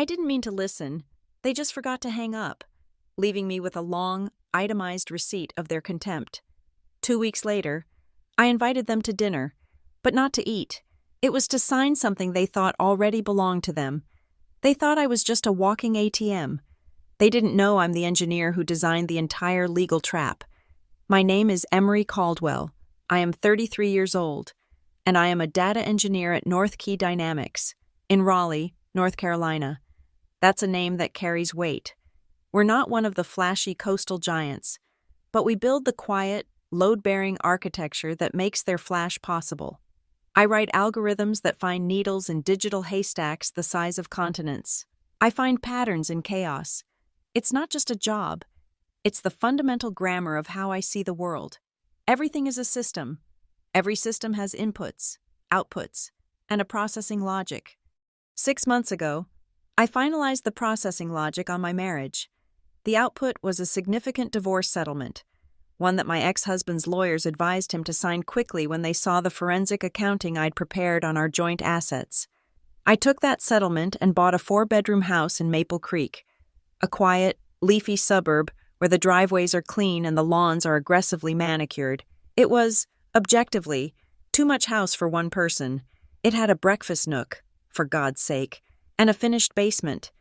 I didn't mean to listen. They just forgot to hang up, leaving me with a long, itemized receipt of their contempt. 2 weeks later, I invited them to dinner, but not to eat. It was to sign something they thought already belonged to them. They thought I was just a walking ATM. They didn't know I'm the engineer who designed the entire legal trap. My name is Emery Caldwell. I am 33 years old, and I am a data engineer at North Key Dynamics in Raleigh, North Carolina. That's a name that carries weight. We're not one of the flashy coastal giants, but we build the quiet, load-bearing architecture that makes their flash possible. I write algorithms that find needles in digital haystacks the size of continents. I find patterns in chaos. It's not just a job. It's the fundamental grammar of how I see the world. Everything is a system. Every system has inputs, outputs, and a processing logic. 6 months ago, I finalized the processing logic on my marriage. The output was a significant divorce settlement, one that my ex-husband's lawyers advised him to sign quickly when they saw the forensic accounting I'd prepared on our joint assets. I took that settlement and bought a 4-bedroom house in Maple Creek, a quiet, leafy suburb where the driveways are clean and the lawns are aggressively manicured. It was, objectively, too much house for one person. It had a breakfast nook, for God's sake, and a finished basement.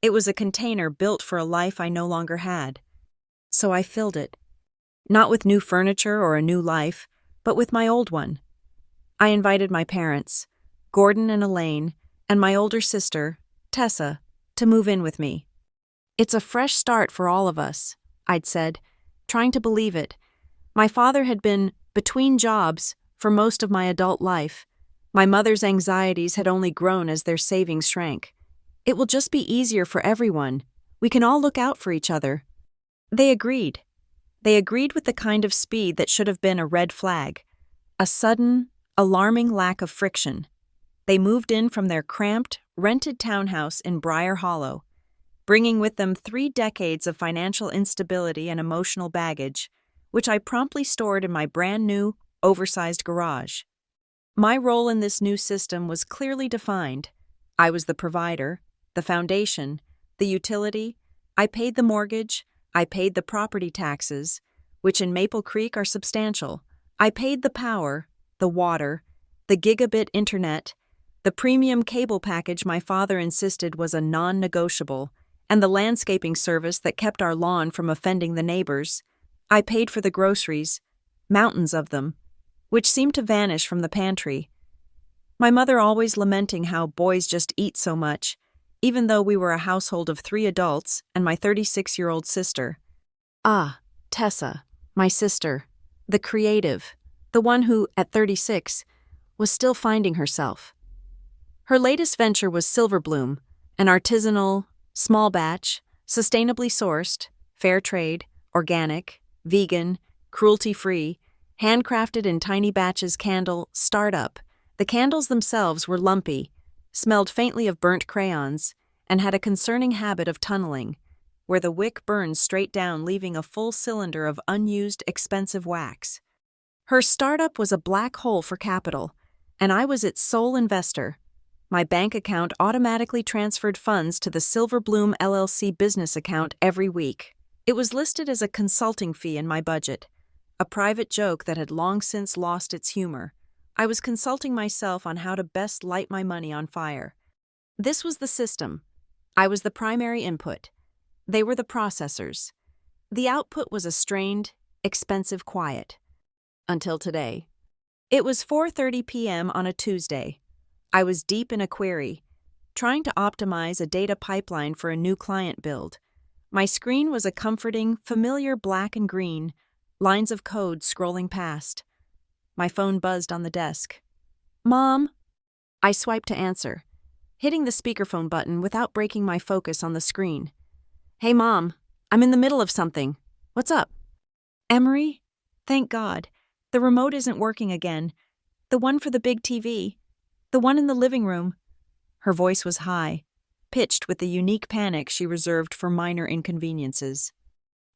It was a container built for a life I no longer had. So I filled it. Not with new furniture or a new life, but with my old one. I invited my parents, Gordon and Elaine, and my older sister, Tessa, to move in with me. It's a fresh start for all of us, I'd said, trying to believe it. My father had been between jobs for most of my adult life. My mother's anxieties had only grown as their savings shrank. It will just be easier for everyone. We can all look out for each other. They agreed. They agreed with the kind of speed that should have been a red flag. A sudden, alarming lack of friction. They moved in from their cramped, rented townhouse in Briar Hollow, bringing with them 3 decades of financial instability and emotional baggage, which I promptly stored in my brand-new, oversized garage. My role in this new system was clearly defined. I was the provider, the foundation, the utility. I paid the mortgage. I paid the property taxes, which in Maple Creek are substantial. I paid the power, the water, the gigabit internet, the premium cable package my father insisted was a non-negotiable, and the landscaping service that kept our lawn from offending the neighbors. I paid for the groceries, mountains of them, which seemed to vanish from the pantry. My mother always lamenting how boys just eat so much, even though we were a household of 3 adults and my 36-year-old sister. Ah, Tessa, my sister, the creative, the one who, at 36, was still finding herself. Her latest venture was Silverbloom, an artisanal, small batch, sustainably sourced, fair trade, organic, vegan, cruelty-free, handcrafted in tiny batches candle startup. The candles themselves were lumpy, smelled faintly of burnt crayons, and had a concerning habit of tunneling, where the wick burned straight down, leaving a full cylinder of unused, expensive wax. Her startup was a black hole for capital, and I was its sole investor. My bank account automatically transferred funds to the Silverbloom LLC business account every week. It was listed as a consulting fee in my budget, a private joke that had long since lost its humor. I was consulting myself on how to best light my money on fire. This was the system. I was the primary input. They were the processors. The output was a strained, expensive quiet. Until today. It was 4:30 p.m. on a Tuesday. I was deep in a query, trying to optimize a data pipeline for a new client build. My screen was a comforting, familiar black and green, lines of code scrolling past. My phone buzzed on the desk. "Mom?" I swiped to answer, hitting the speakerphone button without breaking my focus on the screen. "Hey, Mom, I'm in the middle of something. What's up?" "Emery? Thank God. The remote isn't working again. The one for the big TV. The one in the living room." Her voice was high, pitched with the unique panic she reserved for minor inconveniences.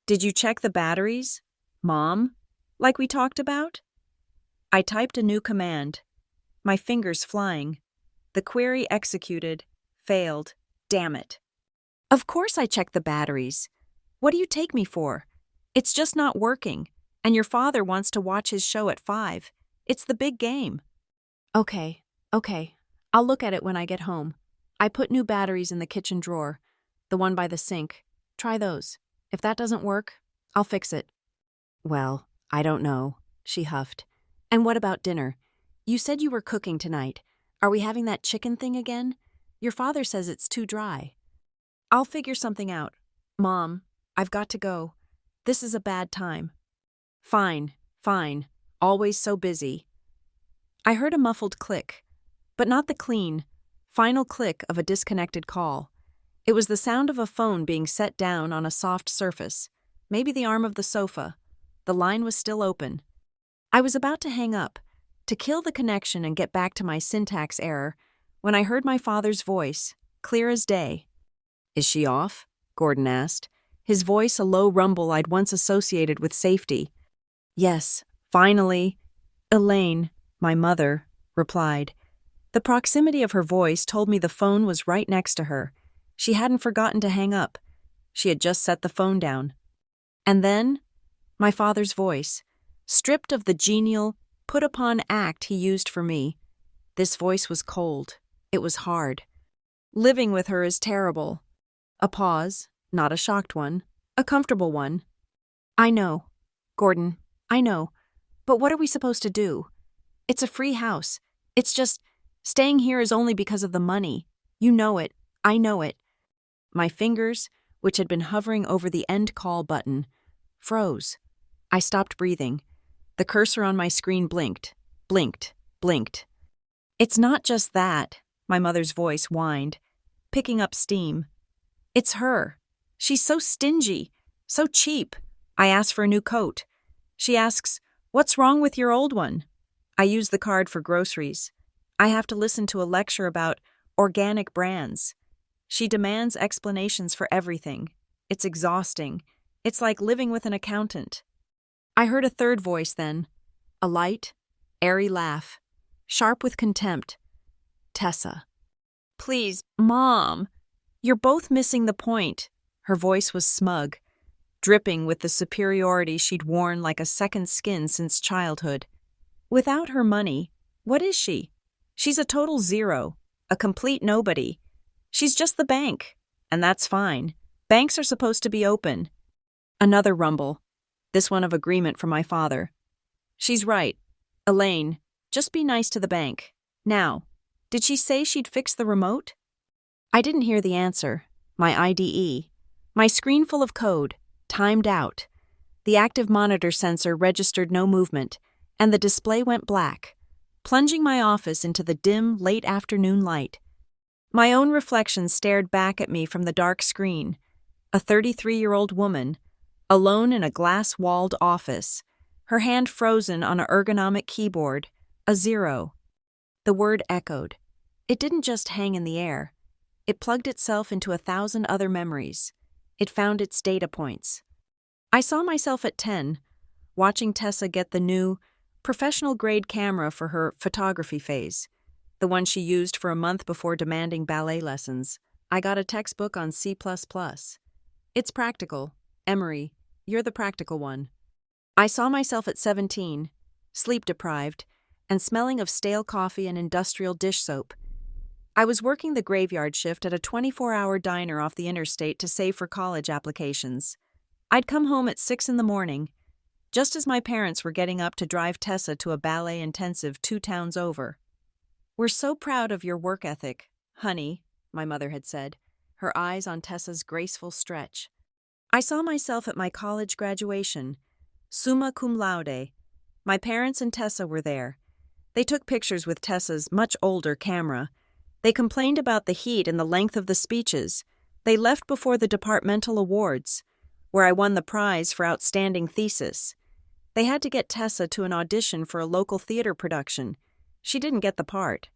"Did you check the batteries, Mom, like we talked about?" I typed a new command, my fingers flying. The query executed, failed, Damn it. Of course I checked the batteries. What do you take me for? It's just not working, and your father wants to watch his show at 5. It's the big game. Okay. I'll look at it when I get home. I put new batteries in the kitchen drawer, the one by the sink. Try those. If that doesn't work, I'll fix it. Well, I don't know, she huffed. And what about dinner? You said you were cooking tonight. Are we having that chicken thing again? Your father says it's too dry. I'll figure something out. Mom, I've got to go. This is a bad time. Fine. Always so busy. I heard a muffled click, but not the clean, final click of a disconnected call. It was the sound of a phone being set down on a soft surface, maybe the arm of the sofa. The line was still open. I was about to hang up, to kill the connection and get back to my syntax error, when I heard my father's voice, clear as day. Is she off? Gordon asked, his voice a low rumble I'd once associated with safety. Yes, finally. Elaine, my mother, replied. The proximity of her voice told me the phone was right next to her. She hadn't forgotten to hang up. She had just set the phone down. And then, my father's voice, stripped of the genial, put-upon act he used for me. This voice was cold. It was hard. Living with her is terrible. A pause, not a shocked one, a comfortable one. I know, Gordon, I know. But what are we supposed to do? It's a free house. It's just, staying here is only because of the money. You know it. I know it. My fingers, which had been hovering over the end call button, froze. I stopped breathing. The cursor on my screen blinked. It's not just that, my mother's voice whined, picking up steam. It's her. She's so stingy, so cheap. I ask for a new coat. She asks, "What's wrong with your old one?" I use the card for groceries. I have to listen to a lecture about organic brands. She demands explanations for everything. It's exhausting. It's like living with an accountant. I heard a third voice then, a light, airy laugh, sharp with contempt. Tessa. Please, Mom. You're both missing the point. Her voice was smug, dripping with the superiority she'd worn like a second skin since childhood. Without her money, what is she? She's a total zero, a complete nobody. She's just the bank, and that's fine. Banks are supposed to be open. Another rumble, this one of agreement from my father. She's right. Elaine, just be nice to the bank. Now, did she say she'd fix the remote? I didn't hear the answer. My IDE. My screen full of code, timed out. The active monitor sensor registered no movement, and the display went black, plunging my office into the dim, late afternoon light. My own reflection stared back at me from the dark screen. A 33-year-old woman, alone in a glass-walled office, her hand frozen on an ergonomic keyboard, a 0. The word echoed. It didn't just hang in the air. It plugged itself into 1,000 other memories. It found its data points. I saw myself at 10, watching Tessa get the new, professional-grade camera for her photography phase, the one she used for a month before demanding ballet lessons. I got a textbook on C++. It's practical. Emery, you're the practical one. I saw myself at 17, sleep-deprived, and smelling of stale coffee and industrial dish soap. I was working the graveyard shift at a 24-hour diner off the interstate to save for college applications. I'd come home at 6 a.m, just as my parents were getting up to drive Tessa to a ballet intensive 2 towns over. We're so proud of your work ethic, honey, my mother had said, her eyes on Tessa's graceful stretch. I saw myself at my college graduation, summa cum laude. My parents and Tessa were there. They took pictures with Tessa's much older camera. They complained about the heat and the length of the speeches. They left before the departmental awards, where I won the prize for outstanding thesis. They had to get Tessa to an audition for a local theater production. She didn't get the part.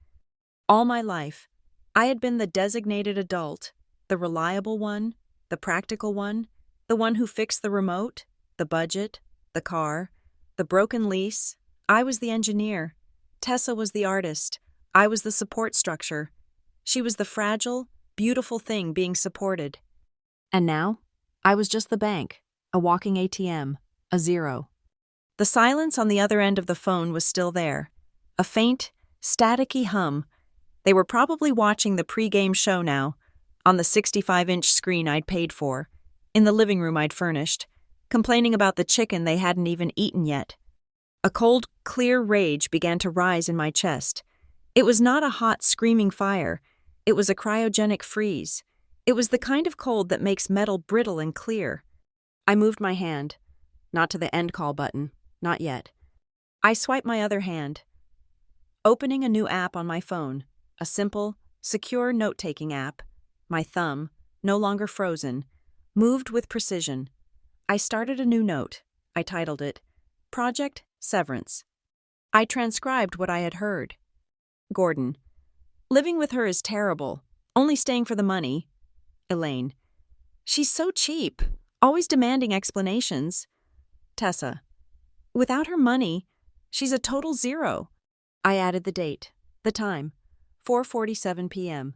All my life, I had been the designated adult, the reliable one, the practical one, the one who fixed the remote, the budget, the car, the broken lease. I was the engineer. Tessa was the artist. I was the support structure. She was the fragile, beautiful thing being supported. And now, I was just the bank, a walking ATM, a zero. The silence on the other end of the phone was still there, a faint, staticky hum. They were probably watching the pre-game show now, on the 65-inch screen I'd paid for, in the living room I'd furnished, complaining about the chicken they hadn't even eaten yet. A cold, clear rage began to rise in my chest. It was not a hot, screaming fire. It was a cryogenic freeze. It was the kind of cold that makes metal brittle and clear. I moved my hand. Not to the end call button. Not yet. I swiped my other hand, opening a new app on my phone, a simple, secure note-taking app. My thumb, no longer frozen, moved with precision. I started a new note. I titled it, Project Severance. I transcribed what I had heard. Gordon. Living with her is terrible. Only staying for the money. Elaine. She's so cheap. Always demanding explanations. Tessa. Without her money, she's a total zero. I added the date, the time, 4:47 p.m.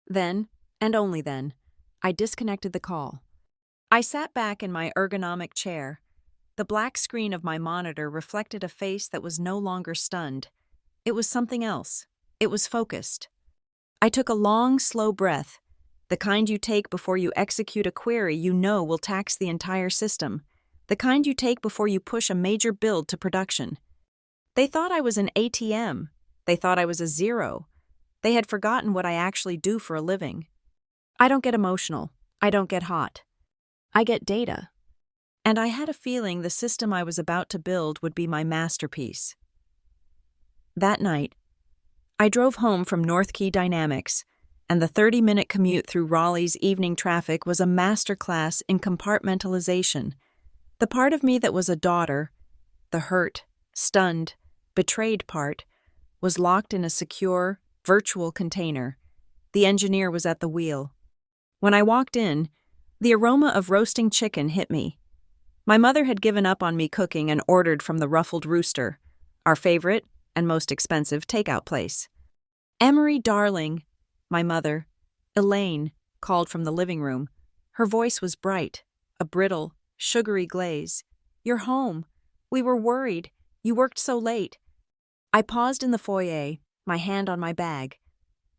Then, and only then, I disconnected the call. I sat back in my ergonomic chair. The black screen of my monitor reflected a face that was no longer stunned. It was something else. It was focused. I took a long, slow breath, the kind you take before you execute a query you know will tax the entire system, the kind you take before you push a major build to production. They thought I was an ATM. They thought I was a zero. They had forgotten what I actually do for a living. I don't get emotional. I don't get hot. I get data. And I had a feeling the system I was about to build would be my masterpiece. That night, I drove home from North Key Dynamics, and the 30-minute commute through Raleigh's evening traffic was a masterclass in compartmentalization. The part of me that was a daughter, the hurt, stunned, betrayed part, was locked in a secure, virtual container. The engineer was at the wheel. When I walked in, the aroma of roasting chicken hit me. My mother had given up on me cooking and ordered from the Ruffled Rooster, our favorite and most expensive takeout place. Emery, darling, my mother, Elaine, called from the living room. Her voice was bright, a brittle, sugary glaze. You're home. We were worried. You worked so late. I paused in the foyer, my hand on my bag.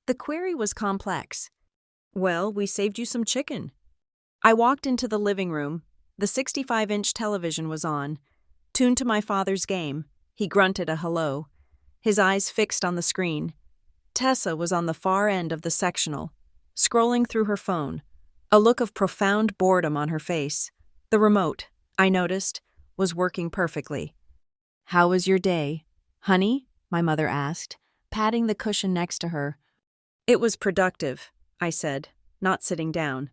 The query was complex. Well, we saved you some chicken. I walked into the living room. The 65-inch television was on. Tuned to my father's game, he grunted a hello, his eyes fixed on the screen. Tessa was on the far end of the sectional, scrolling through her phone, a look of profound boredom on her face. The remote, I noticed, was working perfectly. How was your day, honey? My mother asked, patting the cushion next to her. It was productive, I said, not sitting down.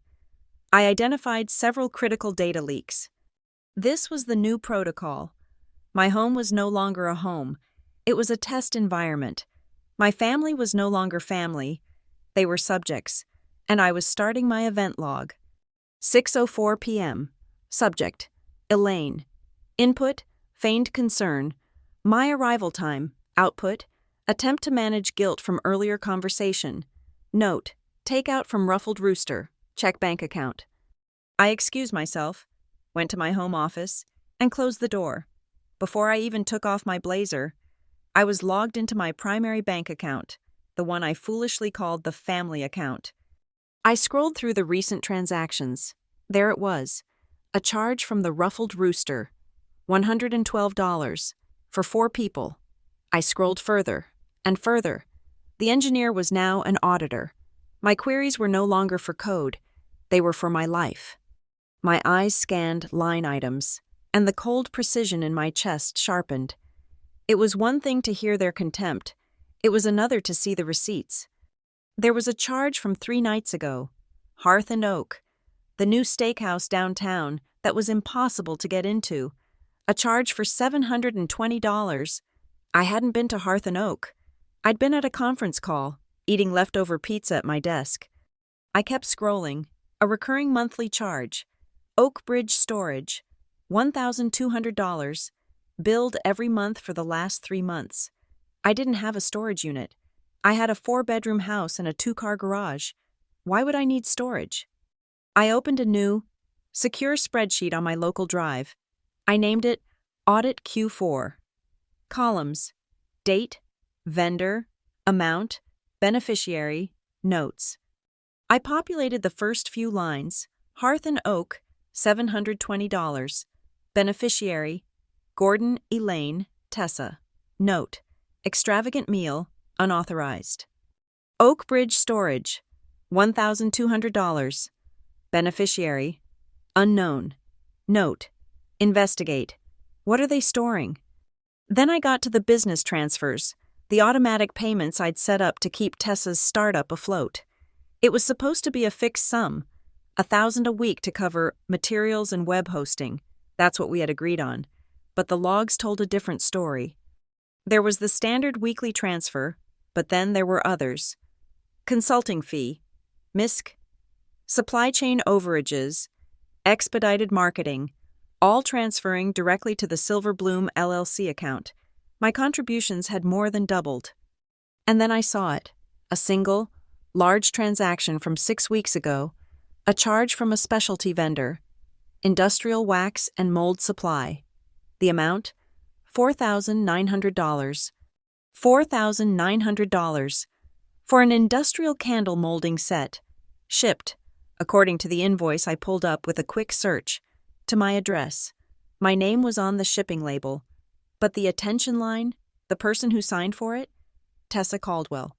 I identified several critical data leaks. This was the new protocol. My home was no longer a home. It was a test environment. My family was no longer family. They were subjects, and I was starting my event log. 6:04 p.m. Subject, Elaine. Input, feigned concern. My arrival time. Output, attempt to manage guilt from earlier conversation. Note, takeout from Ruffled Rooster. Check bank account. I excused myself, went to my home office, and closed the door. Before I even took off my blazer, I was logged into my primary bank account, the one I foolishly called the family account. I scrolled through the recent transactions. There it was, a charge from the Ruffled Rooster, $112, for 4 people. I scrolled further and further. The engineer was now an auditor. My queries were no longer for code. They were for my life. My eyes scanned line items, and the cold precision in my chest sharpened. It was one thing to hear their contempt. It was another to see the receipts. There was a charge from 3 nights ago. Hearth and Oak, the new steakhouse downtown that was impossible to get into. A charge for $720. I hadn't been to Hearth and Oak. I'd been at a conference call, eating leftover pizza at my desk. I kept scrolling. A recurring monthly charge. Oak Bridge Storage, $1,200, billed every month for the last 3 months. I didn't have a storage unit. I had a 4-bedroom house and a 2-car garage. Why would I need storage? I opened a new, secure spreadsheet on my local drive. I named it Audit Q4. Columns: date, vendor, amount, beneficiary, notes. I populated the first few lines: Hearth and Oak, $720. Beneficiary: Gordon, Elaine, Tessa. Note: extravagant meal, unauthorized. Oak Bridge Storage, $1,200. Beneficiary: unknown. Note: investigate. What are they storing? Then I got to the business transfers, the automatic payments I'd set up to keep Tessa's startup afloat. It was supposed to be a fixed sum, $1,000 a week to cover materials and web hosting. That's what we had agreed on. But the logs told a different story. There was the standard weekly transfer, but then there were others. Consulting fee, MISC, supply chain overages, expedited marketing, all transferring directly to the Silverbloom LLC account. My contributions had more than doubled. And then I saw it, a single, large transaction from 6 weeks ago, a charge from a specialty vendor, industrial wax and mold supply. The amount? $4,900. $4,900 for an industrial candle molding set, shipped, according to the invoice I pulled up with a quick search, to my address. My name was on the shipping label, but the attention line, the person who signed for it? Tessa Caldwell.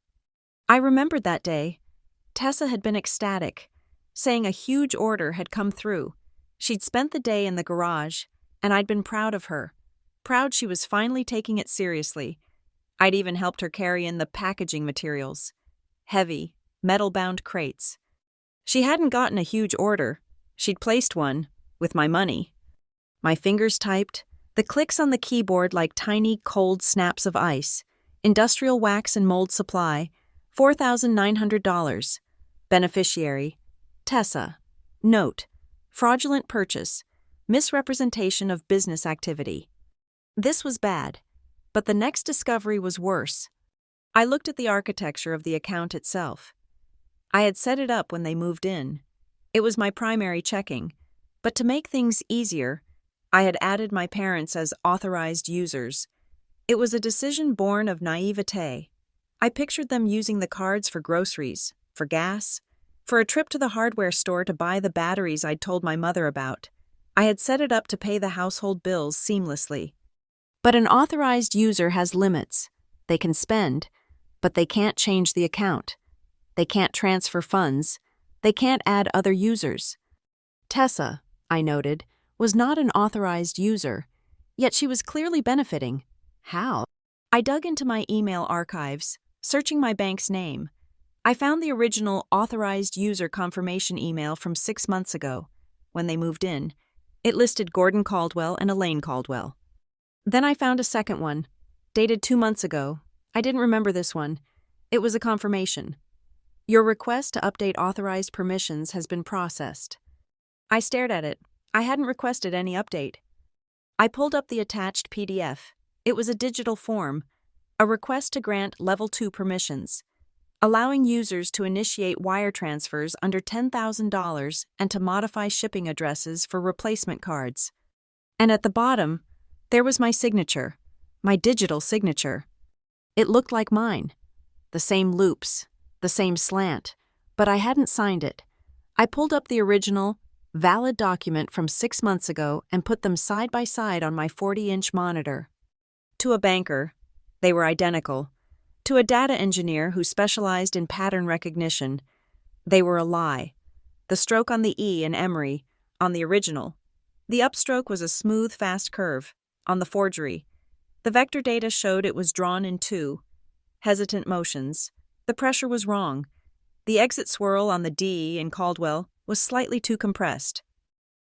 I remembered that day. Tessa had been ecstatic, saying a huge order had come through. She'd spent the day in the garage, and I'd been proud of her. Proud she was finally taking it seriously. I'd even helped her carry in the packaging materials. Heavy, metal-bound crates. She hadn't gotten a huge order. She'd placed one, with my money. My fingers typed, the clicks on the keyboard like tiny, cold snaps of ice. Industrial wax and mold supply, $4,900. Beneficiary: Tessa. Note: fraudulent purchase, misrepresentation of business activity. This was bad, but the next discovery was worse. I looked at the architecture of the account itself. I had set it up when they moved in. It was my primary checking, but to make things easier, I had added my parents as authorized users. It was a decision born of naivete. I pictured them using the cards for groceries, for gas, for a trip to the hardware store to buy the batteries I'd told my mother about. I had set it up to pay the household bills seamlessly. But an authorized user has limits. They can spend, but they can't change the account. They can't transfer funds. They can't add other users. Tessa, I noted, was not an authorized user, yet she was clearly benefiting. How? I dug into my email archives, searching my bank's name. I found the original authorized user confirmation email from 6 months ago, when they moved in. It listed Gordon Caldwell and Elaine Caldwell. Then I found a second one, dated 2 months ago. I didn't remember this one. It was a confirmation. Your request to update authorized permissions has been processed. I stared at it. I hadn't requested any update. I pulled up the attached PDF. It was a digital form, a request to grant Level 2 permissions, allowing users to initiate wire transfers under $10,000 and to modify shipping addresses for replacement cards. And at the bottom, there was my signature, my digital signature. It looked like mine. The same loops, the same slant, but I hadn't signed it. I pulled up the original, valid document from 6 months ago and put them side by side on my 40-inch monitor. To a banker, they were identical. To a data engineer who specialized in pattern recognition, they were a lie. The stroke on the E in Emory, on the original. The upstroke was a smooth, fast curve, on the forgery. The vector data showed it was drawn in two. Hesitant motions. The pressure was wrong. The exit swirl on the D in Caldwell was slightly too compressed.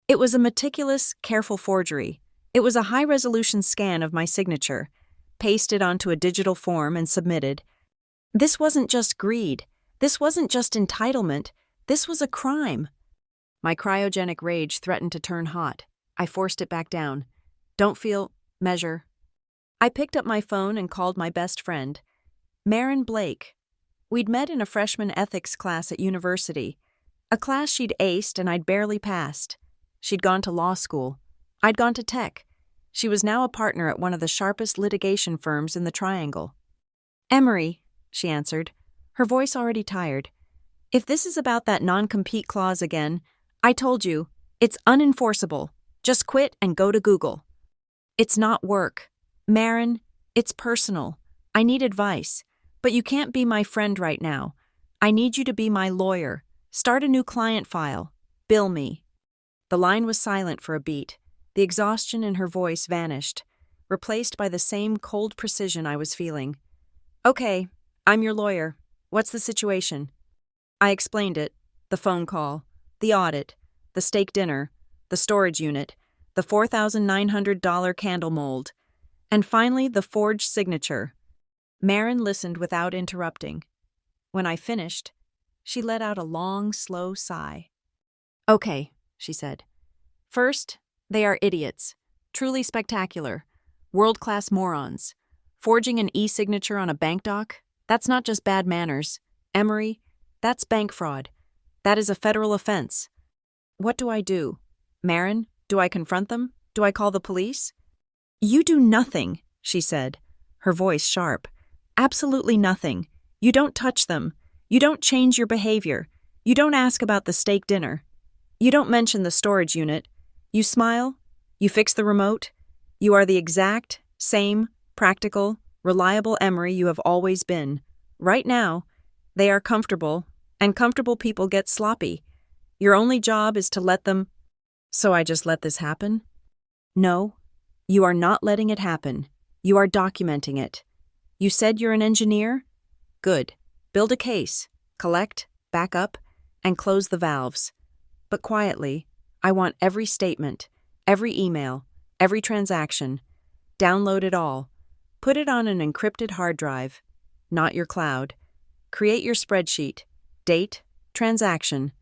It was a meticulous, careful forgery. It was a high-resolution scan of my signature, pasted onto a digital form and submitted. This wasn't just greed. This wasn't just entitlement. This was a crime. My cryogenic rage threatened to turn hot. I forced it back down. Don't feel, measure. I picked up my phone and called my best friend, Marin Blake. We'd met in a freshman ethics class at university, a class she'd aced and I'd barely passed. She'd gone to law school. I'd gone to tech. She was now a partner at one of the sharpest litigation firms in the Triangle. "Emery," she answered, her voice already tired. "If this is about that non-compete clause again, I told you, it's unenforceable. Just quit and go to Google." "It's not work. Marin, it's personal. I need advice. But you can't be my friend right now. I need you to be my lawyer. Start a new client file. Bill me." The line was silent for a beat. The exhaustion in her voice vanished, replaced by the same cold precision I was feeling. "Okay, I'm your lawyer. What's the situation?" I explained it. The phone call, the audit, the steak dinner, the storage unit, the $4,900 candle mold, and finally the forged signature. Marin listened without interrupting. When I finished, she let out a long, slow sigh. "Okay," she said. "First, they are idiots. Truly spectacular. World-class morons. Forging an e-signature on a bank doc? That's not just bad manners. Emery, that's bank fraud. That is a federal offense. What do I do? Marin, do I confront them? Do I call the police?" "You do nothing," she said, her voice sharp. "Absolutely nothing. You don't touch them. You don't change your behavior. You don't ask about the steak dinner. You don't mention the storage unit. You smile. You fix the remote. You are the exact, same, practical, reliable Emery you have always been. Right now, they are comfortable, and comfortable people get sloppy. Your only job is to let them—" "So I just let this happen?" "No, you are not letting it happen. You are documenting it. You said you're an engineer? Good. Build a case, collect, back up, and close the valves. But quietly, I want every statement, every email, every transaction. Download it all. Put it on an encrypted hard drive, not your cloud. Create your spreadsheet, date, transaction,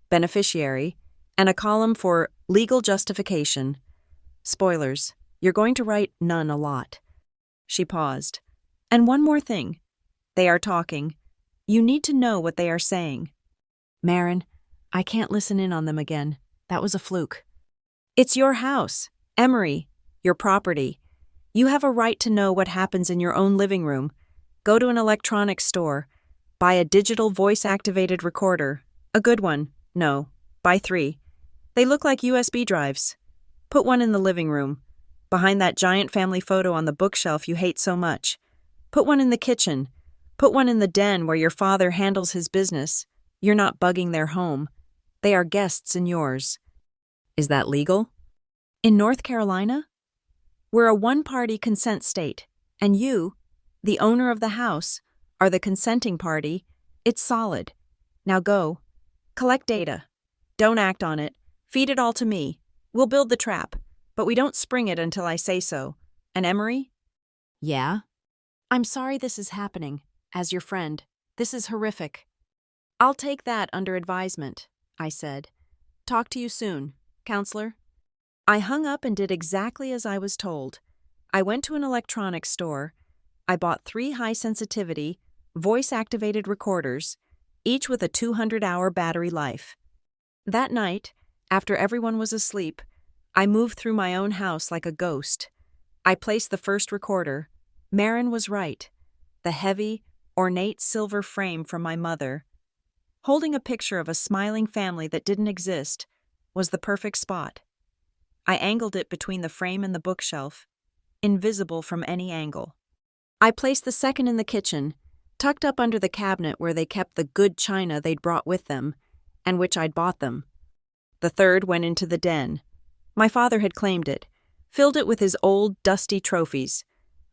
beneficiary, and a column for legal justification. Spoilers, you're going to write none a lot." She paused. "And one more thing. They are talking. You need to know what they are saying." "Marin, I can't listen in on them again. That was a fluke." "It's your house, Emery, your property. You have a right to know what happens in your own living room. Go to an electronics store. Buy a digital voice-activated recorder. A good one. No, buy 3. They look like USB drives. Put one in the living room, behind that giant family photo on the bookshelf you hate so much. Put one in the kitchen. Put one in the den where your father handles his business. You're not bugging their home. They are guests in yours." "Is that legal?" "In North Carolina? We're a one-party consent state, and you, the owner of the house, are the consenting party. It's solid. Now go. Collect data. Don't act on it. Feed it all to me. We'll build the trap, but we don't spring it until I say so. And Emery?" "Yeah?" "I'm sorry this is happening. As your friend, this is horrific." "I'll take that under advisement," I said. "Talk to you soon, counselor." I hung up and did exactly as I was told. I went to an electronics store. I bought 3 high-sensitivity, voice-activated recorders, each with a 200-hour battery life. That night, after everyone was asleep, I moved through my own house like a ghost. I placed the first recorder. Marin was right. The heavy, ornate silver frame from my mother, holding a picture of a smiling family that didn't exist, was the perfect spot. I angled it between the frame and the bookshelf, invisible from any angle. I placed the second in the kitchen, tucked up under the cabinet where they kept the good china they'd brought with them, and which I'd bought them. The third went into the den. My father had claimed it, filled it with his old, dusty trophies.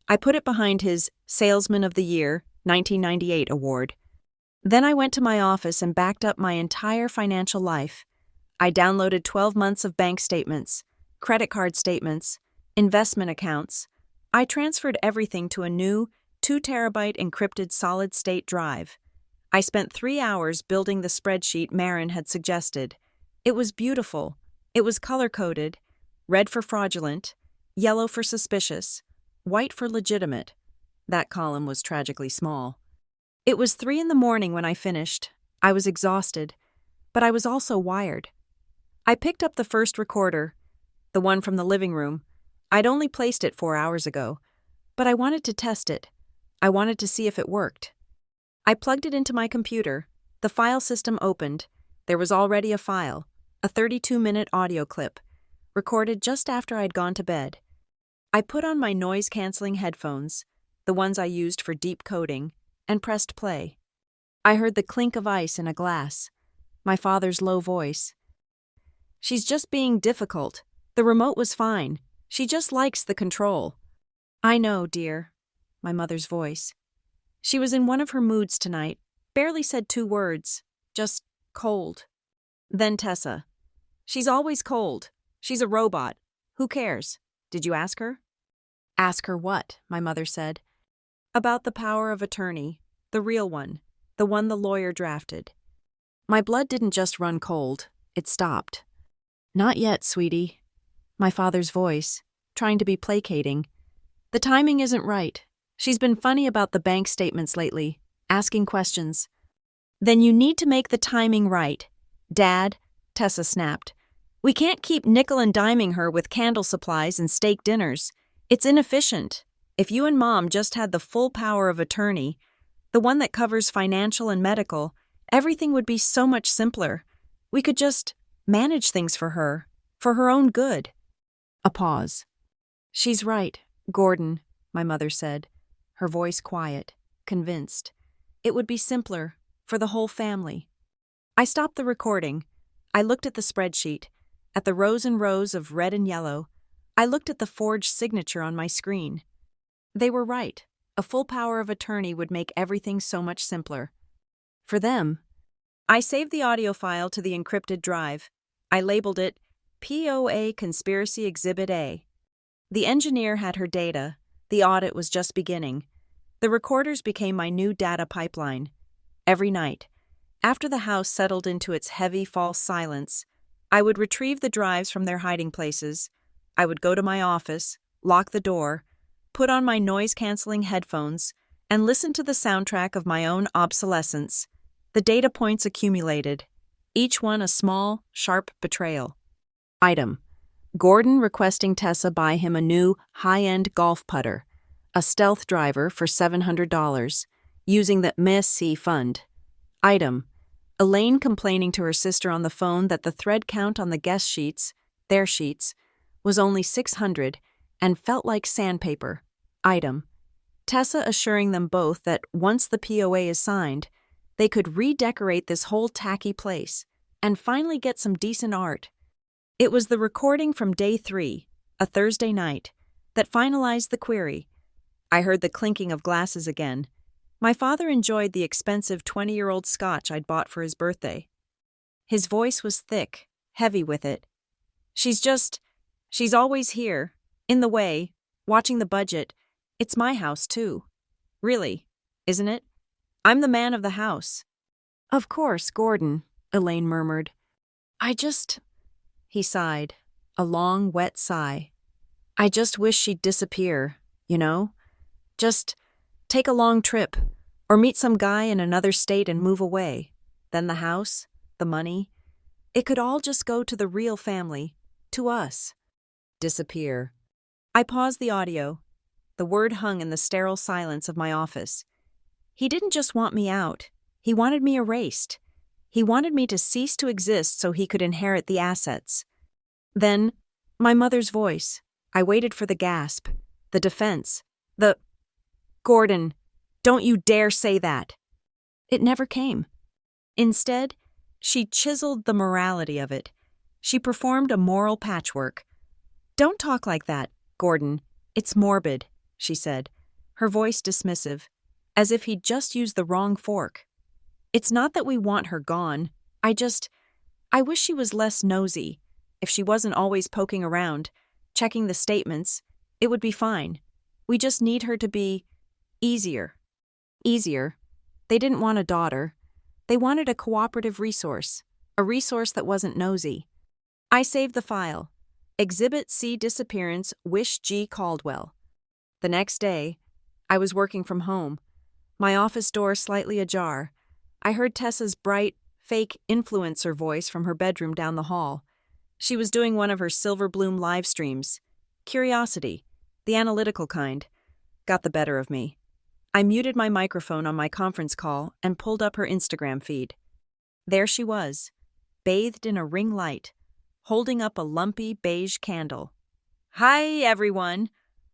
I put it behind his Salesman of the Year, 1998 award. Then I went to my office and backed up my entire financial life. I downloaded 12 months of bank statements, credit card statements, investment accounts. I transferred everything to a new 2-terabyte encrypted solid-state drive. I spent 3 hours building the spreadsheet Marin had suggested. It was beautiful. It was color-coded, red for fraudulent, yellow for suspicious, white for legitimate. That column was tragically small. It was 3 in the morning when I finished. I was exhausted, but I was also wired. I picked up the first recorder, the one from the living room. I'd only placed it 4 hours ago, but I wanted to test it. I wanted to see if it worked. I plugged it into my computer. The file system opened. There was already a file, a 32-minute audio clip, recorded just after I'd gone to bed. I put on my noise-canceling headphones, the ones I used for deep coding, and pressed play. I heard the clink of ice in a glass, my father's low voice. "She's just being difficult. The remote was fine. She just likes the control." "I know, dear," my mother's voice. She was in one of her moods tonight, barely said 2 words, just cold. Then Tessa. "She's always cold. She's a robot. Who cares? Did you ask her?" "Ask her what?" my mother said. "About the power of attorney, the real one, the one the lawyer drafted." My blood didn't just run cold, it stopped. "Not yet, sweetie." My father's voice, trying to be placating. "The timing isn't right. She's been funny about the bank statements lately, asking questions." "Then you need to make the timing right. Dad," Tessa snapped. "We can't keep nickel and diming her with candle supplies and steak dinners. It's inefficient. If you and Mom just had the full power of attorney, the one that covers financial and medical, everything would be so much simpler. We could just manage things for her own good." A pause. "She's right, Gordon," my mother said, her voice quiet, convinced. "It would be simpler for the whole family." I stopped the recording. I looked at the spreadsheet, at the rows and rows of red and yellow. I looked at the forged signature on my screen. They were right. A full power of attorney would make everything so much simpler. For them. I saved the audio file to the encrypted drive. I labeled it POA Conspiracy Exhibit A. The engineer had her data. The audit was just beginning. The recorders became my new data pipeline. Every night, after the house settled into its heavy false silence, I would retrieve the drives from their hiding places. I would go to my office, lock the door, put on my noise-canceling headphones, and listen to the soundtrack of my own obsolescence. The data points accumulated, each one a small, sharp betrayal. Item: Gordon requesting Tessa buy him a new, high-end golf putter, a stealth driver for $700, using the Messi fund. Item: Elaine complaining to her sister on the phone that the thread count on the guest sheets, their sheets, was only 600 and felt like sandpaper. Item: Tessa assuring them both that once the POA is signed, they could redecorate this whole tacky place and finally get some decent art. It was the recording from day 3, a Thursday night, that finalized the query. I heard the clinking of glasses again. My father enjoyed the expensive 20-year-old scotch I'd bought for his birthday. His voice was thick, heavy with it. She's always here, in the way, watching the budget. It's my house, too. Really, isn't it? I'm the man of the house." "Of course, Gordon," Elaine murmured. He sighed, a long, wet sigh. "I just wish she'd disappear, you know? Just take a long trip, or meet some guy in another state and move away. Then the house, the money, it could all just go to the real family, to us." Disappear. I paused the audio. The word hung in the sterile silence of my office. He didn't just want me out. He wanted me erased. He wanted me to cease to exist so he could inherit the assets. Then, my mother's voice. I waited for the gasp, the defense, the, "Gordon, don't you dare say that." It never came. Instead, she chiseled the morality of it. She performed a moral patchwork. "Don't talk like that, Gordon. It's morbid," she said, her voice dismissive, as if he'd just used the wrong fork. "It's not that we want her gone. I wish she was less nosy. If she wasn't always poking around, checking the statements, it would be fine. We just need her to be easier." Easier. They didn't want a daughter. They wanted a cooperative resource, a resource that wasn't nosy. I saved the file. Exhibit C Disappearance Wish G. Caldwell. The next day, I was working from home. my office door slightly ajar. I heard Tessa's bright, fake influencer voice from her bedroom down the hall. She was doing one of her Silver Bloom live streams. Curiosity, the analytical kind, got the better of me. I muted my microphone on my conference call and pulled up her Instagram feed. There she was, bathed in a ring light, holding up a lumpy beige candle. Hi, everyone.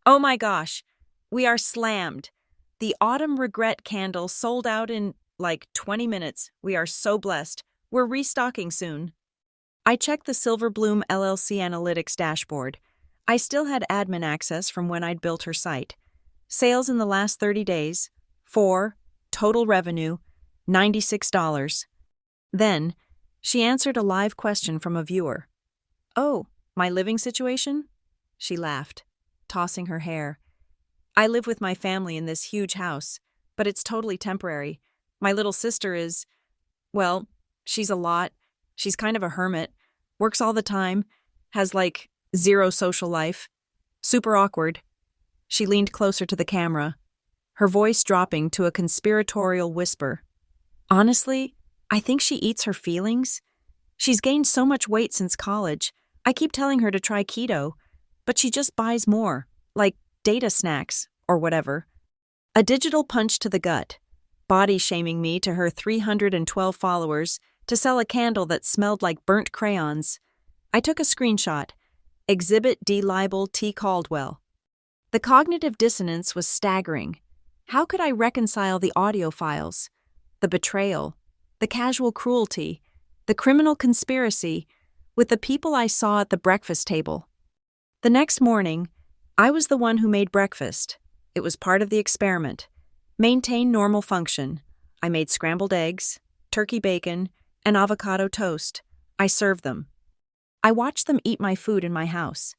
Oh my gosh, we are slammed. The Autumn Regret candle sold out in, 20 minutes. We are so blessed. We're restocking soon. I checked the Silver Bloom LLC Analytics dashboard. I still had admin access from when I'd built her site. Sales in the last 30 days, 4, total revenue, $96. Then, she answered a live question from a viewer. Oh, my living situation? She laughed, tossing her hair. I live with my family in this huge house, but it's totally temporary. My little sister is, well, she's a lot. She's kind of a hermit, works all the time, has zero social life. Super awkward. She leaned closer to the camera, her voice dropping to a conspiratorial whisper. Honestly, I think she eats her feelings. She's gained so much weight since college. I keep telling her to try keto, but she just buys more, like data snacks or whatever. A digital punch to the gut, body shaming me to her 312 followers to sell a candle that smelled like burnt crayons. I took a screenshot. Exhibit D. Libel T. Caldwell. The cognitive dissonance was staggering. How could I reconcile the audio files, the betrayal, the casual cruelty, the criminal conspiracy, with the people I saw at the breakfast table? The next morning, I was the one who made breakfast. It was part of the experiment. Maintain normal function. I made scrambled eggs, turkey bacon, and avocado toast. I served them. I watched them eat my food in my house.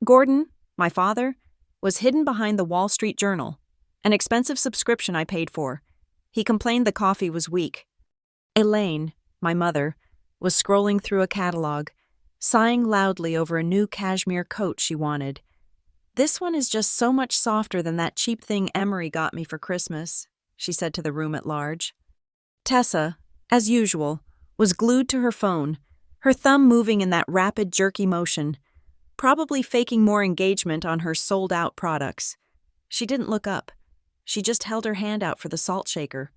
Gordon, my father, was hidden behind the Wall Street Journal, an expensive subscription I paid for. He complained the coffee was weak. Elaine, my mother, was scrolling through a catalog, sighing loudly over a new cashmere coat she wanted. This one is just so much softer than that cheap thing Emery got me for Christmas, she said to the room at large. Tessa, as usual, was glued to her phone, her thumb moving in that rapid, jerky motion, probably faking more engagement on her sold-out products. She didn't look up. She just held her hand out for the salt shaker.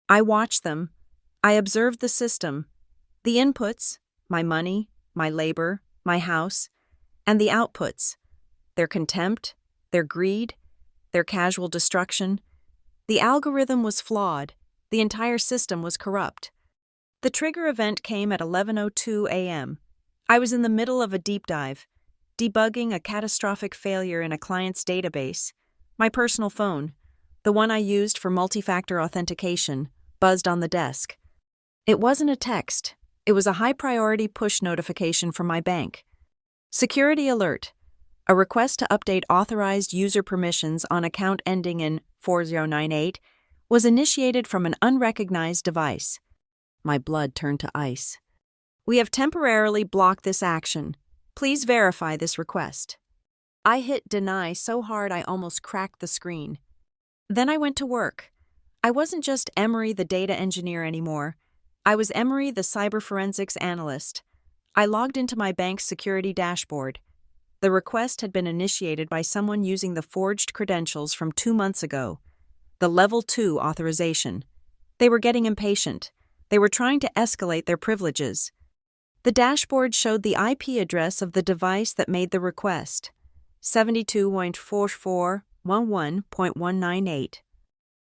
I watched them. I observed the system, the inputs, my money, my labor, my house, and the outputs, their contempt, their greed, their casual destruction. The algorithm was flawed. The entire system was corrupt. The trigger event came at 11:02 a.m. I was in the middle of a deep dive, debugging a catastrophic failure in a client's database. My personal phone, the one I used for multi-factor authentication, buzzed on the desk. It wasn't a text. It was a high-priority push notification from my bank. Security alert. A request to update authorized user permissions on account ending in 4098 was initiated from an unrecognized device. My blood turned to ice. We have temporarily blocked this action. Please verify this request. I hit deny so hard I almost cracked the screen. Then I went to work. I wasn't just Emery the data engineer anymore. I was Emery the cyber forensics analyst. I logged into my bank's security dashboard. The request had been initiated by someone using the forged credentials from 2 months ago. The Level 2 authorization. They were getting impatient. They were trying to escalate their privileges. The dashboard showed the IP address of the device that made the request, 72.44.11.198.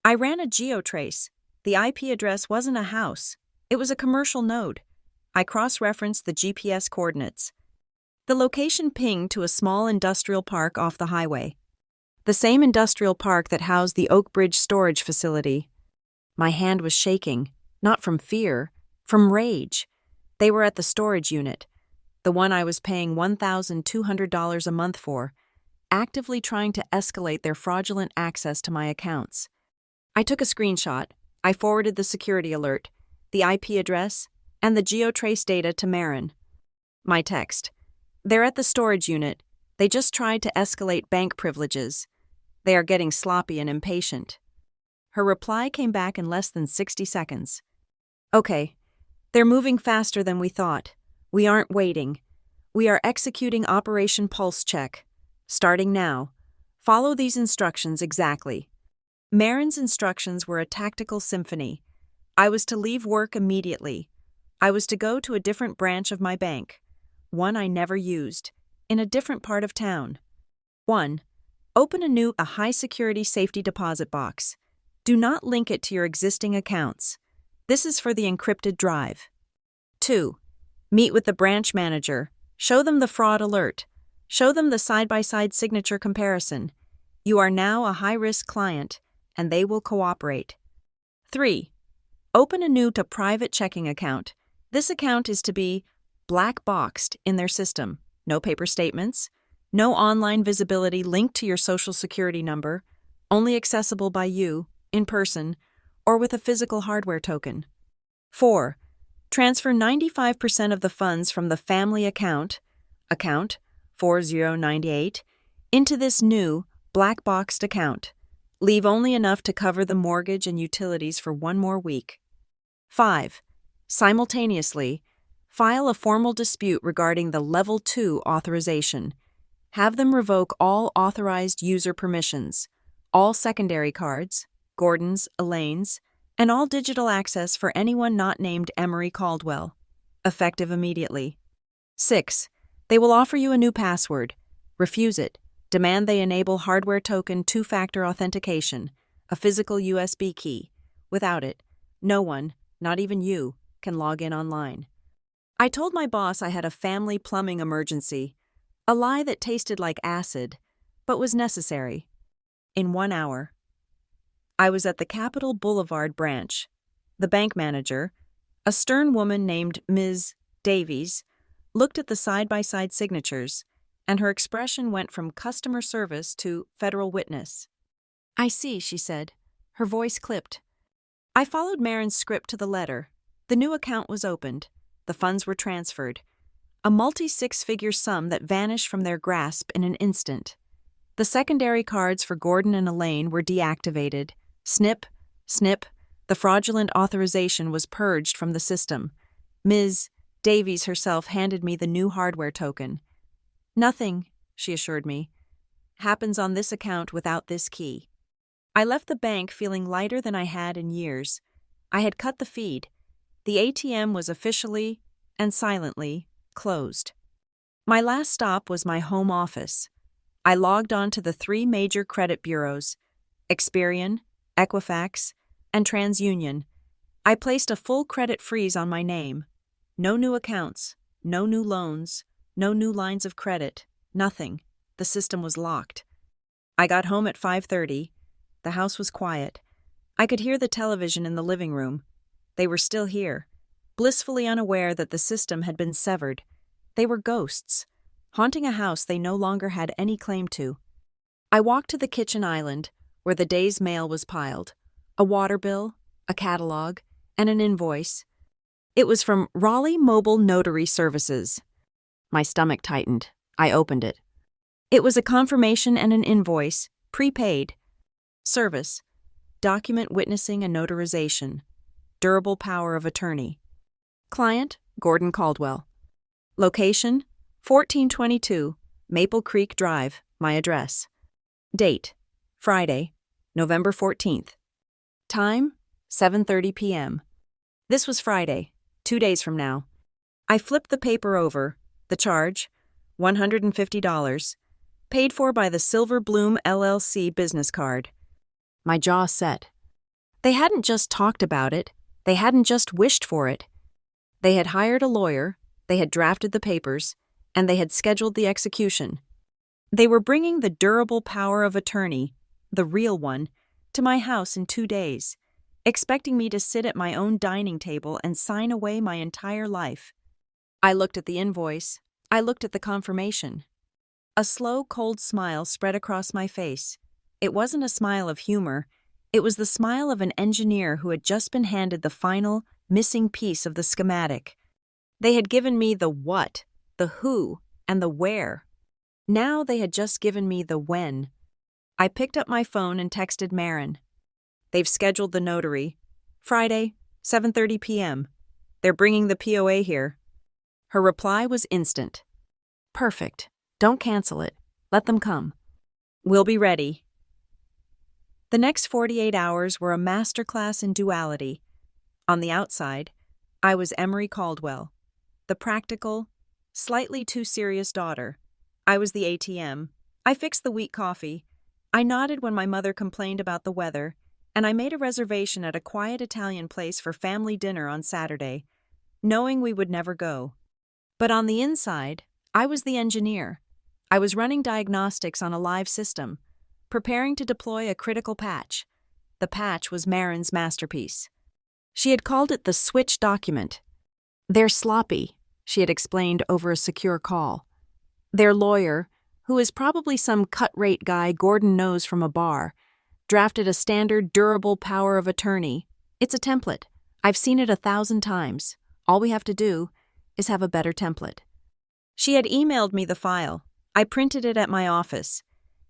I ran a geotrace. The IP address wasn't a house. It was a commercial node. I cross-referenced the GPS coordinates. The location pinged to a small industrial park off the highway. The same industrial park that housed the Oak Bridge storage facility. My hand was shaking, not from fear, from rage. They were at the storage unit, the one I was paying $1,200 a month for, actively trying to escalate their fraudulent access to my accounts. I took a screenshot. I forwarded the security alert, the IP address, and the geotrace data to Marin. My text. They're at the storage unit. They just tried to escalate bank privileges. They are getting sloppy and impatient. Her reply came back in less than 60 seconds. Okay, they're moving faster than we thought. We aren't waiting. We are executing Operation Pulse Check. Starting now. Follow these instructions exactly. Marin's instructions were a tactical symphony. I was to leave work immediately. I was to go to a different branch of my bank, one I never used, in a different part of town. 1. Open a high-security safety deposit box. Do not link it to your existing accounts. This is for the encrypted drive. 2. Meet with the branch manager. Show them the fraud alert. Show them the side-by-side signature comparison. You are now a high-risk client, and they will cooperate. 3. Open a private checking account. This account is to be black-boxed in their system. No paper statements. No online visibility linked to your social security number. Only accessible by you, in person, or with a physical hardware token. 4. Transfer 95% of the funds from the family account 4098, into this new, black-boxed account. Leave only enough to cover the mortgage and utilities for 1 more week. 5. Simultaneously, file a formal dispute regarding the Level 2 authorization. Have them revoke all authorized user permissions, all secondary cards, Gordon's, Elaine's, and all digital access for anyone not named Emery Caldwell. Effective immediately. 6. They will offer you a new password. Refuse it. Demand they enable hardware token 2-factor authentication, a physical USB key. Without it, no one, not even you, can log in online. I told my boss I had a family plumbing emergency, a lie that tasted like acid, but was necessary. In 1 hour, I was at the Capitol Boulevard branch. The bank manager, a stern woman named Ms. Davies, looked at the side-by-side signatures, and her expression went from customer service to federal witness. I see, she said. Her voice clipped. I followed Marin's script to the letter. The new account was opened. The funds were transferred. A multi-6-figure sum that vanished from their grasp in an instant. The secondary cards for Gordon and Elaine were deactivated. Snip, snip, the fraudulent authorization was purged from the system. Ms. Davies herself handed me the new hardware token. Nothing, she assured me, happens on this account without this key. I left the bank feeling lighter than I had in years. I had cut the feed. The ATM was officially and silently closed. My last stop was my home office. I logged on to the 3 major credit bureaus, Experian, Equifax, and TransUnion. I placed a full credit freeze on my name. No new accounts, no new loans, no new lines of credit, nothing. The system was locked. I got home at 5:30. The house was quiet. I could hear the television in the living room. They were still here, blissfully unaware that the system had been severed. They were ghosts, haunting a house they no longer had any claim to. I walked to the kitchen island, where the day's mail was piled. A water bill, a catalog, and an invoice. It was from Raleigh Mobile Notary Services. My stomach tightened. I opened it. It was a confirmation and an invoice, prepaid. Service: document witnessing and notarization. Durable power of attorney. Client: Gordon Caldwell. Location: 1422 Maple Creek Drive, my address. Date: Friday, November 14th. Time: 7:30 p.m. This was Friday, 2 days from now. I flipped the paper over. The charge: $150. Paid for by the Silver Bloom LLC business card. My jaw set. They hadn't just talked about it. They hadn't just wished for it. They had hired a lawyer, they had drafted the papers, and they had scheduled the execution. They were bringing the durable power of attorney, the real one, to my house in 2 days, expecting me to sit at my own dining table and sign away my entire life. I looked at the invoice. I looked at the confirmation. A slow, cold smile spread across my face. It wasn't a smile of humor. It was the smile of an engineer who had just been handed the final, missing piece of the schematic. They had given me the what, the who, and the where. Now they had just given me the when. I picked up my phone and texted Marin. They've scheduled the notary. Friday, 7:30 p.m. They're bringing the POA here. Her reply was instant. Perfect. Don't cancel it. Let them come. We'll be ready. The next 48 hours were a masterclass in duality. On the outside, I was Emery Caldwell, the practical, slightly too serious daughter. I was the ATM. I fixed the weak coffee. I nodded when my mother complained about the weather, and I made a reservation at a quiet Italian place for family dinner on Saturday, knowing we would never go. But on the inside, I was the engineer. I was running diagnostics on a live system, preparing to deploy a critical patch. The patch was Marin's masterpiece. She had called it the switch document. They're sloppy, she had explained over a secure call. Their lawyer, who is probably some cut-rate guy Gordon knows from a bar, drafted a standard durable power of attorney. It's a template. I've seen it 1,000 times. All we have to do is have a better template. She had emailed me the file. I printed it at my office,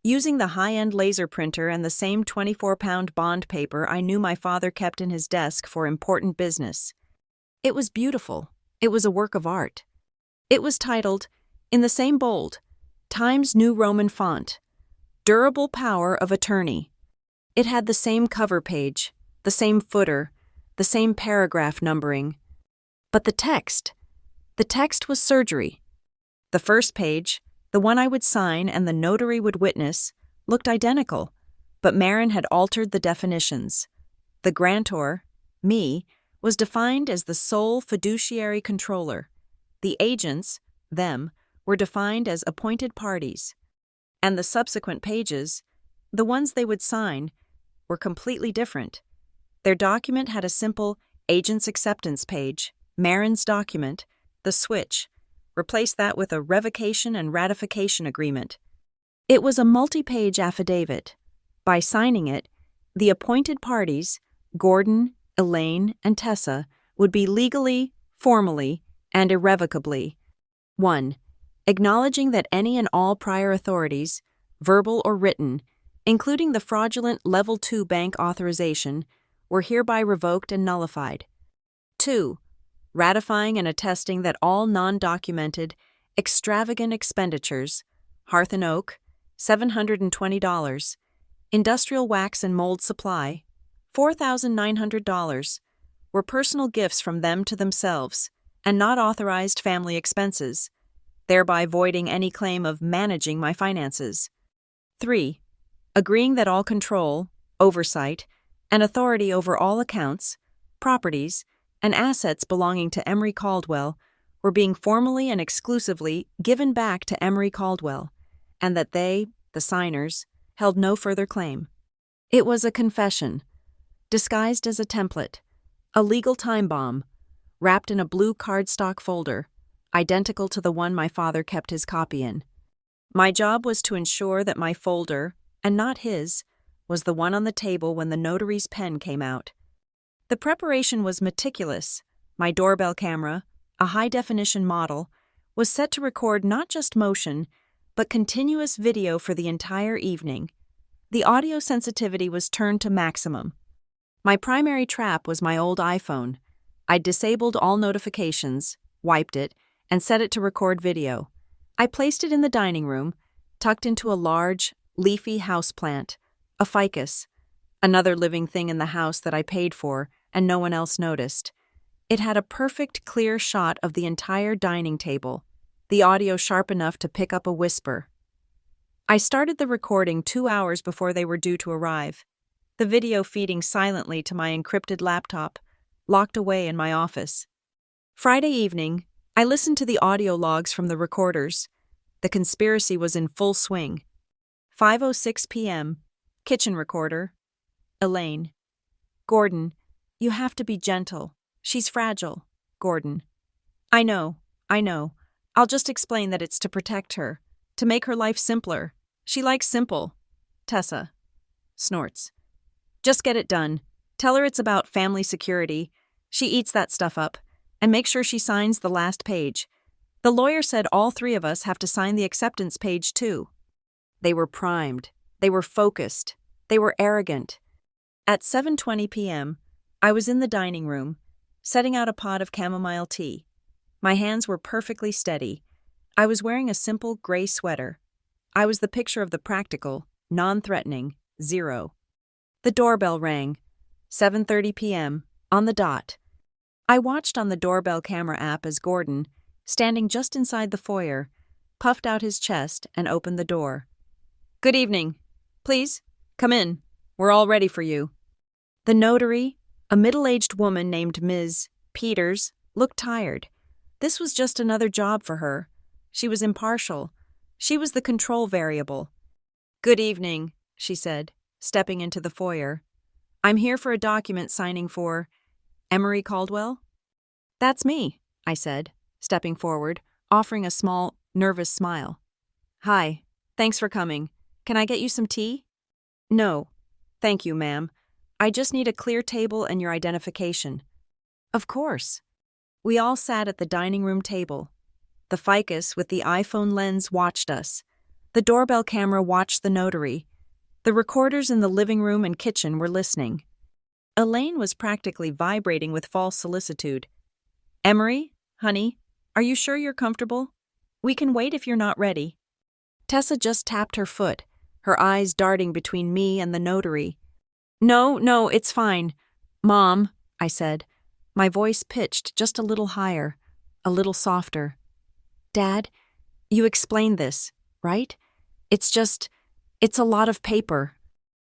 using the high-end laser printer and the same 24-pound bond paper I knew my father kept in his desk for important business. It was beautiful. It was a work of art. It was titled, in the same bold, Times New Roman font, Durable Power of Attorney. It had the same cover page, the same footer, the same paragraph numbering. But the text was surgery. The first page, the one I would sign and the notary would witness, looked identical, but Marin had altered the definitions. The grantor, me, was defined as the sole fiduciary controller. The agents, them, were defined as appointed parties. And the subsequent pages, the ones they would sign, were completely different. Their document had a simple agent's acceptance page, Marin's document, the switch. Replace that with a revocation and ratification agreement. It was a multi-page affidavit. By signing it, the appointed parties, Gordon, Elaine, and Tessa, would be legally, formally, and irrevocably 1. Acknowledging that any and all prior authorities, verbal or written, including the fraudulent Level 2 bank authorization, were hereby revoked and nullified. 2. Ratifying and attesting that all non-documented, extravagant expenditures, Hearth and Oak, $720, industrial wax and mold supply, $4,900, were personal gifts from them to themselves and not authorized family expenses, thereby voiding any claim of managing my finances. 3. Agreeing that all control, oversight, and authority over all accounts, properties, and assets belonging to Emery Caldwell were being formally and exclusively given back to Emery Caldwell, and that they, the signers, held no further claim. It was a confession, disguised as a template, a legal time bomb, wrapped in a blue cardstock folder, identical to the one my father kept his copy in. My job was to ensure that my folder, and not his, was the one on the table when the notary's pen came out. The preparation was meticulous. My doorbell camera, a high-definition model, was set to record not just motion, but continuous video for the entire evening. The audio sensitivity was turned to maximum. My primary trap was my old iPhone. I disabled all notifications, wiped it, and set it to record video. I placed it in the dining room, tucked into a large, leafy houseplant, a ficus, another living thing in the house that I paid for and no one else noticed. It had a perfect, clear shot of the entire dining table, the audio sharp enough to pick up a whisper. I started the recording 2 hours before they were due to arrive, the video feeding silently to my encrypted laptop, locked away in my office. Friday evening, I listened to the audio logs from the recorders. The conspiracy was in full swing. 5:06 p.m., kitchen recorder. Elaine. Gordon, you have to be gentle. She's fragile. Gordon. I know. I'll just explain that it's to protect her, to make her life simpler. She likes simple. Tessa. Snorts. Just get it done. Tell her it's about family security. She eats that stuff up. And make sure she signs the last page. The lawyer said all 3 of us have to sign the acceptance page too. They were primed. They were focused. They were arrogant. At 7:20 p.m., I was in the dining room, setting out a pot of chamomile tea. My hands were perfectly steady. I was wearing a simple gray sweater. I was the picture of the practical, non-threatening, zero. The doorbell rang. 7:30 p.m., on the dot. I watched on the doorbell camera app as Gordon, standing just inside the foyer, puffed out his chest and opened the door. "Good evening. Please, come in. We're all ready for you." The notary, a middle-aged woman named Ms. Peters, looked tired. This was just another job for her. She was impartial. She was the control variable. "Good evening," she said, stepping into the foyer. "I'm here for a document signing for Emery Caldwell?" "That's me," I said, stepping forward, offering a small, nervous smile. "Hi, thanks for coming. Can I get you some tea?" "No, thank you, ma'am. I just need a clear table and your identification." "Of course." We all sat at the dining room table. The ficus with the iPhone lens watched us. The doorbell camera watched the notary. The recorders in the living room and kitchen were listening. Elaine was practically vibrating with false solicitude. "Emery, honey, are you sure you're comfortable? We can wait if you're not ready." Tessa just tapped her foot, her eyes darting between me and the notary. No, it's fine. Mom," I said, my voice pitched just a little higher, a little softer. "Dad, you explained this, right? It's a lot of paper."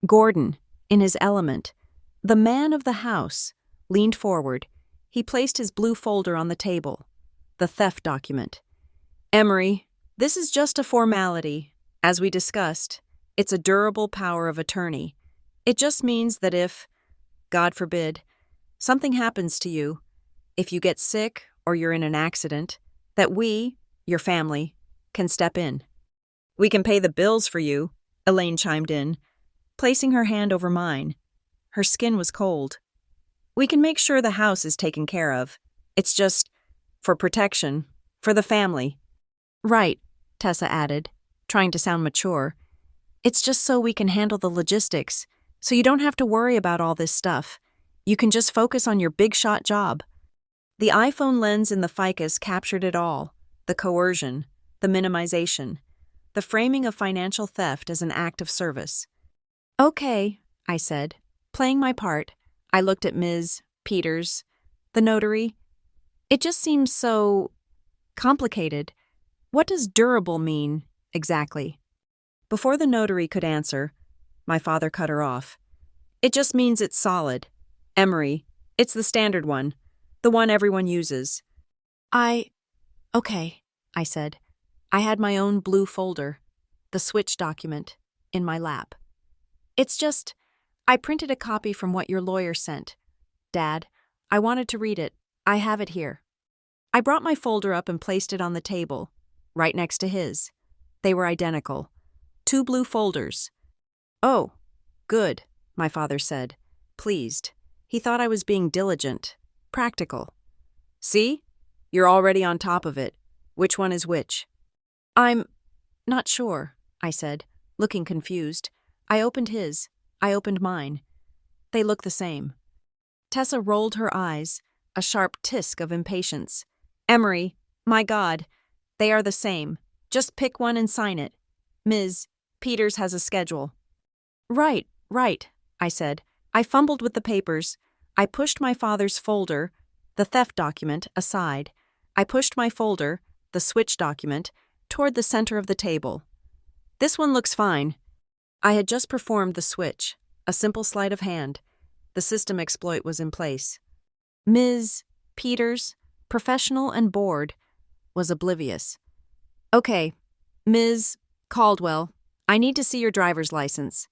Gordon, in his element, the man of the house, leaned forward. He placed his blue folder on the table. The theft document. "Emery, this is just a formality. As we discussed, it's a durable power of attorney. It just means that if, God forbid, something happens to you, if you get sick or you're in an accident, that we, your family, can step in." "We can pay the bills for you," Elaine chimed in, placing her hand over mine. Her skin was cold. "We can make sure the house is taken care of. It's just for protection, for the family." "Right," Tessa added, trying to sound mature. "It's just so we can handle the logistics, so you don't have to worry about all this stuff. You can just focus on your big-shot job." The iPhone lens in the ficus captured it all: the coercion, the minimization, the framing of financial theft as an act of service. "Okay," I said, playing my part. I looked at Ms. Peters, the notary. "It just seems so complicated. What does durable mean, exactly?" Before the notary could answer, my father cut her off. "It just means it's solid. Emery, it's the standard one, the one everyone uses." Okay, I said. I had my own blue folder, the switch document, in my lap. "It's just, I printed a copy from what your lawyer sent. Dad, I wanted to read it. I have it here." I brought my folder up and placed it on the table, right next to his. They were identical. 2 blue folders. "Oh, good," my father said, pleased. He thought I was being diligent, practical. "See? You're already on top of it. Which one is which?" "I'm not sure," I said, looking confused. I opened his. I opened mine. They look the same. Tessa rolled her eyes, a sharp tisk of impatience. "Emery, my God, they are the same. Just pick one and sign it. Ms. Peters has a schedule." Right, I said. I fumbled with the papers. I pushed my father's folder, the theft document, aside. I pushed my folder, the switch document, toward the center of the table. "This one looks fine." I had just performed the switch, a simple sleight of hand. The system exploit was in place. Ms. Peters, professional and bored, was oblivious. "Okay, Ms. Caldwell, I need to see your driver's license."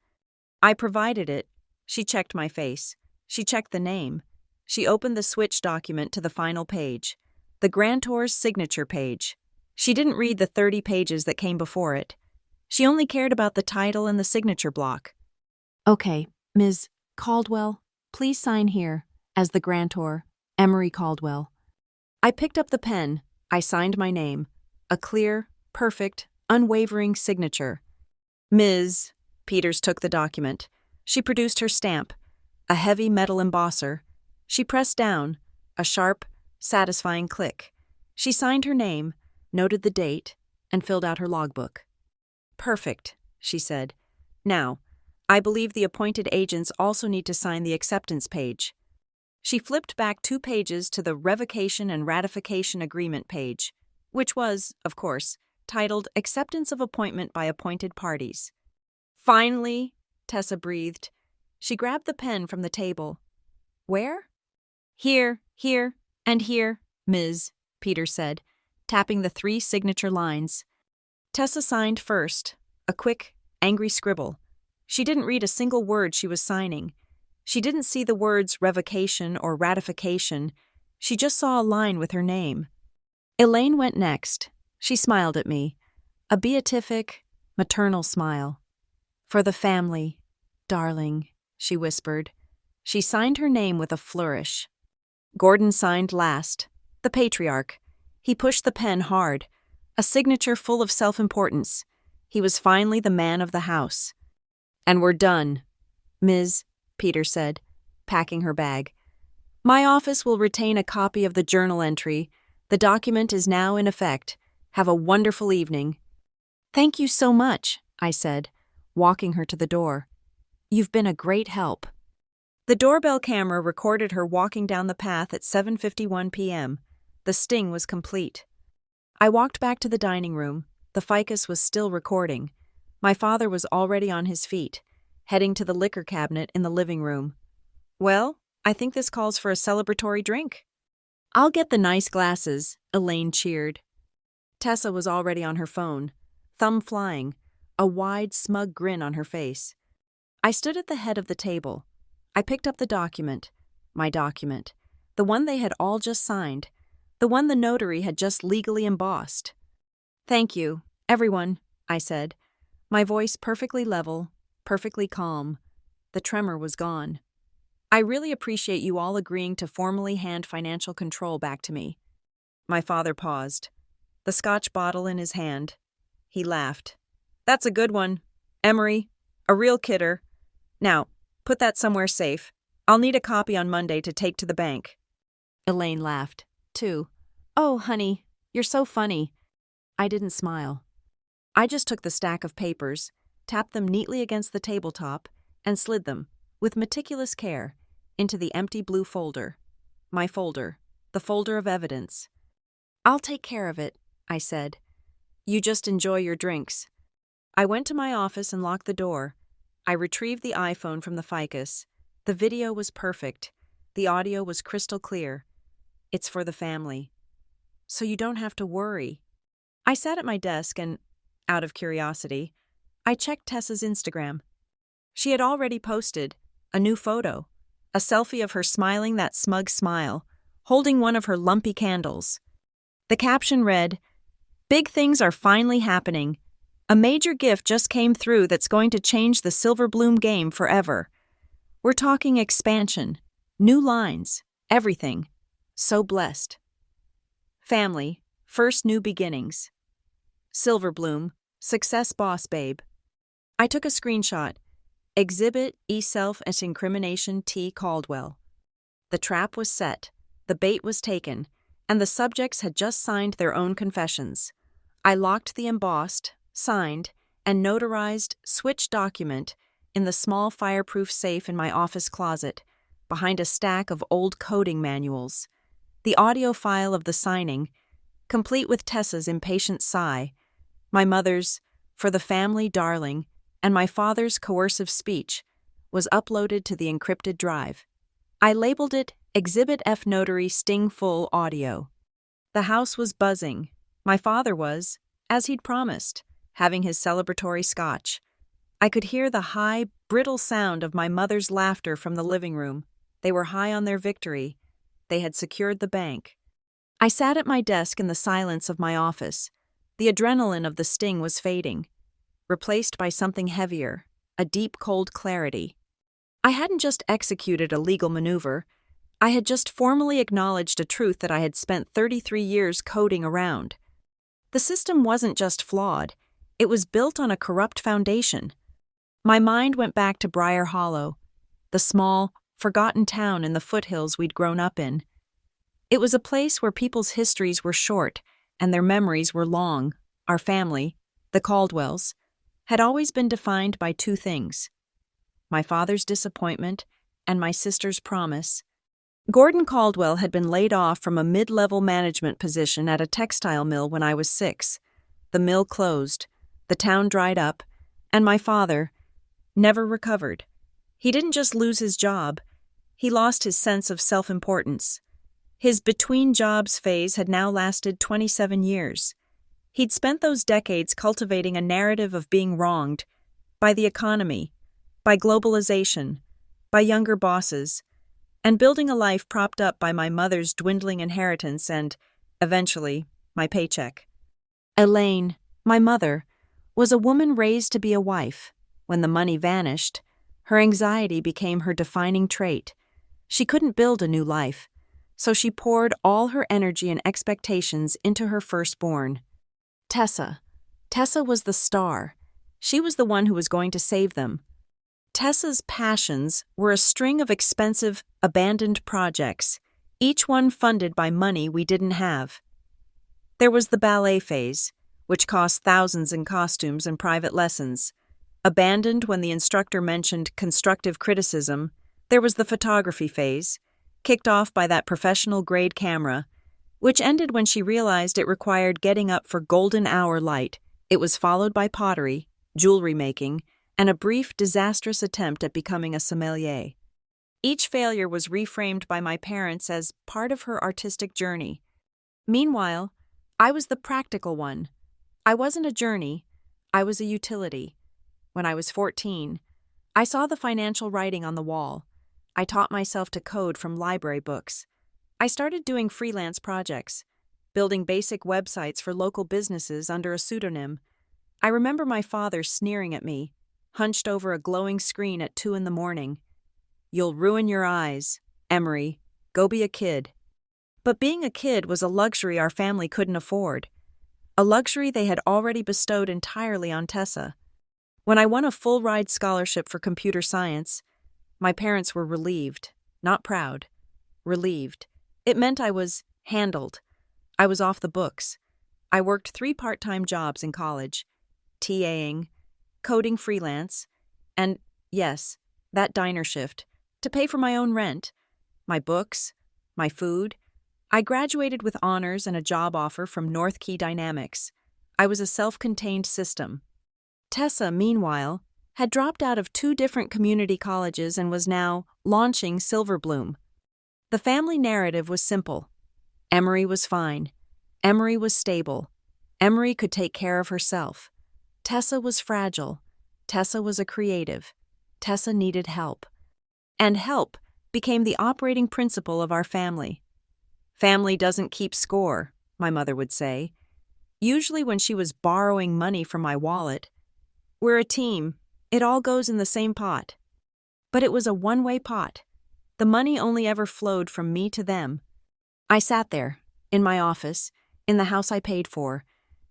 I provided it. She checked my face. She checked the name. She opened the switch document to the final page, the grantor's signature page. She didn't read the 30 pages that came before it. She only cared about the title and the signature block. "Okay, Ms. Caldwell, please sign here, as the grantor, Emery Caldwell." I picked up the pen. I signed my name. A clear, perfect, unwavering signature. Ms. Peters took the document. She produced her stamp. a heavy metal embosser. She pressed down, a sharp, satisfying click. She signed her name, noted the date, and filled out her logbook. "Perfect," she said. "Now, I believe the appointed agents also need to sign the acceptance page." She flipped back 2 pages to the Revocation and Ratification Agreement page, which was, of course, titled Acceptance of Appointment by Appointed Parties. "Finally," Tessa breathed. She grabbed the pen from the table. "Where?" "Here, and here, Ms., Peter said, tapping the 3 signature lines. Tessa signed first, a quick, angry scribble. She didn't read a single word she was signing. She didn't see the words revocation or ratification. She just saw a line with her name. Elaine went next. She smiled at me, a beatific, maternal smile. "For the family, darling," she whispered. She signed her name with a flourish. Gordon signed last, the patriarch. He pushed the pen hard, a signature full of self-importance. He was finally the man of the house. "And we're done, Ms., Peter said, packing her bag. "My office will retain a copy of the journal entry. The document is now in effect. Have a wonderful evening." "Thank you so much," I said, walking her to the door. "You've been a great help." The doorbell camera recorded her walking down the path at 7:51 p.m. The sting was complete. I walked back to the dining room. The ficus was still recording. My father was already on his feet, heading to the liquor cabinet in the living room. "Well, I think this calls for a celebratory drink." "I'll get the nice glasses," Elaine cheered. Tessa was already on her phone, thumb flying, a wide, smug grin on her face. I stood at the head of the table. I picked up the document, my document, the one they had all just signed, the one the notary had just legally embossed. "Thank you, everyone," I said, my voice perfectly level, perfectly calm. The tremor was gone. "I really appreciate you all agreeing to formally hand financial control back to me." My father paused, the Scotch bottle in his hand. He laughed. "That's a good one, Emery, a real kidder. Now, put that somewhere safe. I'll need a copy on Monday to take to the bank." Elaine laughed, too. "Oh, honey, you're so funny." I didn't smile. I just took the stack of papers, tapped them neatly against the tabletop, and slid them, with meticulous care, into the empty blue folder. My folder, the folder of evidence. "I'll take care of it," I said. "You just enjoy your drinks." I went to my office and locked the door. I retrieved the iPhone from the ficus. The video was perfect. The audio was crystal clear. "It's for the family. So you don't have to worry." I sat at my desk and, out of curiosity, I checked Tessa's Instagram. She had already posted a new photo, a selfie of her smiling that smug smile, holding one of her lumpy candles. The caption read, "Big things are finally happening. A major gift just came through that's going to change the Silverbloom game forever. We're talking expansion, new lines, everything. So blessed. Family, first new beginnings. Silverbloom, success boss babe." I took a screenshot. Exhibit E-Self-Incrimination T. Caldwell. The trap was set, the bait was taken, and the subjects had just signed their own confessions. I locked the embossed, signed, and notarized switch document in the small fireproof safe in my office closet, behind a stack of old coding manuals. The audio file of the signing, complete with Tessa's impatient sigh, my mother's, "For the family, darling," and my father's coercive speech, was uploaded to the encrypted drive. I labeled it Exhibit F Notary Sting Full Audio. The house was buzzing. My father was, as he'd promised, having his celebratory scotch. I could hear the high, brittle sound of my mother's laughter from the living room. They were high on their victory. They had secured the bank. I sat at my desk in the silence of my office. The adrenaline of the sting was fading, replaced by something heavier, a deep, cold clarity. I hadn't just executed a legal maneuver. I had just formally acknowledged a truth that I had spent 33 years coding around. The system wasn't just flawed. It was built on a corrupt foundation. My mind went back to Briar Hollow, the small, forgotten town in the foothills we'd grown up in. It was a place where people's histories were short and their memories were long. Our family, the Caldwells, had always been defined by two things: my father's disappointment and my sister's promise. Gordon Caldwell had been laid off from a mid-level management position at a textile mill when I was 6. The mill closed, the town dried up, and my father never recovered. He didn't just lose his job, he lost his sense of self-importance. His between-jobs phase had now lasted 27 years. He'd spent those decades cultivating a narrative of being wronged by the economy, by globalization, by younger bosses, and building a life propped up by my mother's dwindling inheritance and, eventually, my paycheck. Elaine, my mother, was a woman raised to be a wife. When the money vanished, her anxiety became her defining trait. She couldn't build a new life, so she poured all her energy and expectations into her firstborn. Tessa. Tessa was the star. She was the one who was going to save them. Tessa's passions were a string of expensive, abandoned projects, each one funded by money we didn't have. There was the ballet phase, which cost thousands in costumes and private lessons. Abandoned when the instructor mentioned constructive criticism. There was the photography phase, kicked off by that professional-grade camera, which ended when she realized it required getting up for golden hour light. It was followed by pottery, jewelry making, and a brief, disastrous attempt at becoming a sommelier. Each failure was reframed by my parents as part of her artistic journey. Meanwhile, I was the practical one. I wasn't a journey, I was a utility. When I was 14, I saw the financial writing on the wall. I taught myself to code from library books. I started doing freelance projects, building basic websites for local businesses under a pseudonym. I remember my father sneering at me, hunched over a glowing screen at 2 a.m. "You'll ruin your eyes, Emery. Go be a kid." But being a kid was a luxury our family couldn't afford, a luxury they had already bestowed entirely on Tessa. When I won a full-ride scholarship for computer science, my parents were relieved, not proud, relieved. It meant I was handled. I was off the books. I worked 3 part-time jobs in college, TAing, coding freelance, and, yes, that diner shift, to pay for my own rent, my books, my food. I graduated with honors and a job offer from North Key Dynamics. I was a self-contained system. Tessa, meanwhile, had dropped out of 2 different community colleges and was now launching Silverbloom. The family narrative was simple. Emery was fine. Emery was stable. Emery could take care of herself. Tessa was fragile. Tessa was a creative. Tessa needed help. And help became the operating principle of our family. "Family doesn't keep score," my mother would say, usually when she was borrowing money from my wallet. "We're a team. It all goes in the same pot." But it was a one-way pot. The money only ever flowed from me to them. I sat there, in my office, in the house I paid for,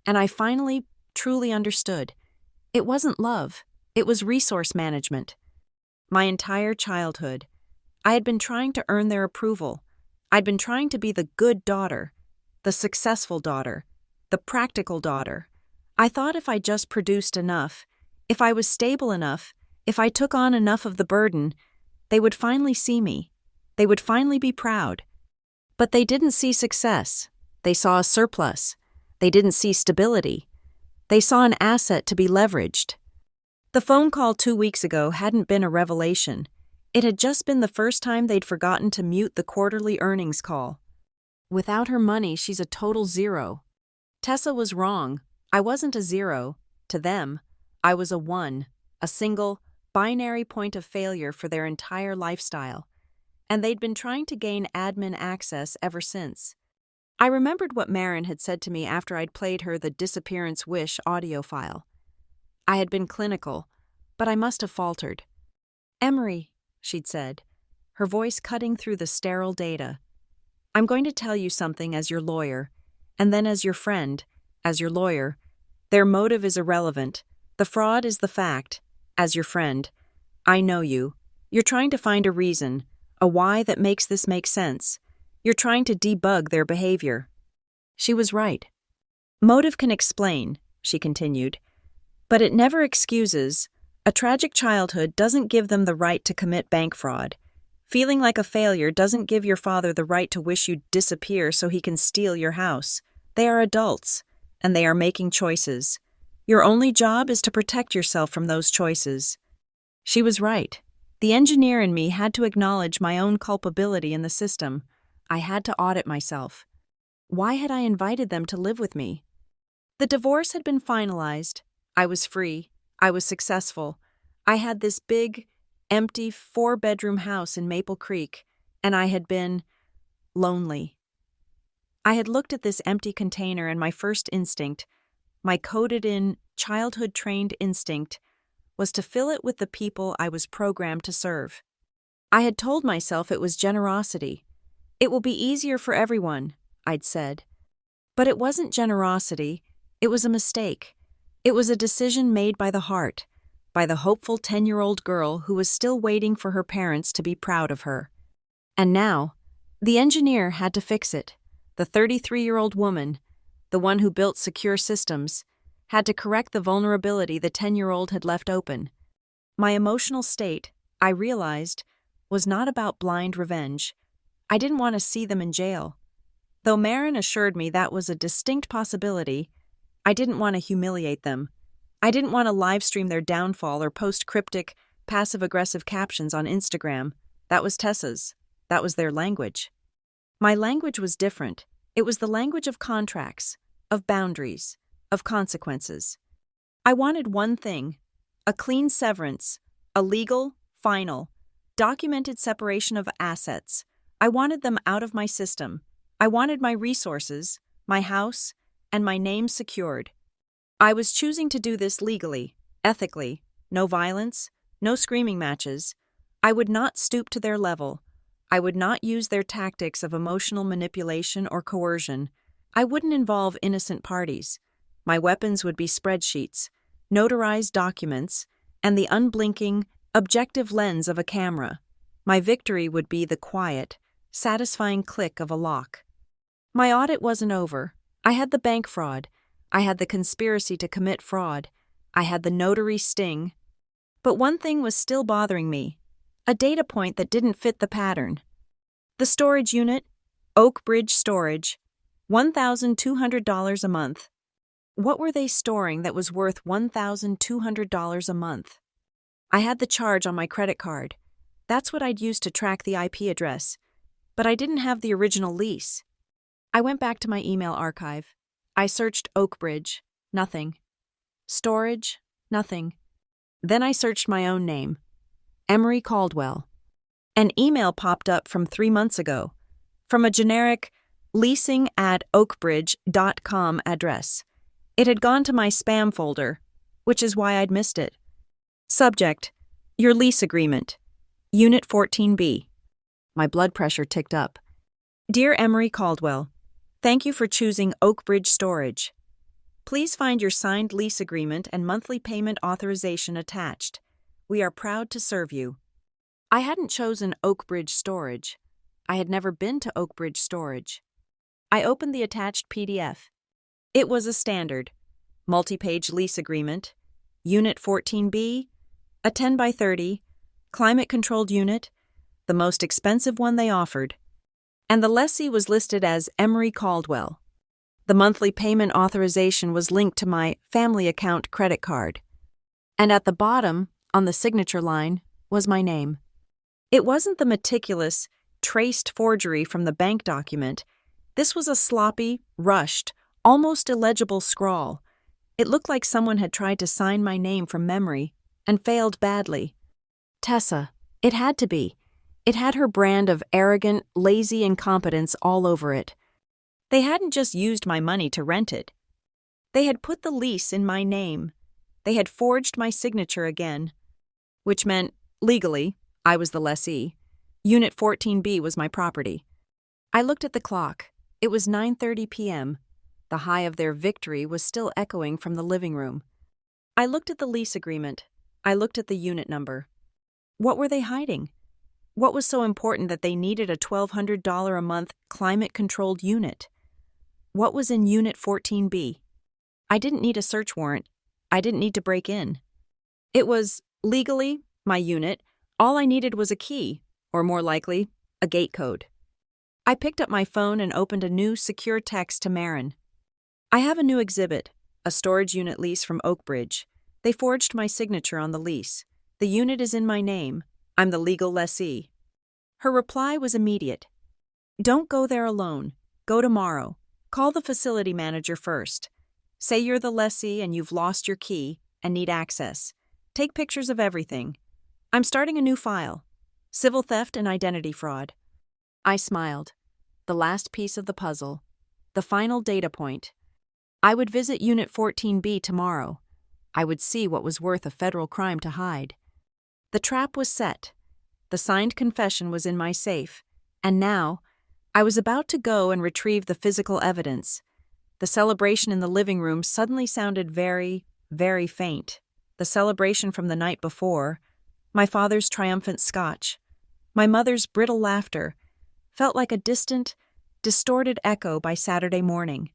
and I finally truly understood. It wasn't love, it was resource management. My entire childhood, I had been trying to earn their approval. I'd been trying to be the good daughter, the successful daughter, the practical daughter. I thought if I just produced enough, if I was stable enough, if I took on enough of the burden, they would finally see me. They would finally be proud. But they didn't see success. They saw a surplus. They didn't see stability. They saw an asset to be leveraged. The phone call 2 weeks ago hadn't been a revelation. It had just been the first time they'd forgotten to mute the quarterly earnings call. Without her money, she's a total zero. Tessa was wrong. I wasn't a zero. To them, I was a 1, a single, binary point of failure for their entire lifestyle. And they'd been trying to gain admin access ever since. I remembered what Marin had said to me after I'd played her the Disappearance Wish audio file. I had been clinical, but I must have faltered. "Emery," she'd said, her voice cutting through the sterile data. "I'm going to tell you something as your lawyer, and then as your friend, as your lawyer. Their motive is irrelevant. The fraud is the fact. As your friend, I know you. You're trying to find a reason, a why that makes this make sense. You're trying to debug their behavior. She was right. Motive can explain, she continued, but it never excuses. A tragic childhood doesn't give them the right to commit bank fraud. Feeling like a failure doesn't give your father the right to wish you'd disappear so he can steal your house. They are adults, and they are making choices. Your only job is to protect yourself from those choices. She was right. The engineer in me had to acknowledge my own culpability in the system. I had to audit myself. Why had I invited them to live with me? The divorce had been finalized. I was free. I was successful. I had this big, empty 4-bedroom house in Maple Creek, and I had been lonely. I had looked at this empty container, and my first instinct, my coded-in, childhood-trained instinct, was to fill it with the people I was programmed to serve. I had told myself it was generosity. It will be easier for everyone, I'd said. But it wasn't generosity. It was a mistake. It was a decision made by the heart, by the hopeful 10-year-old girl who was still waiting for her parents to be proud of her. And now, the engineer had to fix it. The 33-year-old woman, the one who built secure systems, had to correct the vulnerability the 10-year-old had left open. My emotional state, I realized, was not about blind revenge. I didn't want to see them in jail. Though Marin assured me that was a distinct possibility, I didn't want to humiliate them. I didn't want to livestream their downfall or post cryptic, passive-aggressive captions on Instagram. That was Tessa's. That was their language. My language was different. It was the language of contracts, of boundaries, of consequences. I wanted one thing: a clean severance, a legal, final, documented separation of assets. I wanted them out of my system. I wanted my resources, my house, and my name secured. I was choosing to do this legally, ethically, no violence, no screaming matches. I would not stoop to their level. I would not use their tactics of emotional manipulation or coercion. I wouldn't involve innocent parties. My weapons would be spreadsheets, notarized documents, and the unblinking, objective lens of a camera. My victory would be the quiet, satisfying click of a lock. My audit wasn't over. I had the bank fraud. I had the conspiracy to commit fraud. I had the notary sting. But one thing was still bothering me, a data point that didn't fit the pattern. The storage unit, Oak Bridge Storage, $1,200 a month. What were they storing that was worth $1,200 a month? I had the charge on my credit card. That's what I'd used to track the IP address. But I didn't have the original lease. I went back to my email archive. I searched Oak Bridge. Nothing. Storage. Nothing. Then I searched my own name. Emery Caldwell. An email popped up from 3 months ago, from a generic leasing@oakbridge.com address. It had gone to my spam folder, which is why I'd missed it. Subject: Your lease agreement. Unit 14B. My blood pressure ticked up. Dear Emery Caldwell, thank you for choosing Oak Bridge Storage. Please find your signed lease agreement and monthly payment authorization attached. We are proud to serve you. I hadn't chosen Oak Bridge Storage. I had never been to Oak Bridge Storage. I opened the attached PDF. It was a standard, multi-page lease agreement, Unit 14B, a 10 by 30, climate-controlled unit, the most expensive one they offered. And the lessee was listed as Emery Caldwell. The monthly payment authorization was linked to my family account credit card. And at the bottom, on the signature line, was my name. It wasn't the meticulous, traced forgery from the bank document. This was a sloppy, rushed, almost illegible scrawl. It looked like someone had tried to sign my name from memory and failed badly. Tessa. It had to be. It had her brand of arrogant, lazy incompetence all over it. They hadn't just used my money to rent it. They had put the lease in my name. They had forged my signature again, which meant, legally, I was the lessee. Unit 14B was my property. I looked at the clock. It was 9:30 p.m. The high of their victory was still echoing from the living room. I looked at the lease agreement. I looked at the unit number. What were they hiding? What was so important that they needed a $1,200 a month climate-controlled unit? What was in Unit 14B? I didn't need a search warrant. I didn't need to break in. It was, legally, my unit. All I needed was a key, or more likely, a gate code. I picked up my phone and opened a new secure text to Marin. I have a new exhibit, a storage unit lease from Oakbridge. They forged my signature on the lease. The unit is in my name. I'm the legal lessee. Her reply was immediate. Don't go there alone. Go tomorrow. Call the facility manager first. Say you're the lessee and you've lost your key and need access. Take pictures of everything. I'm starting a new file. Civil theft and identity fraud. I smiled. The last piece of the puzzle. The final data point. I would visit Unit 14B tomorrow. I would see what was worth a federal crime to hide. The trap was set. The signed confession was in my safe. And now, I was about to go and retrieve the physical evidence. The celebration in the living room suddenly sounded very, very faint. The celebration from the night before, my father's triumphant scotch, my mother's brittle laughter, felt like a distant, distorted echo by Saturday morning.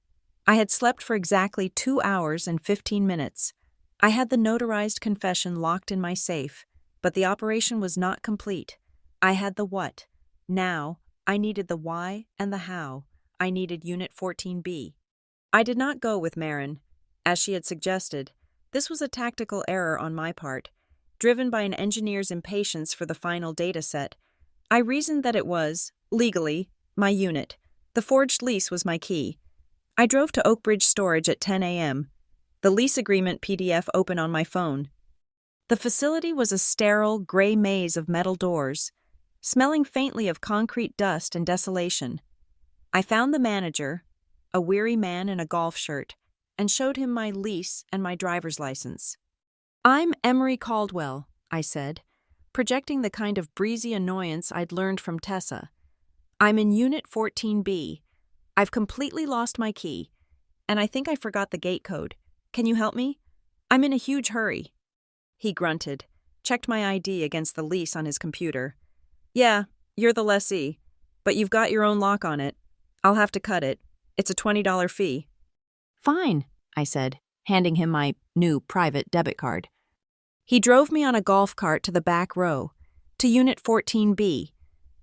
I had slept for exactly 2 hours and 15 minutes. I had the notarized confession locked in my safe, but the operation was not complete. I had the what. Now, I needed the why and the how. I needed Unit 14B. I did not go with Marin, as she had suggested. This was a tactical error on my part, driven by an engineer's impatience for the final data set. I reasoned that it was, legally, my unit. The forged lease was my key. I drove to Oakbridge Storage at 10 a.m., the lease agreement PDF open on my phone. The facility was a sterile, gray maze of metal doors, smelling faintly of concrete dust and desolation. I found the manager, a weary man in a golf shirt, and showed him my lease and my driver's license. I'm Emery Caldwell, I said, projecting the kind of breezy annoyance I'd learned from Tessa. I'm in Unit 14B. I've completely lost my key, and I think I forgot the gate code. Can you help me? I'm in a huge hurry. He grunted, checked my ID against the lease on his computer. Yeah, you're the lessee, but you've got your own lock on it. I'll have to cut it. It's a $20 fee. Fine, I said, handing him my new private debit card. He drove me on a golf cart to the back row, to Unit 14B.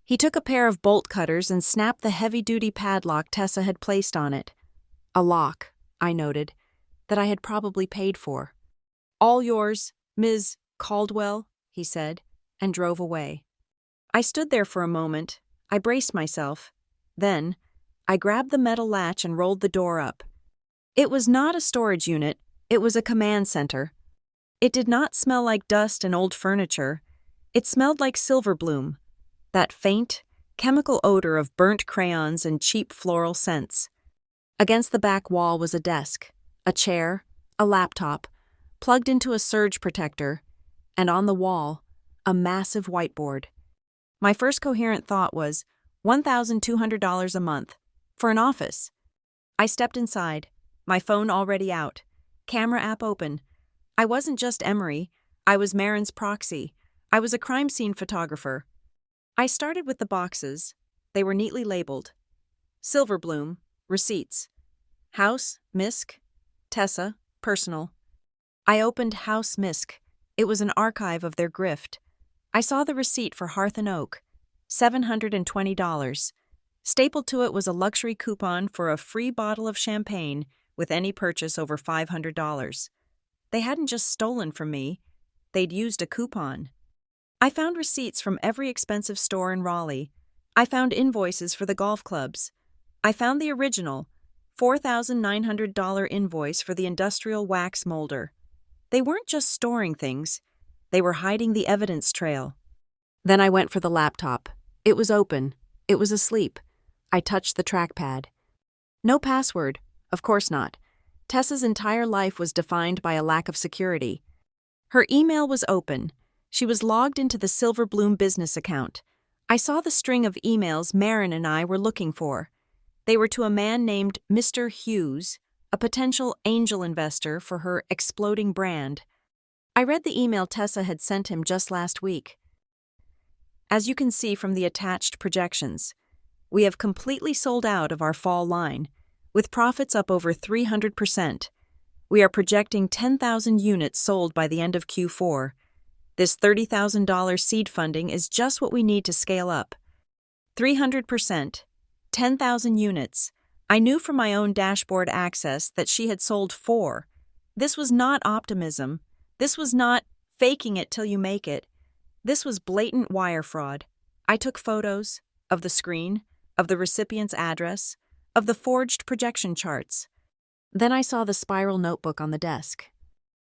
He took a pair of bolt cutters and snapped the heavy-duty padlock Tessa had placed on it. A lock, I noted, that I had probably paid for. All yours, Ms. Caldwell, he said, and drove away. I stood there for a moment. I braced myself. Then, I grabbed the metal latch and rolled the door up. It was not a storage unit. It was a command center. It did not smell like dust and old furniture. It smelled like silver bloom, that faint, chemical odor of burnt crayons and cheap floral scents. Against the back wall was a desk, a chair, a laptop, plugged into a surge protector, and on the wall, a massive whiteboard. My first coherent thought was, $1,200 a month, for an office. I stepped inside, my phone already out, camera app open. I wasn't just Emery, I was Marin's proxy. I was a crime scene photographer. I started with the boxes. They were neatly labeled. Silverbloom, receipts. House, Misk. Tessa, personal. I opened House Misk. It was an archive of their grift. I saw the receipt for Hearth and Oak, $720. Stapled to it was a luxury coupon for a free bottle of champagne with any purchase over $500. They hadn't just stolen from me, they'd used a coupon. I found receipts from every expensive store in Raleigh. I found invoices for the golf clubs. I found the original, $4,900 invoice for the industrial wax molder. They weren't just storing things, they were hiding the evidence trail. Then I went for the laptop. It was open. It was asleep. I touched the trackpad. No password. Of course not. Tessa's entire life was defined by a lack of security. Her email was open. She was logged into the Silverbloom business account. I saw the string of emails Marin and I were looking for. They were to a man named Mr. Hughes, a potential angel investor for her exploding brand. I read the email Tessa had sent him just last week. As you can see from the attached projections, we have completely sold out of our fall line, with profits up over 300%. We are projecting 10,000 units sold by the end of Q4. This $30,000 seed funding is just what we need to scale up. 300%, 10,000 units. I knew from my own dashboard access that she had sold 4. This was not optimism. This was not faking it till you make it. This was blatant wire fraud. I took photos of the screen, of the recipient's address, of the forged projection charts. Then I saw the spiral notebook on the desk.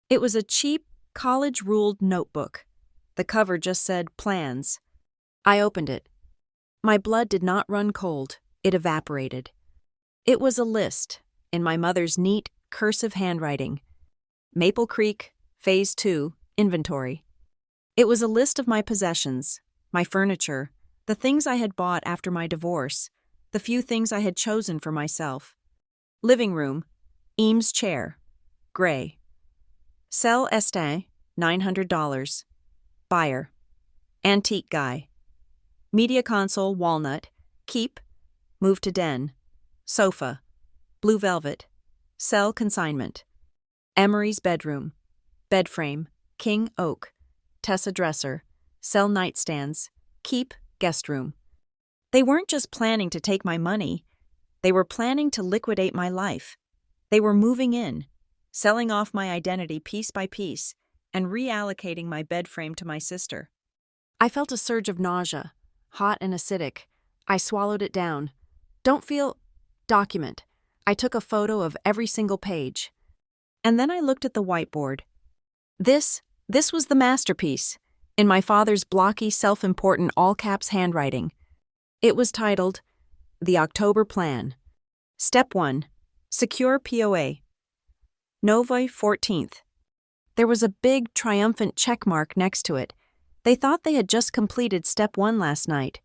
It was a cheap, college-ruled notebook. The cover just said plans. I opened it. My blood did not run cold. It evaporated. It was a list, in my mother's neat, cursive handwriting. Maple Creek, Phase 2, Inventory. It was a list of my possessions, my furniture, the things I had bought after my divorce, the few things I had chosen for myself. Living room, Eames chair, gray. Sell Estin, $900. Buyer, antique guy. Media console, walnut. Keep, move to den. Sofa, blue velvet. Sell consignment. Emery's bedroom. Bed frame, king oak. Tessa dresser. Sell nightstands. Keep, guest room. They weren't just planning to take my money. They were planning to liquidate my life. They were moving in, selling off my identity piece by piece, and reallocating my bed frame to my sister. I felt a surge of nausea, hot and acidic. I swallowed it down. Don't feel... Document. I took a photo of every single page. And then I looked at the whiteboard. This was the masterpiece, in my father's blocky, self-important all-caps handwriting. It was titled, The October Plan. Step 1. Secure POA. November 14th. There was a big, triumphant check mark next to it. They thought they had just completed Step 1 last night.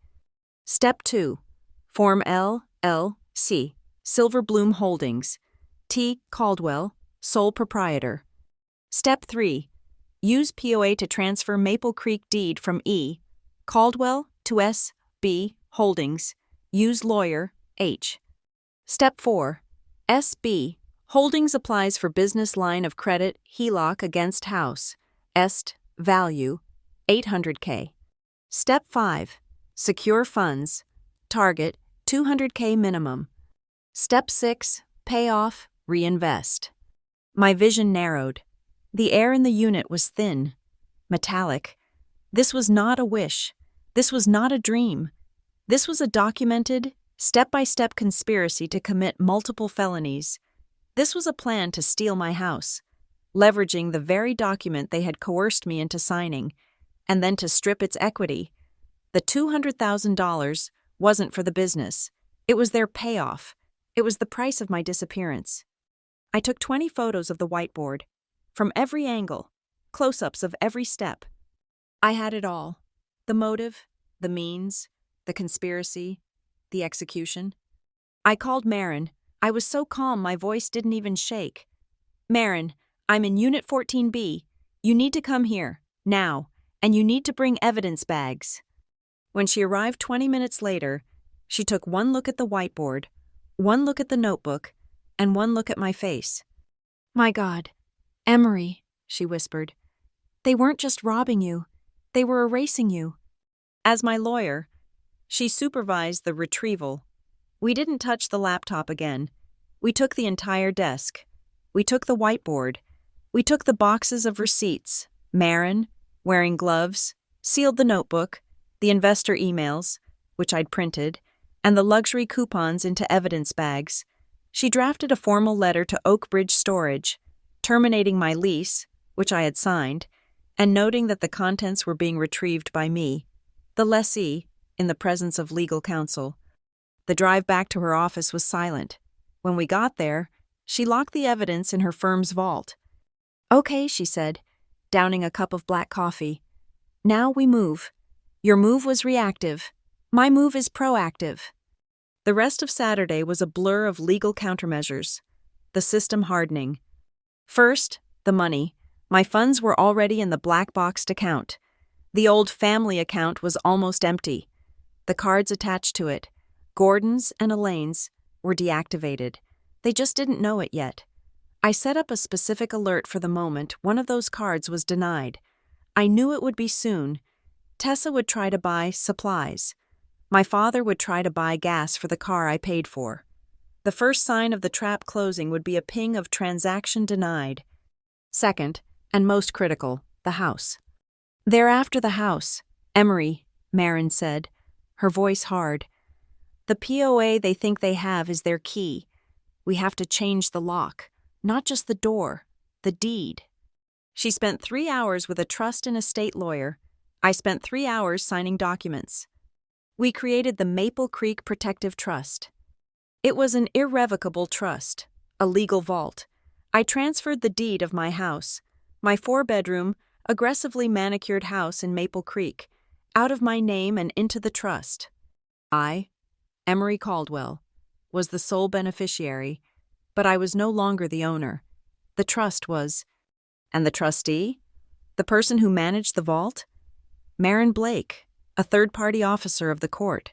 Step 2. Form LLC. Silverbloom Holdings. T. Caldwell, sole proprietor. Step 3. Use POA to transfer Maple Creek deed from E. Caldwell to S. B. Holdings. Use lawyer, H. Step 4. SB. Holdings applies for business line of credit HELOC against house. Est. Value. $800K. Step 5. Secure funds. Target. $200K minimum. Step 6. Pay off. Reinvest. My vision narrowed. The air in the unit was thin. Metallic. This was not a wish. This was not a dream. This was a documented, step-by-step conspiracy to commit multiple felonies. This was a plan to steal my house, leveraging the very document they had coerced me into signing, and then to strip its equity. The $200,000 wasn't for the business. It was their payoff. It was the price of my disappearance. I took 20 photos of the whiteboard, from every angle, close-ups of every step. I had it all. The motive, the means, the conspiracy, the execution. I called Marin. I was so calm my voice didn't even shake. Marin, I'm in Unit 14B. You need to come here, now, and you need to bring evidence bags. When she arrived 20 minutes later, she took one look at the whiteboard, one look at the notebook, and one look at my face. My God, Emery, she whispered. They weren't just robbing you. They were erasing you. As my lawyer, she supervised the retrieval. We didn't touch the laptop again. We took the entire desk. We took the whiteboard. We took the boxes of receipts. Marin, wearing gloves, sealed the notebook, the investor emails, which I'd printed, and the luxury coupons into evidence bags. She drafted a formal letter to Oak Bridge Storage, terminating my lease, which I had signed, and noting that the contents were being retrieved by me, the lessee, in the presence of legal counsel. The drive back to her office was silent. When we got there, she locked the evidence in her firm's vault. Okay, she said, downing a cup of black coffee. Now we move. Your move was reactive. My move is proactive. The rest of Saturday was a blur of legal countermeasures, the system hardening. First, the money. My funds were already in the black-boxed account. The old family account was almost empty. The cards attached to it, Gordon's and Elaine's, were deactivated. They just didn't know it yet. I set up a specific alert for the moment one of those cards was denied. I knew it would be soon. Tessa would try to buy supplies. My father would try to buy gas for the car I paid for. The first sign of the trap closing would be a ping of transaction denied. Second, and most critical, the house. "They're after the house, Emery," Marin said, her voice hard. "The POA they think they have is their key. We have to change the lock, not just the door, the deed." She spent 3 hours with a trust and estate lawyer. I spent 3 hours signing documents. We created the Maple Creek Protective Trust. It was an irrevocable trust, a legal vault. I transferred the deed of my house, my 4-bedroom, aggressively manicured house in Maple Creek, out of my name and into the trust. I, Emery Caldwell, was the sole beneficiary, but I was no longer the owner. The trust was. And the trustee? The person who managed the vault? Marin Blake, a third-party officer of the court.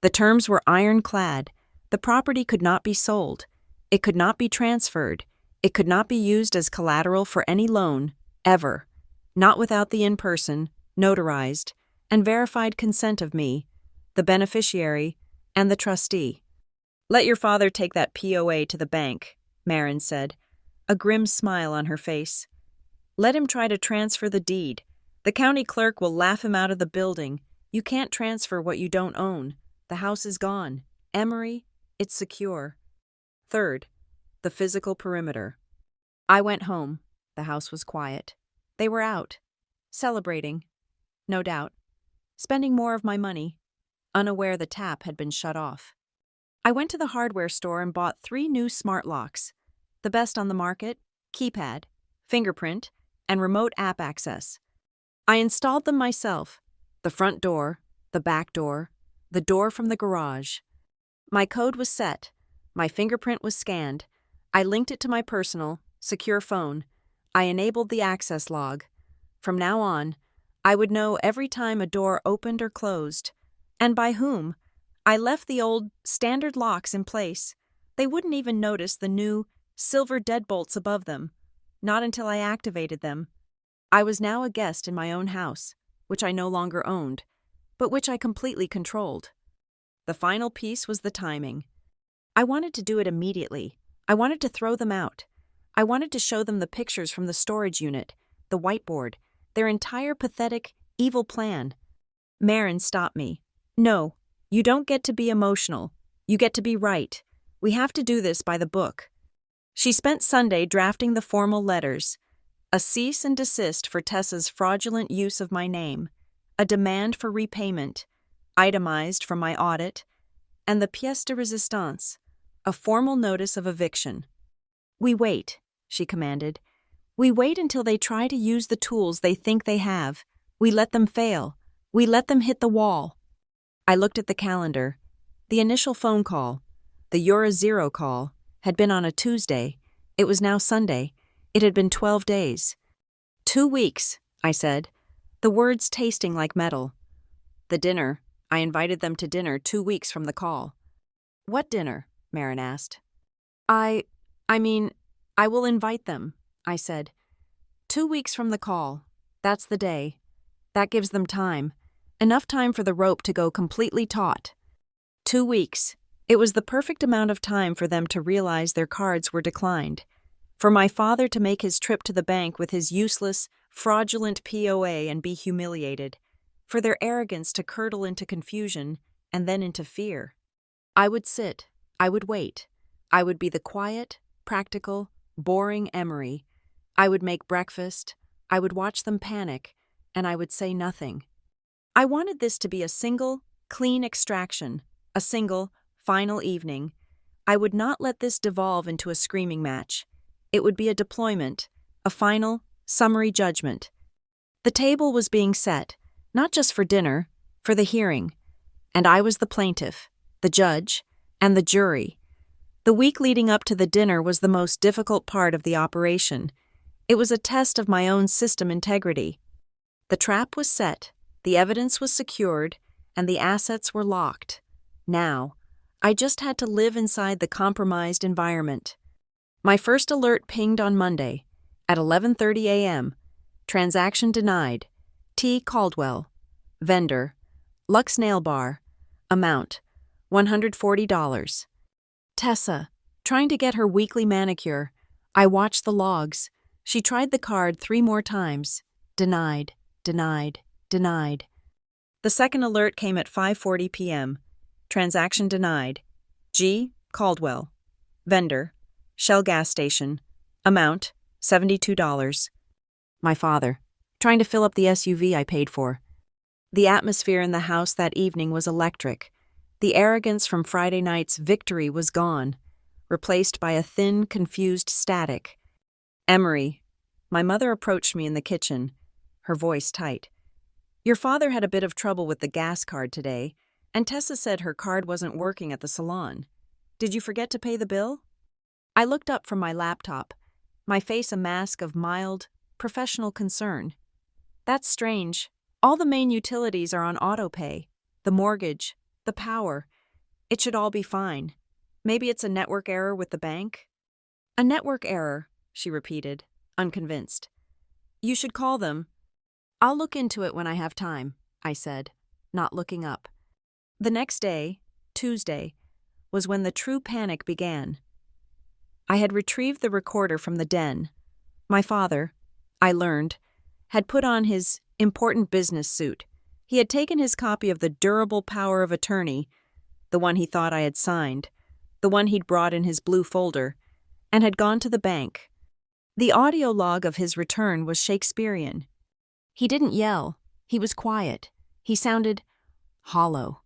The terms were ironclad. The property could not be sold. It could not be transferred. It could not be used as collateral for any loan, ever. Not without the in-person, notarized, and verified consent of me, the beneficiary, and the trustee. "Let your father take that POA to the bank," Marin said, a grim smile on her face. "Let him try to transfer the deed. The county clerk will laugh him out of the building. You can't transfer what you don't own. The house is gone. Emery, it's secure." Third, the physical perimeter. I went home. The house was quiet. They were out. Celebrating. No doubt. Spending more of my money. Unaware the tap had been shut off. I went to the hardware store and bought 3 new smart locks. The best on the market, keypad, fingerprint, and remote app access. I installed them myself. The front door, the back door, the door from the garage. My code was set. My fingerprint was scanned. I linked it to my personal, secure phone. I enabled the access log. From now on, I would know every time a door opened or closed. And by whom? I left the old, standard locks in place. They wouldn't even notice the new, silver deadbolts above them. Not until I activated them. I was now a guest in my own house, which I no longer owned, but which I completely controlled. The final piece was the timing. I wanted to do it immediately. I wanted to throw them out. I wanted to show them the pictures from the storage unit, the whiteboard, their entire pathetic, evil plan. Marin stopped me. "No, you don't get to be emotional. You get to be right. We have to do this by the book." She spent Sunday drafting the formal letters. A cease and desist for Tessa's fraudulent use of my name, a demand for repayment, itemized from my audit, and the pièce de résistance, a formal notice of eviction. "We wait," she commanded. "We wait until they try to use the tools they think they have. We let them fail. We let them hit the wall." I looked at the calendar. The initial phone call, the Euro Zero call, had been on a Tuesday. It was now Sunday. It had been 12 days. 2 weeks, I said, the words tasting like metal. The dinner. I invited them to dinner 2 weeks from the call. "What dinner?" Marin asked. I will invite them," I said. 2 weeks from the call. That's the day. That gives them time. Enough time for the rope to go completely taut. 2 weeks. It was the perfect amount of time for them to realize their cards were declined. For my father to make his trip to the bank with his useless, fraudulent POA and be humiliated. For their arrogance to curdle into confusion and then into fear. I would sit. I would wait. I would be the quiet, practical, boring Emery. I would make breakfast. I would watch them panic, and I would say nothing. I wanted this to be a single, clean extraction, a single, final evening. I would not let this devolve into a screaming match. It would be a deployment, a final, summary judgment. The table was being set, not just for dinner, for the hearing. And I was the plaintiff, the judge, and the jury. The week leading up to the dinner was the most difficult part of the operation. It was a test of my own system integrity. The trap was set, the evidence was secured, and the assets were locked. Now, I just had to live inside the compromised environment. My first alert pinged on Monday at 11:30 a.m. Transaction denied. T. Caldwell. Vendor. Lux Nail Bar. Amount. $140. Tessa, trying to get her weekly manicure. I watched the logs. She tried the card 3 more times. Denied, denied, denied. The second alert came at 5:40 p.m. Transaction denied. G. Caldwell. Vendor. Shell gas station. Amount. $72. My father, trying to fill up the SUV I paid for. The atmosphere in the house that evening was electric. The arrogance from Friday night's victory was gone, replaced by a thin, confused static. Emery, my mother approached me in the kitchen, her voice tight. Your father had a bit of trouble with the gas card today, and Tessa said her card wasn't working at the salon. Did you forget to pay the bill? I looked up from my laptop, my face a mask of mild, professional concern. That's strange. All the main utilities are on autopay. The mortgage, the power. It should all be fine. Maybe it's a network error with the bank? A network error, she repeated, unconvinced. You should call them. I'll look into it when I have time, I said, not looking up. The next day, Tuesday, was when the true panic began. I had retrieved the recorder from the den. My father, I learned, had put on his important business suit. He had taken his copy of the durable power of attorney, the one he thought I had signed, the one he'd brought in his blue folder, and had gone to the bank. The audio log of his return was Shakespearean. He didn't yell. He was quiet. He sounded hollow.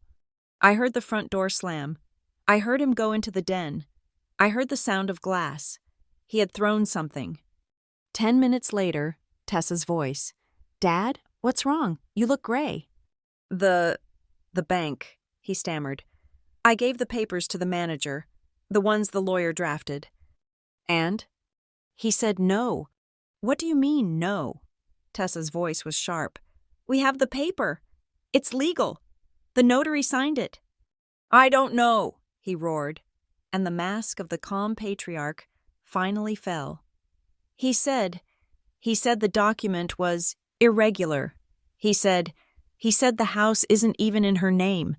I heard the front door slam. I heard him go into the den. I heard the sound of glass. He had thrown something. 10 minutes later, Tessa's voice. Dad, what's wrong? You look gray. The bank, he stammered. I gave the papers to the manager, the ones the lawyer drafted. And? He said no. What do you mean, no? Tessa's voice was sharp. We have the paper. It's legal. The notary signed it. I don't know, he roared, and the mask of the calm patriarch finally fell. He said the document was irregular. He said the house isn't even in her name.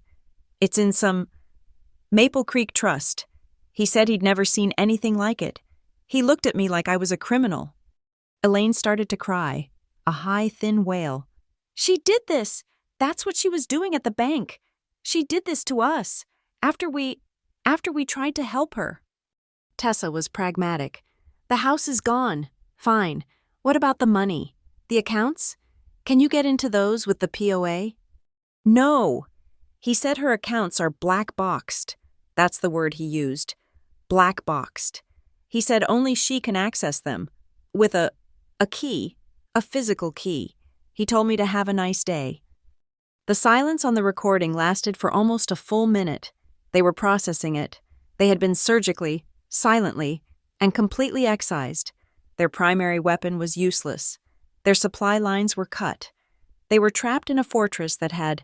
It's in some Maple Creek Trust. He said he'd never seen anything like it. He looked at me like I was a criminal. Elaine started to cry, a high, thin wail. She did this. That's what she was doing at the bank. She did this to us, after we tried to help her. Tessa was pragmatic. The house is gone. Fine. What about the money? The accounts? Can you get into those with the POA? No. He said her accounts are black-boxed. That's the word he used. Black-boxed. He said only she can access them. With a key. A physical key. He told me to have a nice day. The silence on the recording lasted for almost a full minute. They were processing it. They had been surgically, silently, and completely excised. Their primary weapon was useless. Their supply lines were cut. They were trapped in a fortress that had,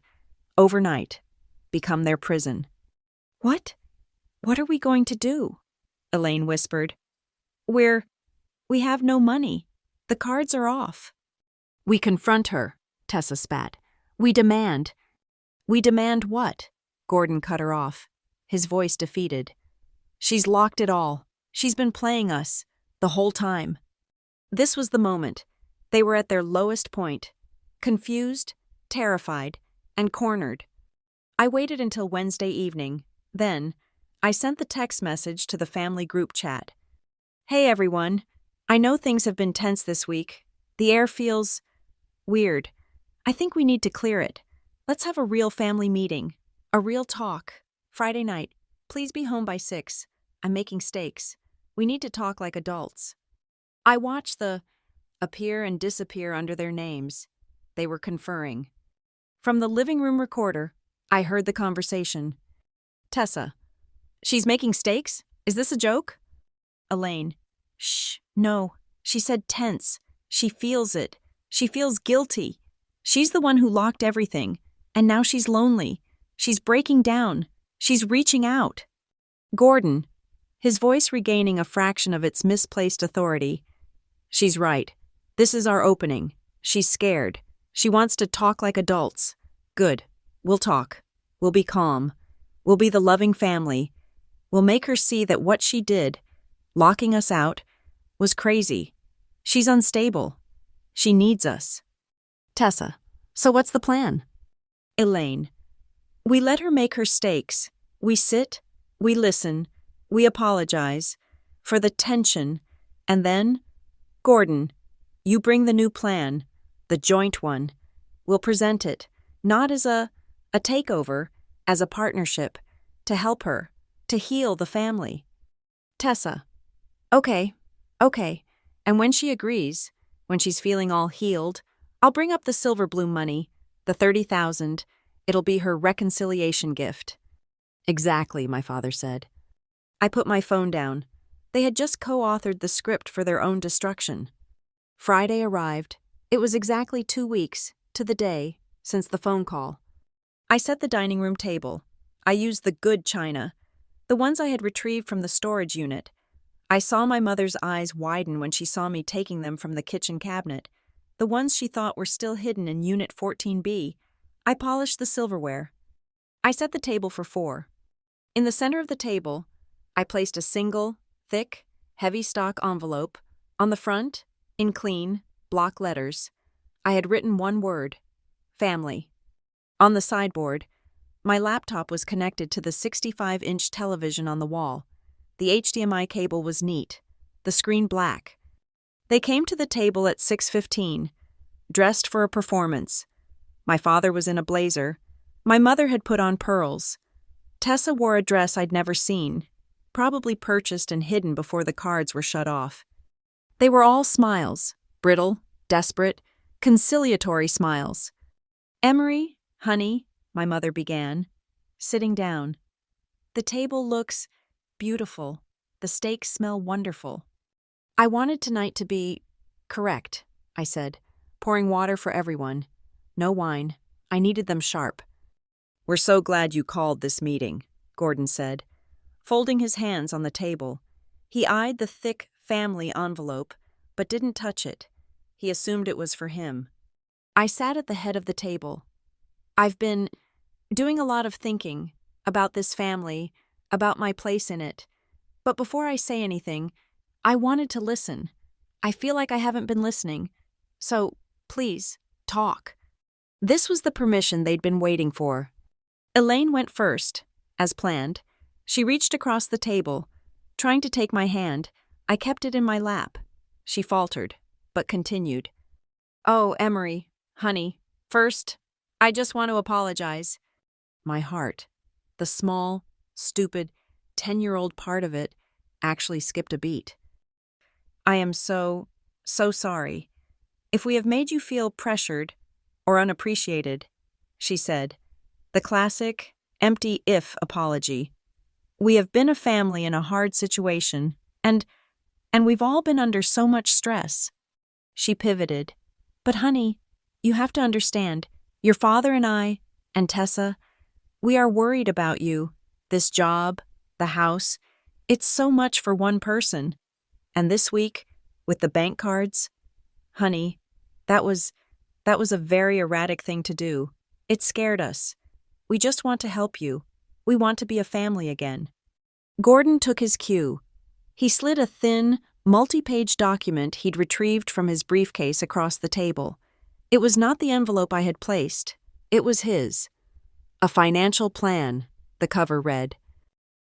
overnight, become their prison. What? What are we going to do? Elaine whispered. We have no money. The cards are off. We confront her, Tessa spat. We demand what? Gordon cut her off, his voice defeated. She's locked it all. She's been playing us, the whole time. This was the moment. They were at their lowest point, confused, terrified, and cornered. I waited until Wednesday evening. Then, I sent the text message to the family group chat. Hey everyone, I know things have been tense this week. The air feels weird. I think we need to clear it. Let's have a real family meeting. A real talk. Friday night. Please be home by 6. I'm making steaks. We need to talk like adults. I watched the appear and disappear under their names. They were conferring. From the living room recorder, I heard the conversation. Tessa. She's making steaks? Is this a joke? Elaine. Shh. No. She said tense. She feels it. She feels guilty. She's the one who locked everything, and now she's lonely. She's breaking down. She's reaching out. Gordon, his voice regaining a fraction of its misplaced authority. She's right. This is our opening. She's scared. She wants to talk like adults. Good. We'll talk. We'll be calm. We'll be the loving family. We'll make her see that what she did, locking us out, was crazy. She's unstable. She needs us. Tessa, so what's the plan? Elaine, we let her make her stakes. We sit, we listen, we apologize for the tension, and then, Gordon, you bring the new plan, the joint one. We'll present it, not as a takeover, as a partnership, to help her, to heal the family. Tessa, okay. And when she agrees, when she's feeling all healed, I'll bring up the Silverbloom money, the 30,000. It'll be her reconciliation gift. Exactly, my father said. I put my phone down. They had just co-authored the script for their own destruction. Friday arrived. It was exactly 2 weeks, to the day, since the phone call. I set the dining room table. I used the good china, the ones I had retrieved from the storage unit. I saw my mother's eyes widen when she saw me taking them from the kitchen cabinet, the ones she thought were still hidden in Unit 14B. I polished the silverware. I set the table for 4. In the center of the table, I placed a single, thick, heavy stock envelope. On the front, in clean, block letters, I had written one word: family. On the sideboard, my laptop was connected to the 65-inch television on the wall. The HDMI cable was neat, the screen black. They came to the table at 6:15, dressed for a performance. My father was in a blazer. My mother had put on pearls. Tessa wore a dress I'd never seen, probably purchased and hidden before the cards were shut off. They were all smiles, brittle, desperate, conciliatory smiles. Emery, honey, my mother began, sitting down. The table looks beautiful. The steaks smell wonderful. I wanted tonight to be correct, I said, pouring water for everyone. No wine. I needed them sharp. We're so glad you called this meeting, Gordon said, folding his hands on the table. He eyed the thick family envelope, but didn't touch it. He assumed it was for him. I sat at the head of the table. I've been doing a lot of thinking about this family, about my place in it. But before I say anything, I wanted to listen. I feel like I haven't been listening. So, please, talk. This was the permission they'd been waiting for. Elaine went first, as planned. She reached across the table. Trying to take my hand, I kept it in my lap. She faltered, but continued. Oh, Emery, honey, first, I just want to apologize. My heart, the small, stupid, 10-year-old part of it, actually skipped a beat. I am so sorry. If we have made you feel pressured or unappreciated, she said, the classic, empty if apology. We have been a family in a hard situation, and we've all been under so much stress. She pivoted. But honey, you have to understand, your father and I, and Tessa, we are worried about you, this job, the house. It's so much for one person. And this week, with the bank cards, honey, that was a very erratic thing to do. It scared us. We just want to help you. We want to be a family again. Gordon took his cue. He slid a thin, multi-page document he'd retrieved from his briefcase across the table. It was not the envelope I had placed. It was his. A financial plan, the cover read.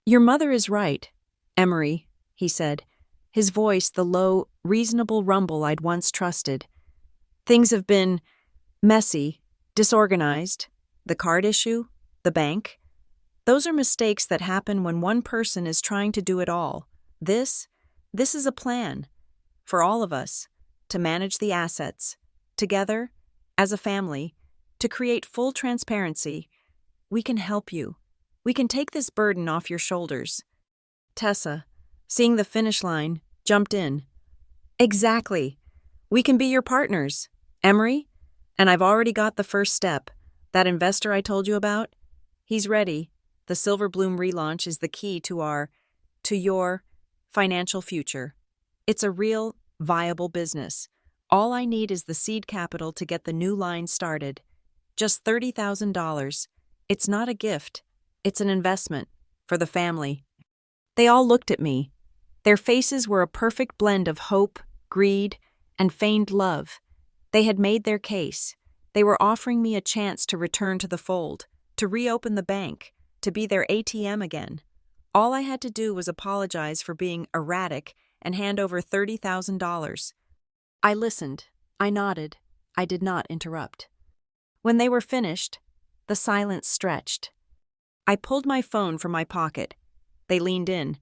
Your mother is right, Emery, he said, his voice the low, reasonable rumble I'd once trusted. Things have been messy, disorganized. The card issue, the bank. Those are mistakes that happen when one person is trying to do it all. This is a plan, for all of us, to manage the assets, together, as a family, to create full transparency. We can help you. We can take this burden off your shoulders. Tessa, seeing the finish line, jumped in. Exactly. We can be your partners. Emery, And I've already got the first step. That investor I told you about? He's ready. The Silverbloom relaunch is the key to your financial future. It's a real, viable business. All I need is the seed capital to get the new line started. Just $30,000. It's not a gift. It's an investment. For the family. They all looked at me. Their faces were a perfect blend of hope, greed, and feigned love. They had made their case. They were offering me a chance to return to the fold, to reopen the bank, to be their ATM again. All I had to do was apologize for being erratic and hand over $30,000. I listened. I nodded. I did not interrupt. When they were finished, the silence stretched. I pulled my phone from my pocket. They leaned in,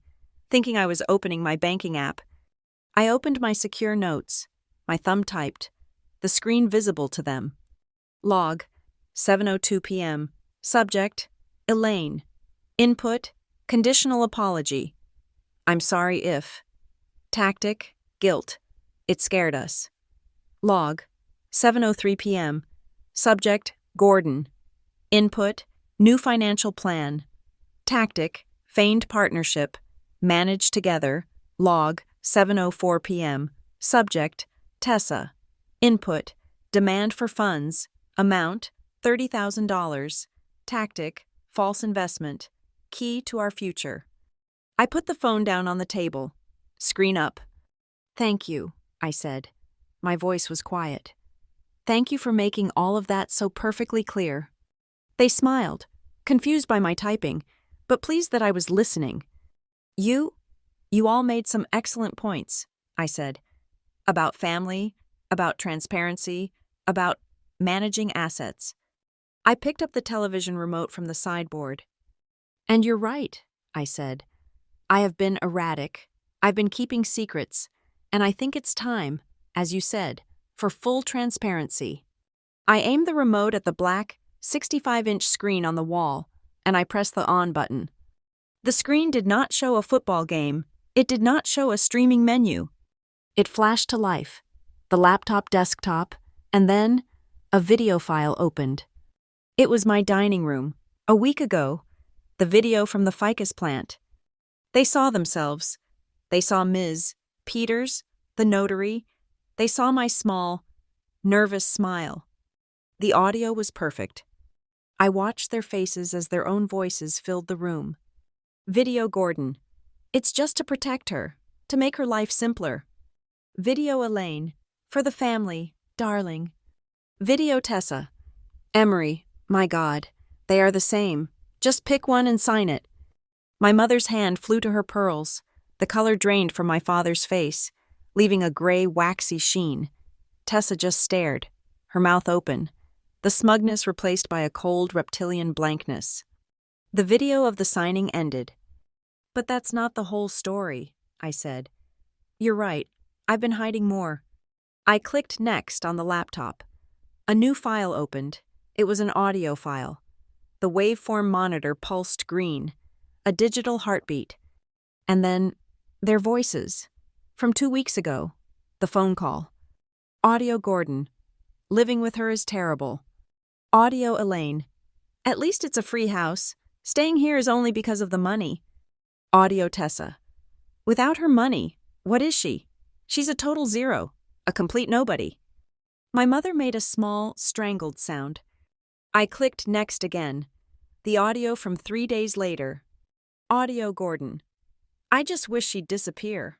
thinking I was opening my banking app. I opened my secure notes, my thumb typed, the screen visible to them. Log, 7:02 p.m. Subject, Elaine. Input, conditional apology. I'm sorry if. Tactic, guilt. It scared us. Log, 7:03 p.m. Subject, Gordon. Input, new financial plan. Tactic, feigned partnership. Manage together. Log, 7:04 p.m. Subject, Tessa. Input, demand for funds. Amount, $30,000. Tactic, false investment. Key to our future. I put the phone down on the table. Screen up. Thank you, I said. My voice was quiet. Thank you for making all of that so perfectly clear. They smiled, confused by my typing, but pleased that I was listening. You all made some excellent points, I said. About family, about transparency, about managing assets. I picked up the television remote from the sideboard. And you're right, I said. I have been erratic. I've been keeping secrets. And I think it's time, as you said, for full transparency. I aimed the remote at the black, 65-inch screen on the wall, and I pressed the on button. The screen did not show a football game. It did not show a streaming menu. It flashed to life, the laptop desktop, and then a video file opened. It was my dining room, a week ago, the video from the ficus plant. They saw themselves. They saw Ms. Peters, the notary. They saw my small, nervous smile. The audio was perfect. I watched their faces as their own voices filled the room. Video Gordon. It's just to protect her, to make her life simpler. Video Elaine. For the family, darling. Video Tessa. Emery. My God. They are the same. Just pick one and sign it. My mother's hand flew to her pearls. The color drained from my father's face, leaving a gray, waxy sheen. Tessa just stared, her mouth open, the smugness replaced by a cold, reptilian blankness. The video of the signing ended. But that's not the whole story, I said. You're right. I've been hiding more. I clicked next on the laptop. A new file opened. It was an audio file. The waveform monitor pulsed green, a digital heartbeat. And then, their voices. From 2 weeks ago, the phone call. Audio Gordon. Living with her is terrible. Audio Elaine. At least it's a free house. Staying here is only because of the money. Audio Tessa. Without her money, what is she? She's a total zero, a complete nobody. My mother made a small, strangled sound. I clicked next again. The audio from 3 days later. Audio Gordon. I just wish she'd disappear.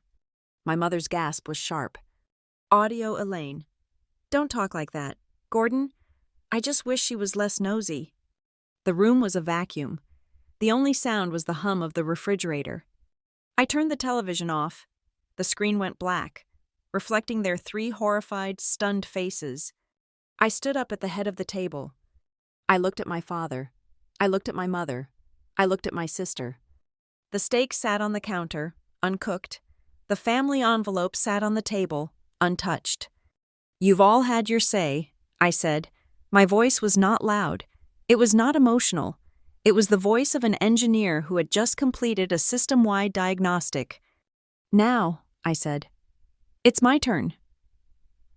My mother's gasp was sharp. Audio Elaine. Don't talk like that. Gordon, I just wish she was less nosy. The room was a vacuum. The only sound was the hum of the refrigerator. I turned the television off. The screen went black, reflecting their 3 horrified, stunned faces. I stood up at the head of the table. I looked at my father. I looked at my mother. I looked at my sister. The steak sat on the counter, uncooked. The family envelope sat on the table, untouched. You've all had your say, I said. My voice was not loud. It was not emotional. It was the voice of an engineer who had just completed a system-wide diagnostic. Now, I said, it's my turn.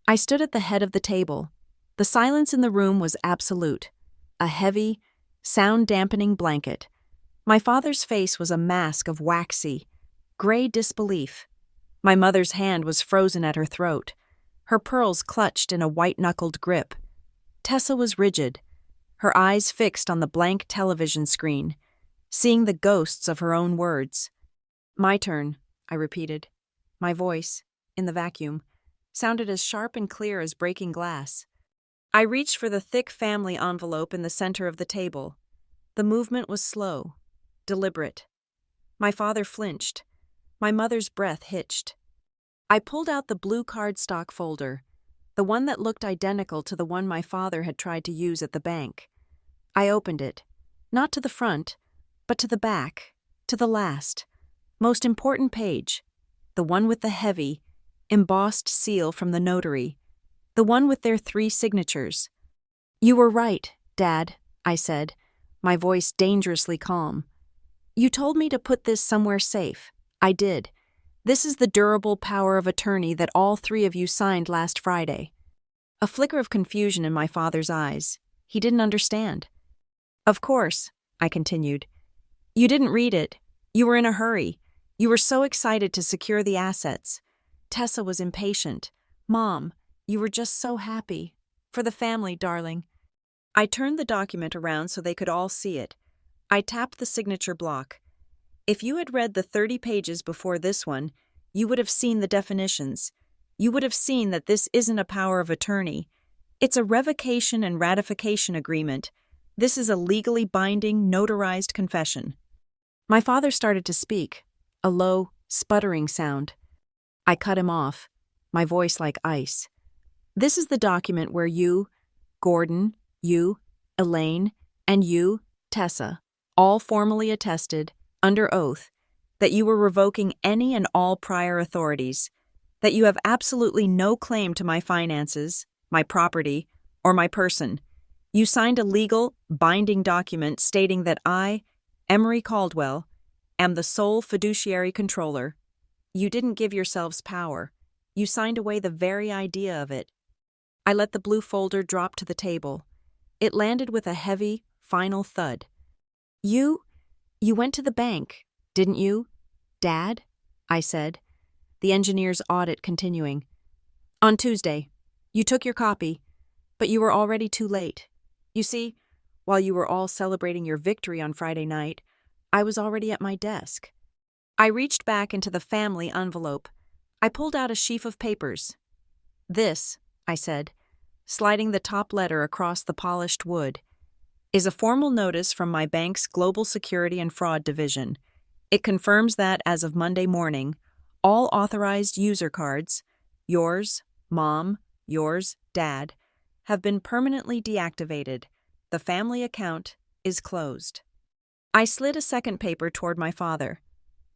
I stood at the head of the table. The silence in the room was absolute. A heavy, sound-dampening blanket. My father's face was a mask of waxy, gray disbelief. My mother's hand was frozen at her throat, her pearls clutched in a white-knuckled grip. Tessa was rigid, her eyes fixed on the blank television screen, seeing the ghosts of her own words. "My turn," I repeated. My voice, in the vacuum, sounded as sharp and clear as breaking glass. I reached for the thick family envelope in the center of the table. The movement was slow, deliberate. My father flinched. My mother's breath hitched. I pulled out the blue cardstock folder, the one that looked identical to the one my father had tried to use at the bank. I opened it, not to the front, but to the back, to the last, most important page, the one with the heavy, embossed seal from the notary, the one with their 3 signatures. "You were right, Dad," I said, my voice dangerously calm. "You told me to put this somewhere safe. I did. This is the durable power of attorney that all 3 of you signed last Friday." A flicker of confusion in my father's eyes. He didn't understand. "Of course," I continued. "You didn't read it. You were in a hurry. You were so excited to secure the assets. Tessa was impatient. Mom, you were just so happy. For the family, darling." I turned the document around so they could all see it. I tapped the signature block. If you had read the 30 pages before this one, you would have seen the definitions. You would have seen that this isn't a power of attorney. It's a revocation and ratification agreement. This is a legally binding, notarized confession. My father started to speak, a low, sputtering sound. I cut him off, my voice like ice. "This is the document where you, Gordon, you, Elaine, and you, Tessa, all formally attested, under oath, that you were revoking any and all prior authorities, that you have absolutely no claim to my finances, my property, or my person. You signed a legal, binding document stating that I, Emery Caldwell, am the sole fiduciary controller. You didn't give yourselves power. You signed away the very idea of it." I let the blue folder drop to the table. It landed with a heavy, final thud. You went to the bank, didn't you, Dad?" I said, the engineer's audit continuing. "On Tuesday. You took your copy, but you were already too late. You see, while you were all celebrating your victory on Friday night, I was already at my desk." I reached back into the family envelope. I pulled out a sheaf of papers. "This," I said, sliding the top letter across the polished wood, "is a formal notice from my bank's Global Security and Fraud Division. It confirms that, as of Monday morning, all authorized user cards, yours, Mom, yours, Dad, have been permanently deactivated. The family account is closed." I slid a second paper toward my father.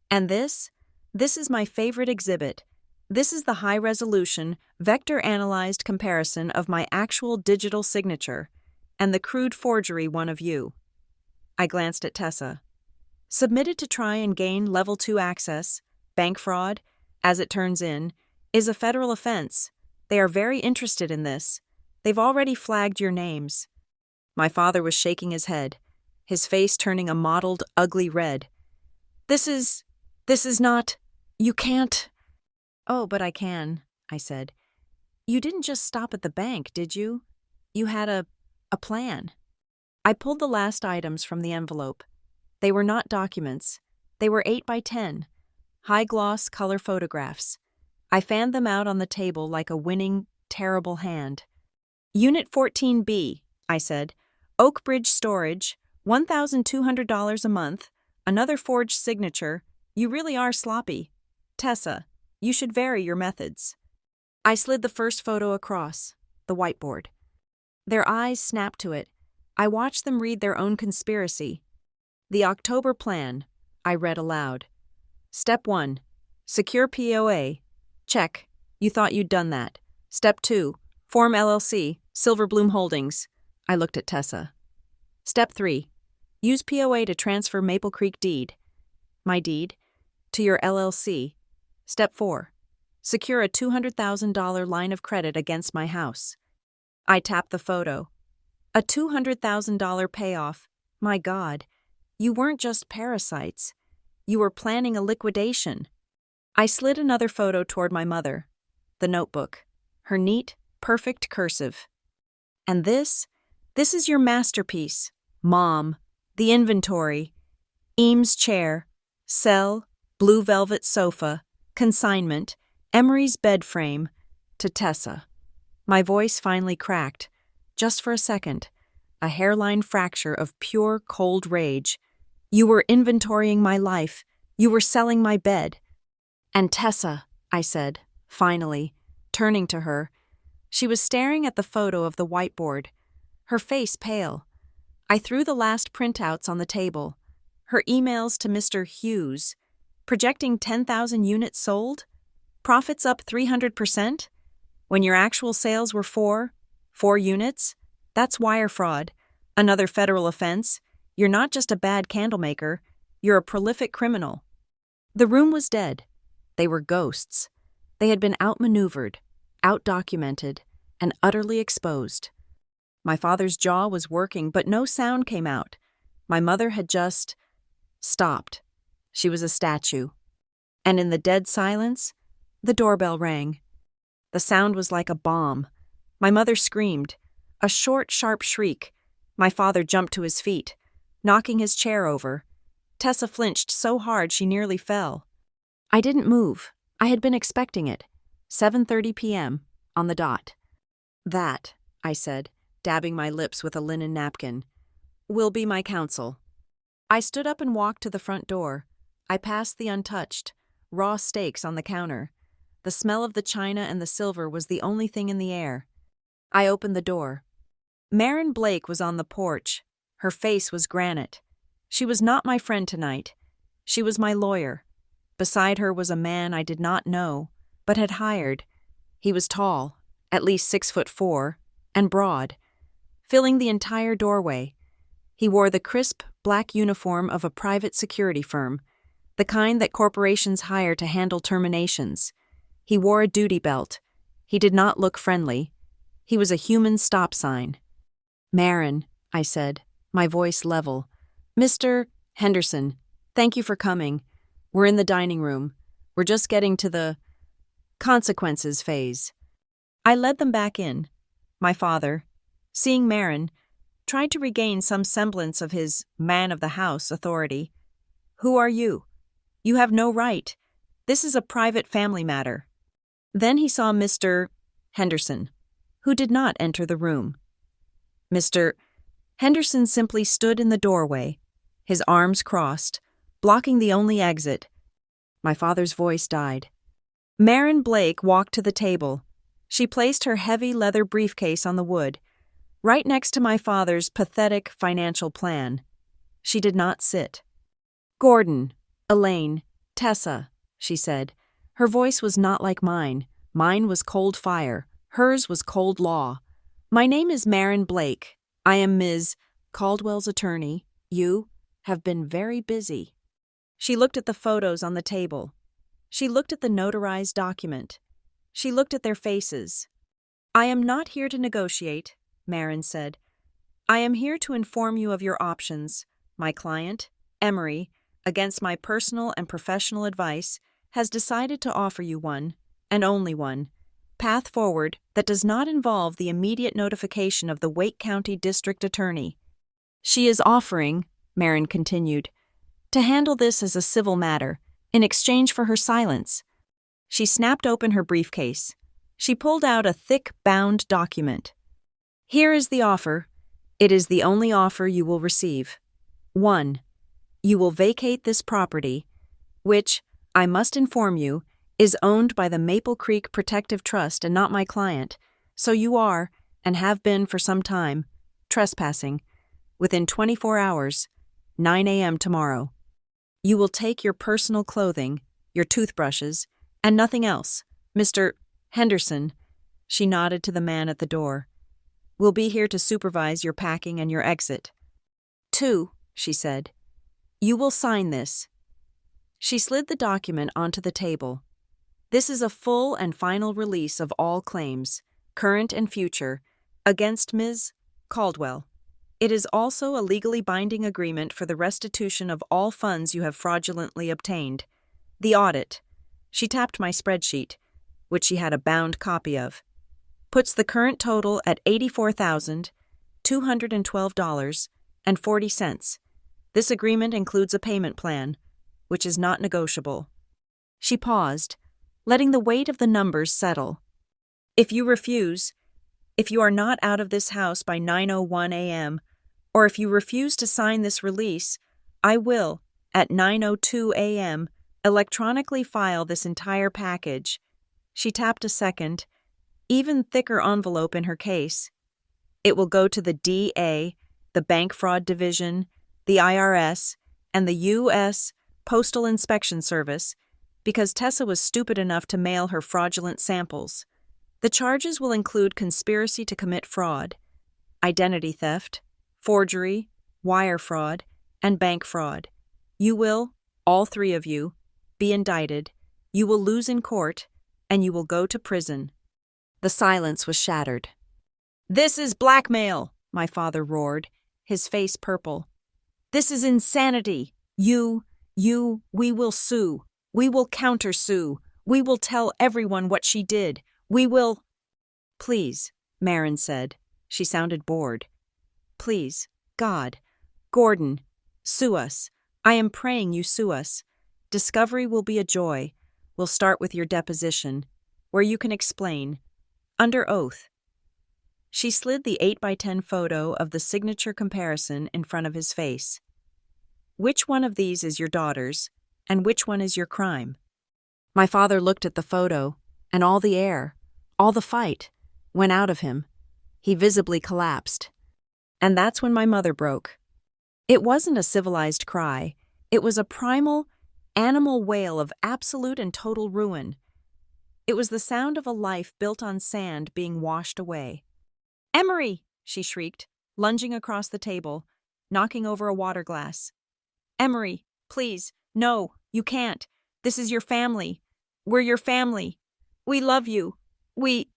"And this is my favorite exhibit. This is the high-resolution, vector-analyzed comparison of my actual digital signature and the crude forgery one of you." I glanced at Tessa. "Submitted to try and gain Level 2 access, bank fraud, as it turns in, is a federal offense. They are very interested in this. They've already flagged your names." My father was shaking his head, his face turning a mottled, ugly red. This is not, you can't." "Oh, but I can," I said. "You didn't just stop at the bank, did you? You had a plan." I pulled the last items from the envelope. They were not documents. They were 8 by 10, high-gloss color photographs. I fanned them out on the table like a winning, terrible hand. "Unit 14B, I said. "Oak Bridge Storage, $1,200 a month, another forged signature. You really are sloppy. Tessa, you should vary your methods." I slid the first photo across, the whiteboard. Their eyes snapped to it. I watched them read their own conspiracy. "The October Plan," I read aloud. "Step 1. Secure POA. Check. You thought you'd done that. Step 2. Form LLC, Silverbloom Holdings." I looked at Tessa. "Step 3. Use POA to transfer Maple Creek deed. My deed. To your LLC. Step 4. Secure a $200,000 line of credit against my house." I tapped the photo. A $200,000 payoff. My God, you weren't just parasites. You were planning a liquidation. I slid another photo toward my mother. The notebook. Her neat, perfect cursive. And this is your masterpiece. Mom. The inventory. Eames chair. Cell. Blue velvet sofa. Consignment. Emery's bed frame. To Tessa. My voice finally cracked. Just for a second. A hairline fracture of pure, cold rage. You were inventorying my life. You were selling my bed. And Tessa, I said, finally, turning to her. She was staring at the photo of the whiteboard, her face pale. I threw the last printouts on the table. Her emails to Mr. Hughes, projecting 10,000 units sold? Profits up 300%? When your actual sales were four units? That's wire fraud. Another federal offense. You're not just a bad candlemaker, you're a prolific criminal. The room was dead. They were ghosts. They had been outmaneuvered, outdocumented, and utterly exposed. My father's jaw was working, but no sound came out. My mother had just stopped. She was a statue. And in the dead silence, the doorbell rang. The sound was like a bomb. My mother screamed. A short, sharp shriek. My father jumped to his feet, knocking his chair over. Tessa flinched so hard she nearly fell. I didn't move. I had been expecting it. 7:30 p.m. on the dot. That, I said, dabbing my lips with a linen napkin, will be my counsel. I stood up and walked to the front door. I passed the untouched, raw steaks on the counter. The smell of the china and the silver was the only thing in the air. I opened the door. Marin Blake was on the porch. Her face was granite. She was not my friend tonight. She was my lawyer. Beside her was a man I did not know, but had hired. He was tall, at least 6'4", and broad, filling the entire doorway. He wore the crisp, black uniform of a private security firm, the kind that corporations hire to handle terminations. He wore a duty belt. He did not look friendly. He was a human stop sign. Marin, I said, my voice level. Mr. Henderson, thank you for coming. We're in the dining room. We're just getting to the consequences phase. I led them back in. My father, seeing Marin, tried to regain some semblance of his man-of-the-house authority. Who are you? You have no right. This is a private family matter. Then he saw Mr. Henderson, who did not enter the room. Mr. Henderson simply stood in the doorway, his arms crossed, blocking the only exit. My father's voice died. Marin Blake walked to the table. She placed her heavy leather briefcase on the wood, right next to my father's pathetic financial plan. She did not sit. Gordon, Elaine, Tessa, she said. Her voice was not like mine. Mine was cold fire. Hers was cold law. My name is Marin Blake. I am Ms. Caldwell's attorney. You have been very busy. She looked at the photos on the table. She looked at the notarized document. She looked at their faces. I am not here to negotiate, Marin said. I am here to inform you of your options. My client, Emery, against my personal and professional advice, has decided to offer you one, and only one, path forward that does not involve the immediate notification of the Wake County District Attorney. She is offering, Marin continued, to handle this as a civil matter, in exchange for her silence. She snapped open her briefcase. She pulled out a thick, bound document. Here is the offer. It is the only offer you will receive. 1. You will vacate this property, which, I must inform you, is owned by the Maple Creek Protective Trust and not my client, so you are, and have been for some time, trespassing, within 24 hours, 9 a.m. tomorrow. You will take your personal clothing, your toothbrushes, and nothing else. Mr. Henderson, she nodded to the man at the door, will be here to supervise your packing and your exit. 2, she said, you will sign this. She slid the document onto the table. This is a full and final release of all claims, current and future, Against Ms. Caldwell. It is also a legally binding agreement for the restitution of all funds you have fraudulently obtained. The audit. She tapped my spreadsheet, which she had a bound copy of. Puts the current total at $84,212.40. This agreement includes a payment plan, which is not negotiable. She paused, letting the weight of the numbers settle. If you refuse, if you are not out of this house by 9:01 a.m., or if you refuse to sign this release, I will, at 9:02 a.m., electronically file this entire package. She tapped a second, even thicker envelope in her case. It will go to the DA, the Bank Fraud Division, the IRS, and the U.S. Postal Inspection Service, because Tessa was stupid enough to mail her fraudulent samples. The charges will include conspiracy to commit fraud, identity theft, forgery, wire fraud, and bank fraud. You will, all three of you, be indicted, you will lose in court, and you will go to prison. The silence was shattered. "This is blackmail," my father roared, his face purple. "This is insanity. We will sue. We will countersue. We will tell everyone what she did. We will—" "Please," Marin said. She sounded bored. "Please, God, Gordon, sue us. I am praying you sue us. Discovery will be a joy. We'll start with your deposition, where you can explain, under oath." She slid the 8x10 photo of the signature comparison in front of his face. "Which one of these is your daughter's, and which one is your crime?" My father looked at the photo, and all the air, all the fight, went out of him. He visibly collapsed. And that's when my mother broke. It wasn't a civilized cry. It was a primal, animal wail of absolute and total ruin. It was the sound of a life built on sand being washed away. "Emery!" she shrieked, lunging across the table, knocking over a water glass. "Emery, please, no, you can't. This is your family. We're your family. We love you. We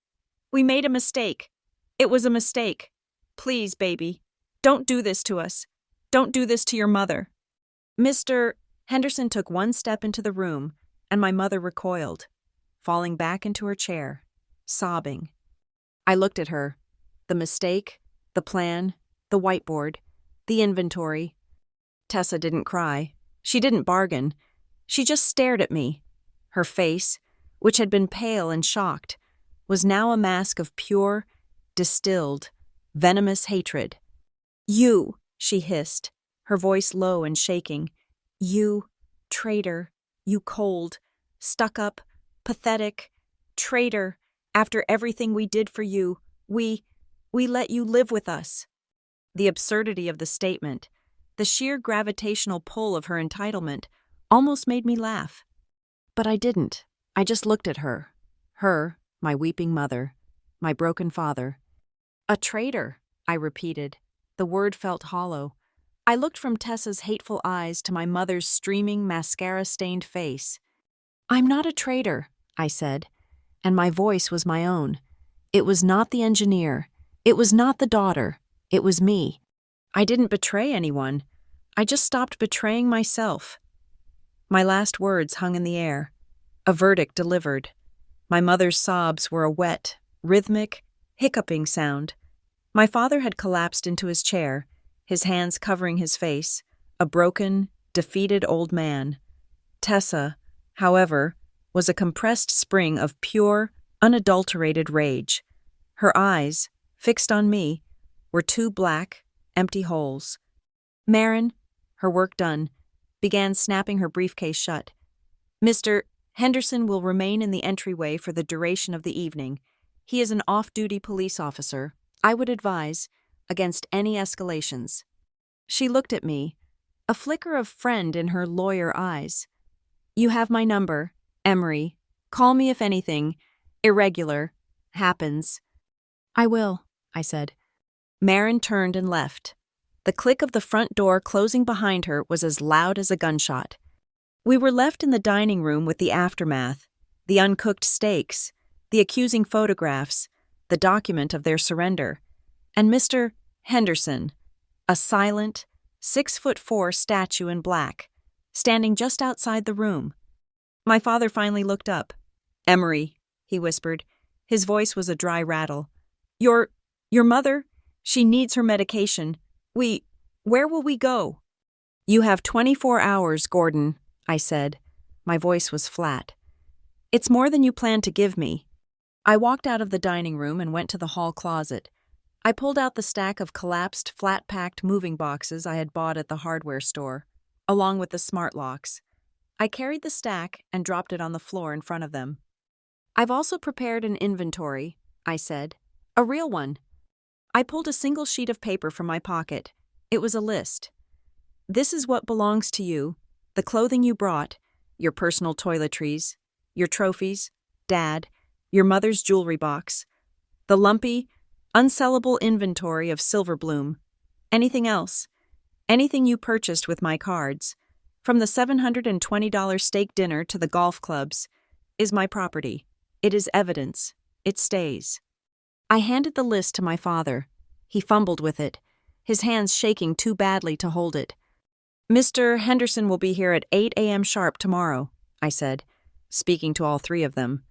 made a mistake. It was a mistake. Please, baby, don't do this to us. Don't do this to your mother." Mr. Henderson took one step into the room, and my mother recoiled, falling back into her chair, sobbing. I looked at her. The mistake, the plan, the whiteboard, the inventory. Tessa didn't cry. She didn't bargain. She just stared at me. Her face, which had been pale and shocked, was now a mask of pure, distilled, venomous hatred. "You," she hissed, her voice low and shaking. "You, traitor, you cold, stuck-up, pathetic, traitor, after everything we did for you, we let you live with us." The absurdity of the statement, the sheer gravitational pull of her entitlement, almost made me laugh. But I didn't. I just looked at her. Her, my weeping mother, my broken father. "A traitor," I repeated. The word felt hollow. I looked from Tessa's hateful eyes to my mother's streaming, mascara-stained face. "I'm not a traitor," I said, and my voice was my own. It was not the engineer. It was not the daughter. It was me. I didn't betray anyone. I just stopped betraying myself. My last words hung in the air. A verdict delivered. My mother's sobs were a wet, rhythmic, hiccuping sound. My father had collapsed into his chair, his hands covering his face, a broken, defeated old man. Tessa, however, was a compressed spring of pure, unadulterated rage. Her eyes, fixed on me, were two black, empty holes. Marin, her work done, began snapping her briefcase shut. "Mr. Henderson will remain in the entryway for the duration of the evening. He is an off-duty police officer. I would advise against any escalations." She looked at me, a flicker of friend in her lawyer eyes. "You have my number, Emery. Call me if anything irregular happens." "I will," I said. Marin turned and left. The click of the front door closing behind her was as loud as a gunshot. We were left in the dining room with the aftermath, the uncooked steaks, the accusing photographs, the document of their surrender. and Mr. Henderson, a silent, 6'4" statue in black, standing just outside the room. My father finally looked up. "Emery," he whispered. His voice was a dry rattle. Your mother? She needs her medication. Where will we go?" "You have 24 hours, Gordon," I said. My voice was flat. "It's more than you planned to give me." I walked out of the dining room and went to the hall closet. I pulled out the stack of collapsed, flat-packed moving boxes I had bought at the hardware store, along with the smart locks. I carried the stack and dropped it on the floor in front of them. "I've also prepared an inventory," I said. "A real one." I pulled a single sheet of paper from my pocket. It was a list. "This is what belongs to you, the clothing you brought, your personal toiletries, your trophies, Dad, your mother's jewelry box, the lumpy, unsellable inventory of Silverbloom, anything else, anything you purchased with my cards, from the $720 steak dinner to the golf clubs, is my property. It is evidence. It stays." I handed the list to my father. He fumbled with it, his hands shaking too badly to hold it. "Mr. Henderson will be here at 8 a.m. sharp tomorrow," I said, speaking to all three of them.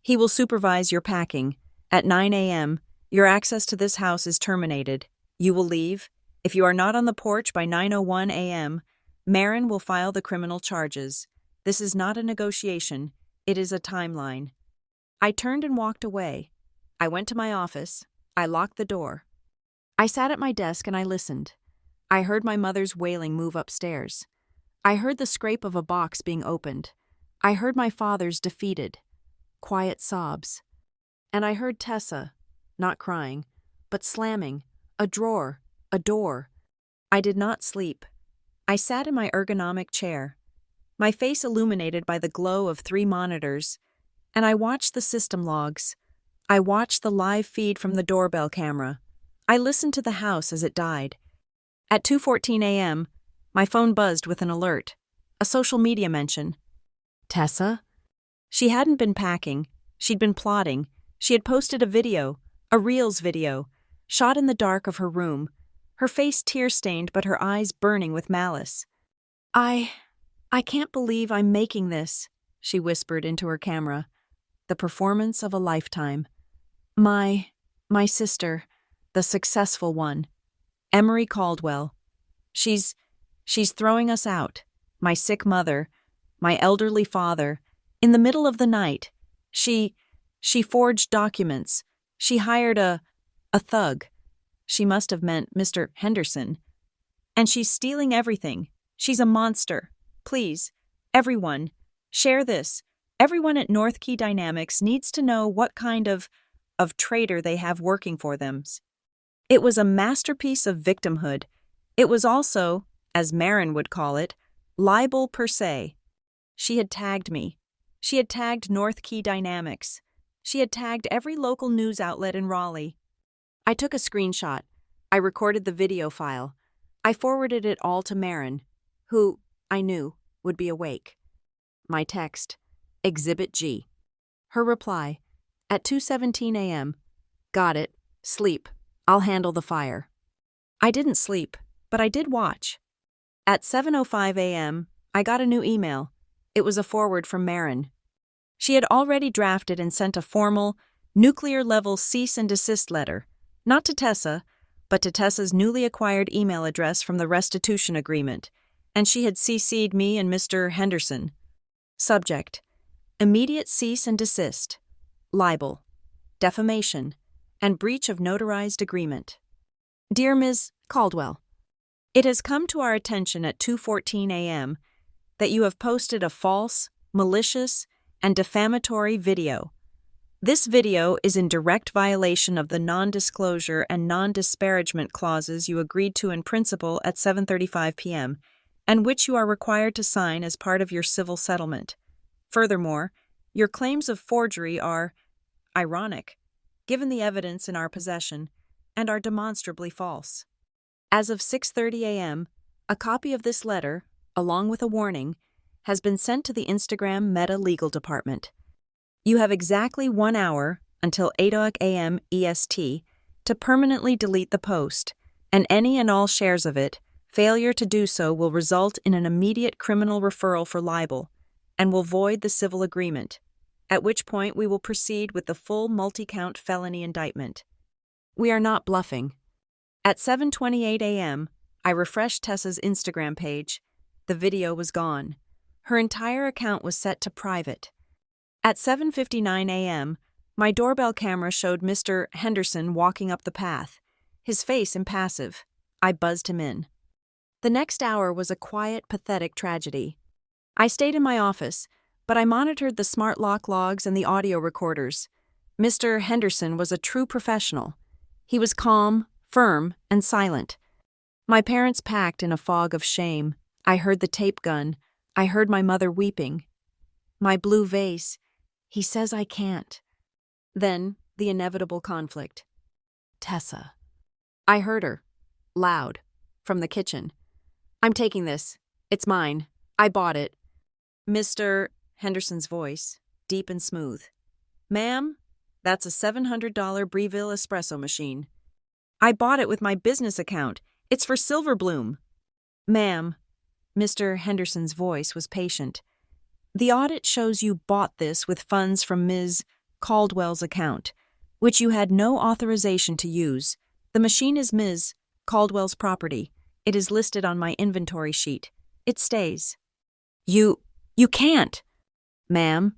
"He will supervise your packing. At 9 a.m., your access to this house is terminated. You will leave. If you are not on the porch by 9:01 a.m., Marin will file the criminal charges. This is not a negotiation. It is a timeline." I turned and walked away. I went to my office. I locked the door. I sat at my desk and I listened. I heard my mother's wailing move upstairs. I heard the scrape of a box being opened. I heard my father's defeated, quiet sobs. And I heard Tessa, not crying, but slamming, a drawer, a door. I did not sleep. I sat in my ergonomic chair, my face illuminated by the glow of 3 monitors, and I watched the system logs. I watched the live feed from the doorbell camera. I listened to the house as it died. At 2:14 a.m., my phone buzzed with an alert, a social media mention. Tessa? She hadn't been packing. She'd been plotting. She had posted a video, a Reels video, shot in the dark of her room, her face tear-stained but her eyes burning with malice. I can't believe I'm making this," she whispered into her camera. "The performance of a lifetime. My sister, the successful one, Emery Caldwell. She's throwing us out. My sick mother, my elderly father. In the middle of the night, she forged documents. She hired a thug. She must have meant Mr. Henderson. And she's stealing everything. She's a monster. Please, everyone, share this. Everyone at North Key Dynamics needs to know what kind of traitor they have working for them." It was a masterpiece of victimhood. It was also, as Marin would call it, libel per se. She had tagged me. She had tagged North Key Dynamics. She had tagged every local news outlet in Raleigh. I took a screenshot. I recorded the video file. I forwarded it all to Marin, who, I knew, would be awake. My text, Exhibit G. Her reply, at 2:17 a.m. "Got it. Sleep. I'll handle the fire." I didn't sleep, but I did watch. At 7:05 a.m., I got a new email. It was a forward from Marin. She had already drafted and sent a formal, nuclear-level cease and desist letter, not to Tessa, but to Tessa's newly acquired email address from the restitution agreement, and she had CC'd me and Mr. Henderson. Subject: immediate cease and desist, libel, defamation, and breach of notarized agreement. Dear Ms. Caldwell, it has come to our attention at 2:14 a.m. that you have posted a false, malicious, and defamatory video. This video is in direct violation of the non-disclosure and non-disparagement clauses you agreed to in principle at 7:35 p.m., and which you are required to sign as part of your civil settlement. Furthermore, your claims of forgery are ironic, given the evidence in our possession, and are demonstrably false. As of 6:30 a.m., a copy of this letter, along with a warning, has been sent to the Instagram Meta Legal Department. You have exactly 1 hour until 8 a.m. EST to permanently delete the post, and any and all shares of it. Failure to do so will result in an immediate criminal referral for libel and will void the civil agreement, at which point we will proceed with the full multi-count felony indictment. We are not bluffing. At 7:28 a.m., I refreshed Tessa's Instagram page. The video was gone. Her entire account was set to private. At 7:59 a.m., my doorbell camera showed Mr. Henderson walking up the path, his face impassive. I buzzed him in. The next hour was a quiet, pathetic tragedy. I stayed in my office, but I monitored the smart lock logs and the audio recorders. Mr. Henderson was a true professional. He was calm, firm, and silent. My parents packed in a fog of shame. I heard the tape gun. I heard my mother weeping. My blue vase. He says I can't. Then, the inevitable conflict. Tessa. I heard her, loud, from the kitchen. I'm taking this. It's mine. I bought it. Mr. Henderson's voice, deep and smooth. Ma'am, that's a $700 Breville espresso machine. I bought it with my business account. It's for Silverbloom. Ma'am, Mr. Henderson's voice was patient. The audit shows you bought this with funds from Ms. Caldwell's account, which you had no authorization to use. The machine is Ms. Caldwell's property. It is listed on my inventory sheet. It stays. You can't. Ma'am,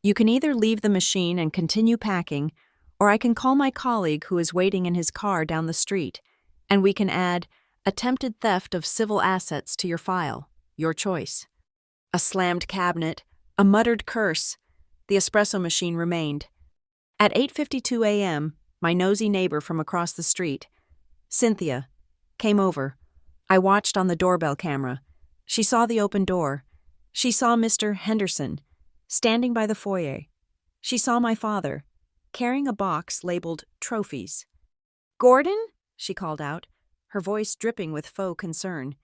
you can either leave the machine and continue packing, or I can call my colleague who is waiting in his car down the street, and we can add attempted theft of civil assets to your file. Your choice. A slammed cabinet, a muttered curse. The espresso machine remained. At 8:52 a.m., my nosy neighbor from across the street, Cynthia, came over. I watched on the doorbell camera. She saw the open door. She saw Mr. Henderson, standing by the foyer. She saw my father, carrying a box labeled trophies. Gordon? She called out, her voice dripping with faux concern.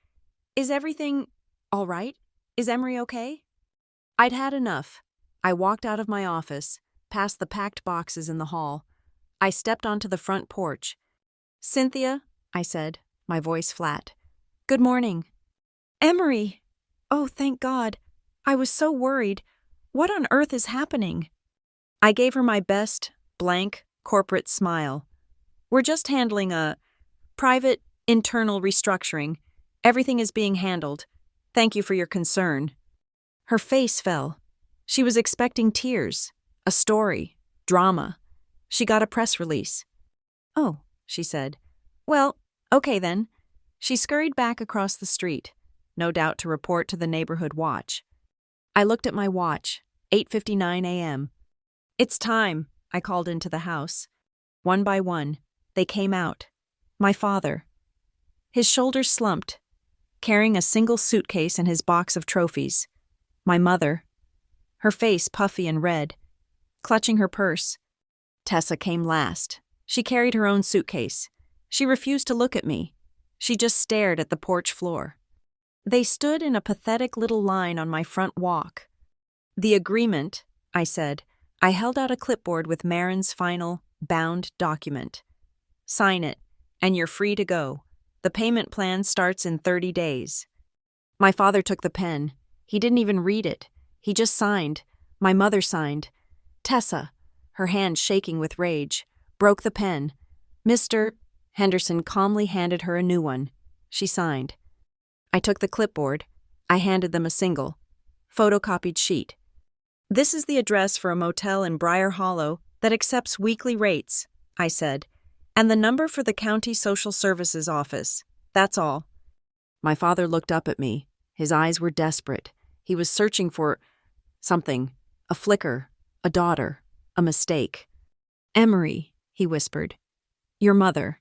Is everything all right? Is Emery okay? I'd had enough. I walked out of my office, past the packed boxes in the hall. I stepped onto the front porch. Cynthia, I said, my voice flat. Good morning. Emery! Oh, thank God. I was so worried. What on earth is happening? I gave her my best, blank, corporate smile. We're just handling a private, internal restructuring. Everything is being handled. Thank you for your concern. Her face fell. She was expecting tears, a story, drama. She got a press release. Oh, she said. Well, okay then. She scurried back across the street, no doubt to report to the neighborhood watch. I looked at my watch, 8:59 a.m. It's time, I called into the house. One by one, they came out. My father. His shoulders slumped, carrying a single suitcase and his box of trophies. My mother. Her face puffy and red, clutching her purse. Tessa came last. She carried her own suitcase. She refused to look at me. She just stared at the porch floor. They stood in a pathetic little line on my front walk. The agreement, I said. I held out a clipboard with Marin's final, bound document. Sign it, and you're free to go. The payment plan starts in 30 days. My father took the pen. He didn't even read it. He just signed. My mother signed. Tessa, her hand shaking with rage, broke the pen. Mr. Henderson calmly handed her a new one. She signed. I took the clipboard. I handed them a single, photocopied sheet. This is the address for a motel in Briar Hollow that accepts weekly rates, I said, and the number for the county social services office. That's all. My father looked up at me. His eyes were desperate. He was searching for something, a flicker, a daughter, a mistake. Emery, he whispered. Your mother.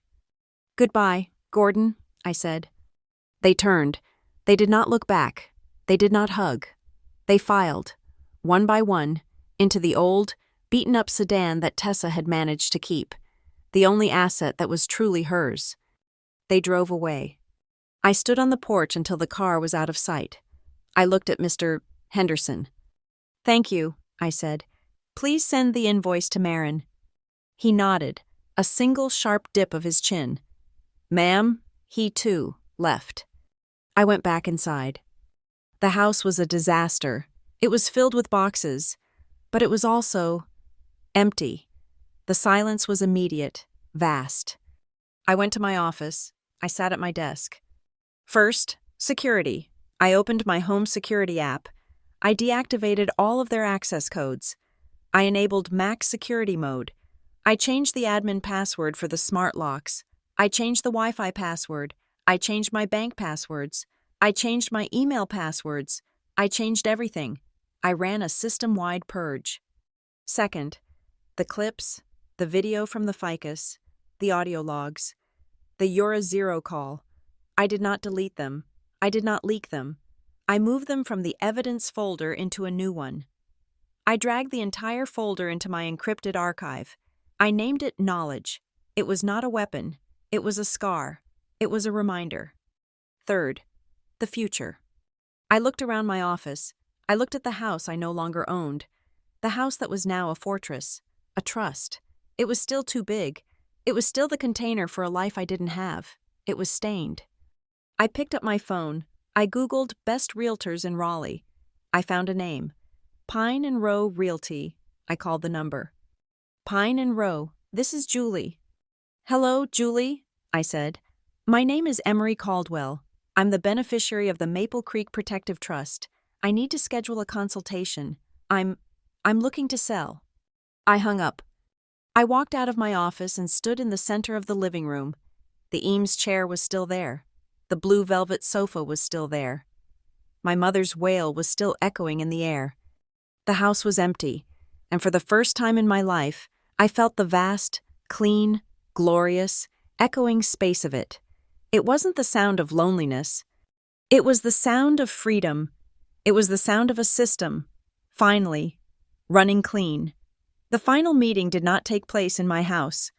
Goodbye, Gordon, I said. They turned. They did not look back. They did not hug. They filed, one by one, into the old, beaten-up sedan that Tessa had managed to keep, the only asset that was truly hers. They drove away. I stood on the porch until the car was out of sight. I looked at Mr. Henderson. Thank you, I said. Please send the invoice to Marin. He nodded, a single sharp dip of his chin. "Ma'am," he too left. I went back inside. The house was a disaster. It was filled with boxes, but it was also empty. The silence was immediate, vast. I went to my office. I sat at my desk. First, security. I opened my home security app. I deactivated all of their access codes. I enabled max security mode. I changed the admin password for the smart locks. I changed the Wi-Fi password. I changed my bank passwords. I changed my email passwords. I changed everything. I ran a system-wide purge. Second, the clips, the video from the ficus, the audio logs, the Eura Zero call. I did not delete them. I did not leak them. I moved them from the evidence folder into a new one. I dragged the entire folder into my encrypted archive. I named it Knowledge. It was not a weapon. It was a scar. It was a reminder. Third, the future. I looked around my office. I looked at the house I no longer owned. The house that was now a fortress, a trust. It was still too big. It was still the container for a life I didn't have. It was stained. I picked up my phone. I Googled best realtors in Raleigh. I found a name. Pine and Row Realty. I called the number. Pine and Row, this is Julie. Hello, Julie, I said. My name is Emery Caldwell. I'm the beneficiary of the Maple Creek Protective Trust. I need to schedule a consultation. I'm looking to sell. I hung up. I walked out of my office and stood in the center of the living room. The Eames chair was still there. The blue velvet sofa was still there. My mother's wail was still echoing in the air. The house was empty, and for the first time in my life, I felt the vast, clean, glorious, echoing space of it. It wasn't the sound of loneliness. It was the sound of freedom. It was the sound of a system, finally, running clean. The final meeting did not take place in my house.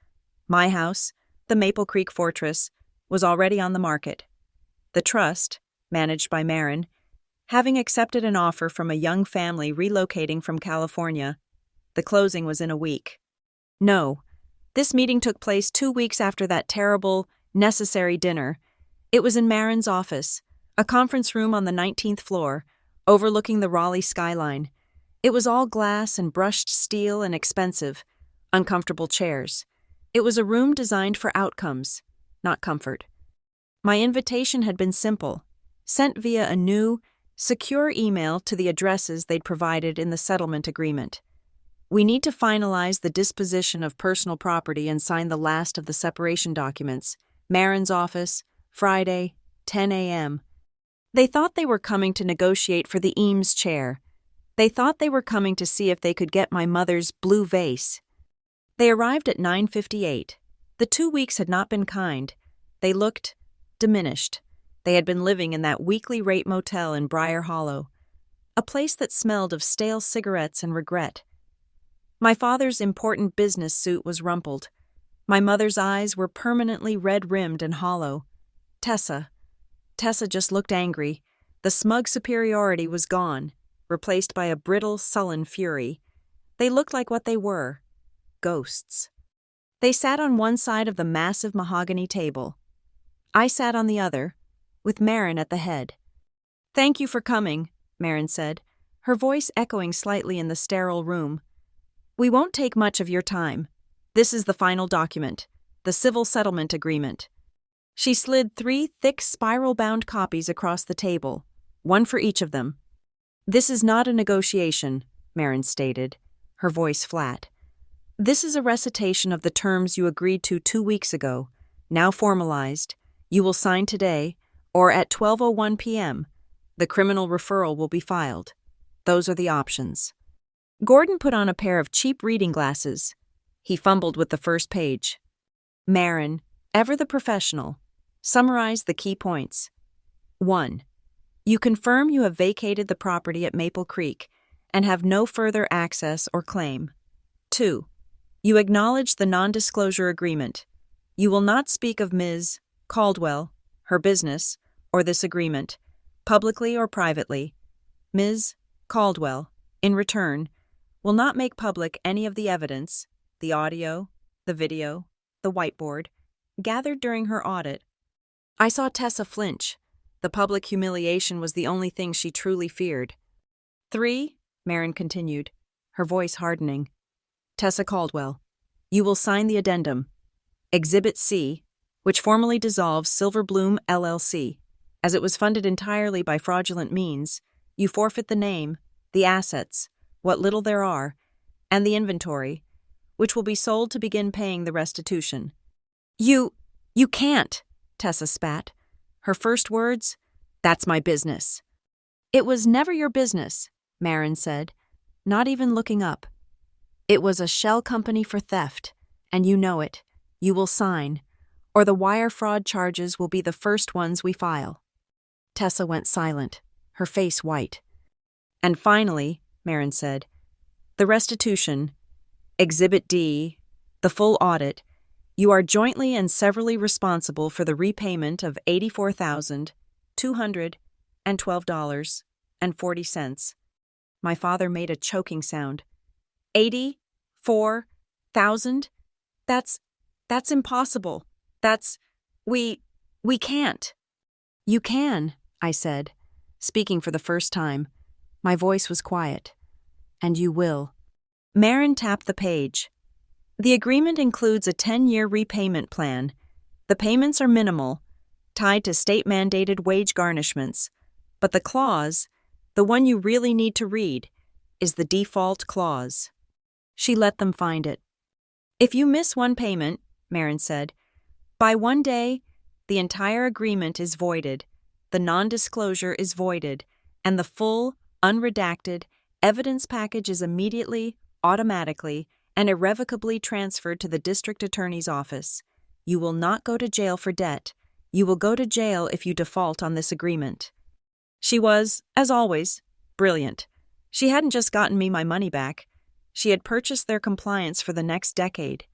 My house, the Maple Creek Fortress, was already on the market. The trust, managed by Marin, having accepted an offer from a young family relocating from California. The closing was in a week. No, this meeting took place 2 weeks after that terrible, necessary dinner. It was in Marin's office, a conference room on the 19th floor, overlooking the Raleigh skyline. It was all glass and brushed steel and expensive, uncomfortable chairs. It was a room designed for outcomes, not comfort. My invitation had been simple, sent via a new, secure email to the addresses they'd provided in the settlement agreement. We need to finalize the disposition of personal property and sign the last of the separation documents. Marin's office, Friday, 10 a.m. They thought they were coming to negotiate for the Eames chair. They thought they were coming to see if they could get my mother's blue vase. They arrived at 9:58. The 2 weeks had not been kind. They looked diminished. They had been living in that weekly rate motel in Briar Hollow, a place that smelled of stale cigarettes and regret. My father's important business suit was rumpled. My mother's eyes were permanently red-rimmed and hollow. Tessa just looked angry. The smug superiority was gone, replaced by a brittle, sullen fury. They looked like what they were, ghosts. They sat on one side of the massive mahogany table. I sat on the other, with Marin at the head. "Thank you for coming," Marin said, her voice echoing slightly in the sterile room. "We won't take much of your time. This is the final document, the civil settlement agreement." She slid 3 thick spiral-bound copies across the table, one for each of them. "This is not a negotiation," Marin stated, her voice flat. "This is a recitation of the terms you agreed to 2 weeks ago, now formalized. You will sign today, or at 12:01 p.m. The criminal referral will be filed. Those are the options." Gordon put on a pair of cheap reading glasses. He fumbled with the first page. Marin, ever the professional, summarized the key points. 1. You confirm you have vacated the property at Maple Creek and have no further access or claim. 2. You acknowledge the non-disclosure agreement. You will not speak of Ms. Caldwell, her business, or this agreement, publicly or privately. Ms. Caldwell, in return, will not make public any of the evidence, the audio, the video, the whiteboard, gathered during her audit. I saw Tessa flinch. The public humiliation was the only thing she truly feared. 3, Marin continued, her voice hardening. Tessa Caldwell, you will sign the addendum. Exhibit C, which formally dissolves Silverbloom LLC. As it was funded entirely by fraudulent means, you forfeit the name, the assets, what little there are, and the inventory, which will be sold to begin paying the restitution. You can't, Tessa spat. Her first words, that's my business. It was never your business, Marin said, not even looking up. It was a shell company for theft, and you know it. You will sign, or the wire fraud charges will be the first ones we file. Tessa went silent, her face white. And finally, Marin said, the restitution, Exhibit D, the full audit, you are jointly and severally responsible for the repayment of $84,212.40. My father made a choking sound. 84,000? That's impossible. We can't. You can, I said, speaking for the first time. My voice was quiet. And you will. Marin tapped the page. The agreement includes a 10-year repayment plan. The payments are minimal, tied to state-mandated wage garnishments. But the clause, the one you really need to read, is the default clause. She let them find it. If you miss one payment, Marin said, by one day, the entire agreement is voided, the non-disclosure is voided, and the full, unredacted, evidence package is immediately, automatically, and irrevocably transferred to the district attorney's office. You will not go to jail for debt. You will go to jail if you default on this agreement. She was, as always, brilliant. She hadn't just gotten me my money back. She had purchased their compliance for the next decade.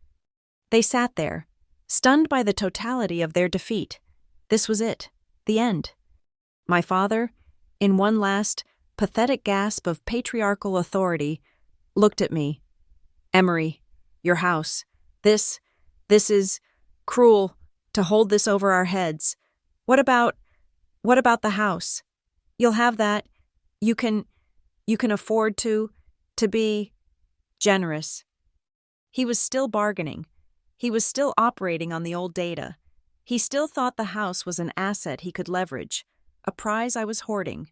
They sat there, stunned by the totality of their defeat. This was it, the end. My father, in one last, pathetic gasp of patriarchal authority, looked at me. Emery, your house. This is cruel to hold this over our heads. What about the house? You'll have that. You can afford to be generous. He was still bargaining. He was still operating on the old data. He still thought the house was an asset he could leverage, a prize I was hoarding.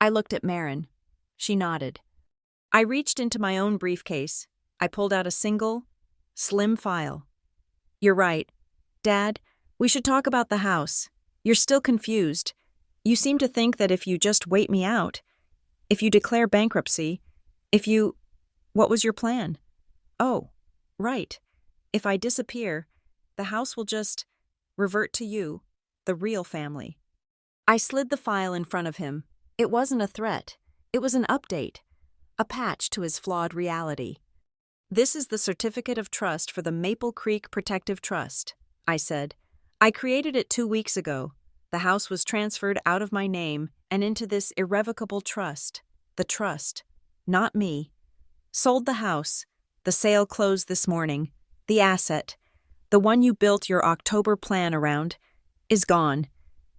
I looked at Marin. She nodded. I reached into my own briefcase. I pulled out a single, slim file. You're right. Dad, we should talk about the house. You're still confused. You seem to think that if you just wait me out, if you declare bankruptcy, what was your plan? Oh, right. If I disappear, the house will just revert to you, the real family. I slid the file in front of him. It wasn't a threat. It was an update, a patch to his flawed reality. This is the certificate of trust for the Maple Creek Protective Trust, I said. I created it 2 weeks ago. The house was transferred out of my name and into this irrevocable trust. The trust, not me. Sold the house. The sale closed this morning. The asset, the one you built your October plan around, is gone.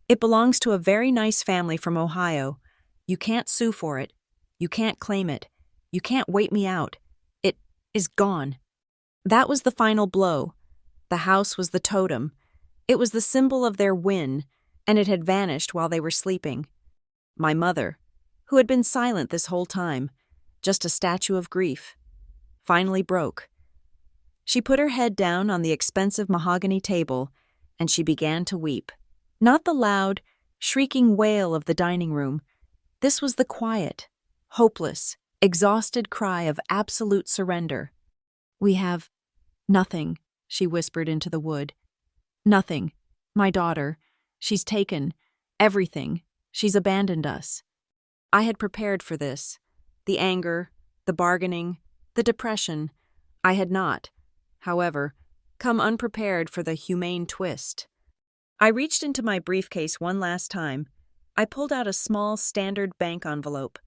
It belongs to a very nice family from Ohio. You can't sue for it. You can't claim it. You can't wait me out. It is gone. That was the final blow. The house was the totem. It was the symbol of their win, and it had vanished while they were sleeping. My mother, who had been silent this whole time, just a statue of grief, finally broke. She put her head down on the expensive mahogany table, and she began to weep. Not the loud, shrieking wail of the dining room. This was the quiet, hopeless, exhausted cry of absolute surrender. We have nothing, she whispered into the wood. Nothing. My daughter. She's taken everything. She's abandoned us. I had prepared for this. The anger, the bargaining, the depression. I had not, however, come unprepared for the humane twist. I reached into my briefcase one last time. I pulled out a small, standard bank envelope.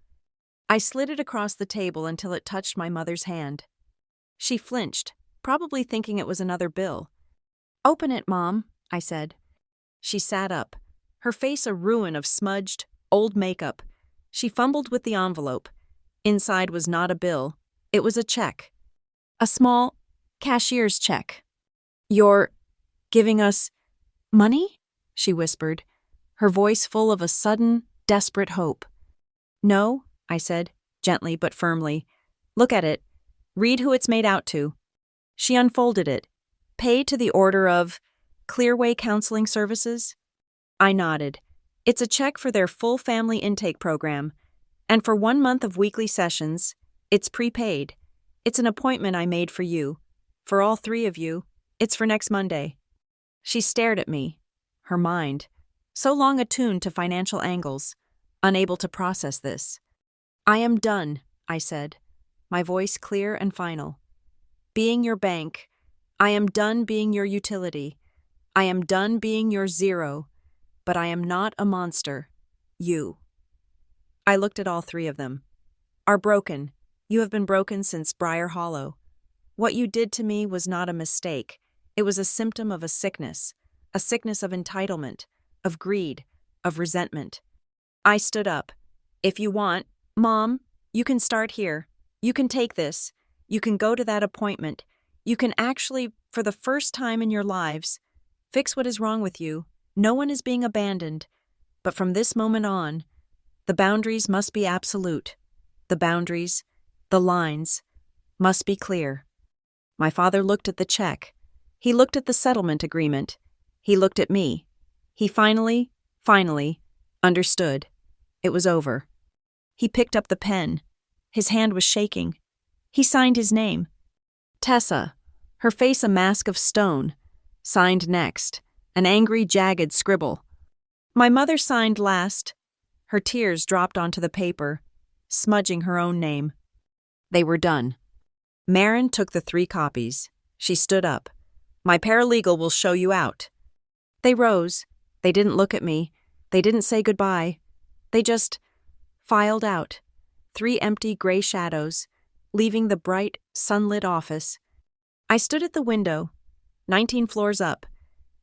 I slid it across the table until it touched my mother's hand. She flinched, probably thinking it was another bill. Open it, Mom, I said. She sat up, her face a ruin of smudged, old makeup. She fumbled with the envelope. Inside was not a bill. It was a check. A small cashier's check. "You're giving us money?" she whispered, her voice full of a sudden, desperate hope. "No," I said, gently but firmly. "Look at it. Read who it's made out to." She unfolded it. "Pay to the order of Clearway Counseling Services?" I nodded. "It's a check for their full family intake program. And for 1 month of weekly sessions, it's prepaid. It's an appointment I made for you. For all 3 of you. It's for next Monday." She stared at me, her mind, so long attuned to financial angles, unable to process this. "I am done," I said, my voice clear and final. "Being your bank. I am done being your utility. I am done being your zero. But I am not a monster. You." I looked at all 3 of them. "Are broken. You have been broken since Briar Hollow. What you did to me was not a mistake. It was a symptom of a sickness of entitlement, of greed, of resentment." I stood up. "If you want, Mom, you can start here. You can take this. You can go to that appointment. You can actually, for the first time in your lives, fix what is wrong with you. No one is being abandoned. But from this moment on, the boundaries must be absolute. The boundaries, the lines, must be clear." My father looked at the check. He looked at the settlement agreement. He looked at me. He finally, understood. It was over. He picked up the pen. His hand was shaking. He signed his name. Tessa, her face a mask of stone, signed next, an angry, jagged scribble. My mother signed last. Her tears dropped onto the paper, smudging her own name. They were done. Marin took the 3 copies. She stood up. "My paralegal will show you out." They rose. They didn't look at me. They didn't say goodbye. They just filed out. 3 empty gray shadows, leaving the bright, sunlit office. I stood at the window, 19 floors up,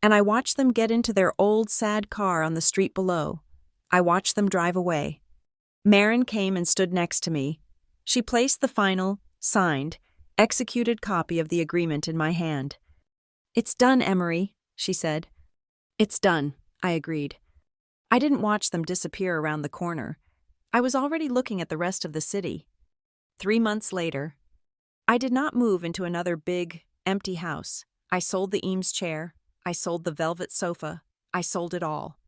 and I watched them get into their old, sad car on the street below. I watched them drive away. Marin came and stood next to me. She placed the final, signed, executed copy of the agreement in my hand. "It's done, Emery," she said. "It's done," I agreed. I didn't watch them disappear around the corner. I was already looking at the rest of the city. 3 months later, I did not move into another big, empty house. I sold the Eames chair. I sold the velvet sofa. I sold it all.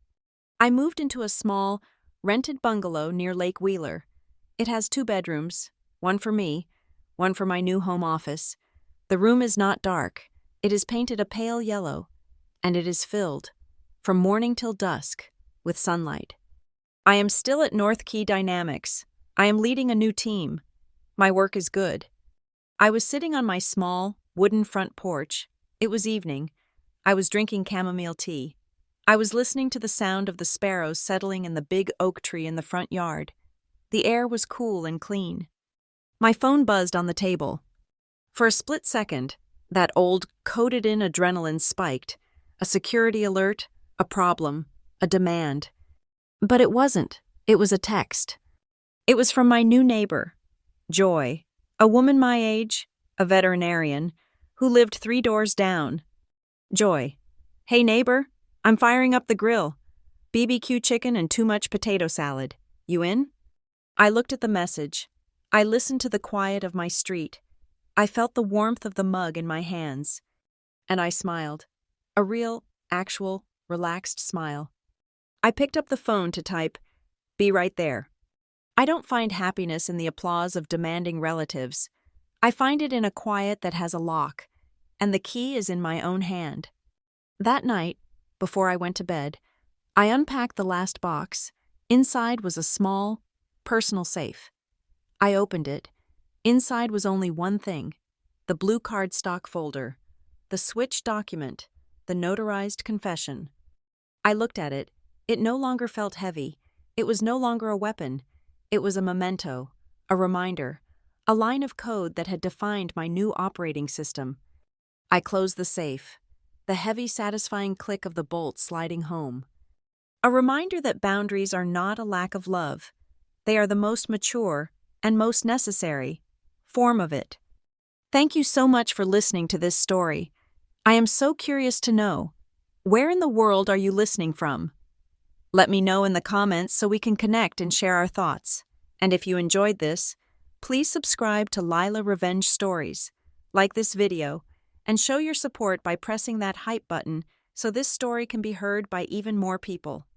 I moved into a small, rented bungalow near Lake Wheeler. It has 2 bedrooms, one for me, one for my new home office. The room is not dark. It is painted a pale yellow, and it is filled, from morning till dusk, with sunlight. I am still at North Key Dynamics. I am leading a new team. My work is good. I was sitting on my small, wooden front porch. It was evening. I was drinking chamomile tea. I was listening to the sound of the sparrows settling in the big oak tree in the front yard. The air was cool and clean. My phone buzzed on the table. For a split second, that old, coded-in adrenaline spiked. A security alert, a problem, a demand. But it wasn't. It was a text. It was from my new neighbor, Joy, a woman my age, a veterinarian, who lived 3 doors down. Joy: "Hey neighbor, I'm firing up the grill. BBQ chicken and too much potato salad. You in?" I looked at the message. I listened to the quiet of my street. I felt the warmth of the mug in my hands. And I smiled. A real, actual, relaxed smile. I picked up the phone to type, "Be right there." I don't find happiness in the applause of demanding relatives. I find it in a quiet that has a lock, and the key is in my own hand. That night, before I went to bed, I unpacked the last box. Inside was a small, personal safe. I opened it. Inside was only one thing: the blue cardstock folder, the switch document, the notarized confession. I looked at it. It no longer felt heavy. It was no longer a weapon. It was a memento, a reminder, a line of code that had defined my new operating system. I closed the safe. the heavy, satisfying click of the bolt sliding home. A reminder that boundaries are not a lack of love. They are the most mature and most necessary form of it. Thank you so much for listening to this story. I am so curious to know, where in the world are you listening from? Let me know in the comments so we can connect and share our thoughts. And if you enjoyed this, please subscribe to Lila Revenge Stories, like this video, and show your support by pressing that hype button so this story can be heard by even more people.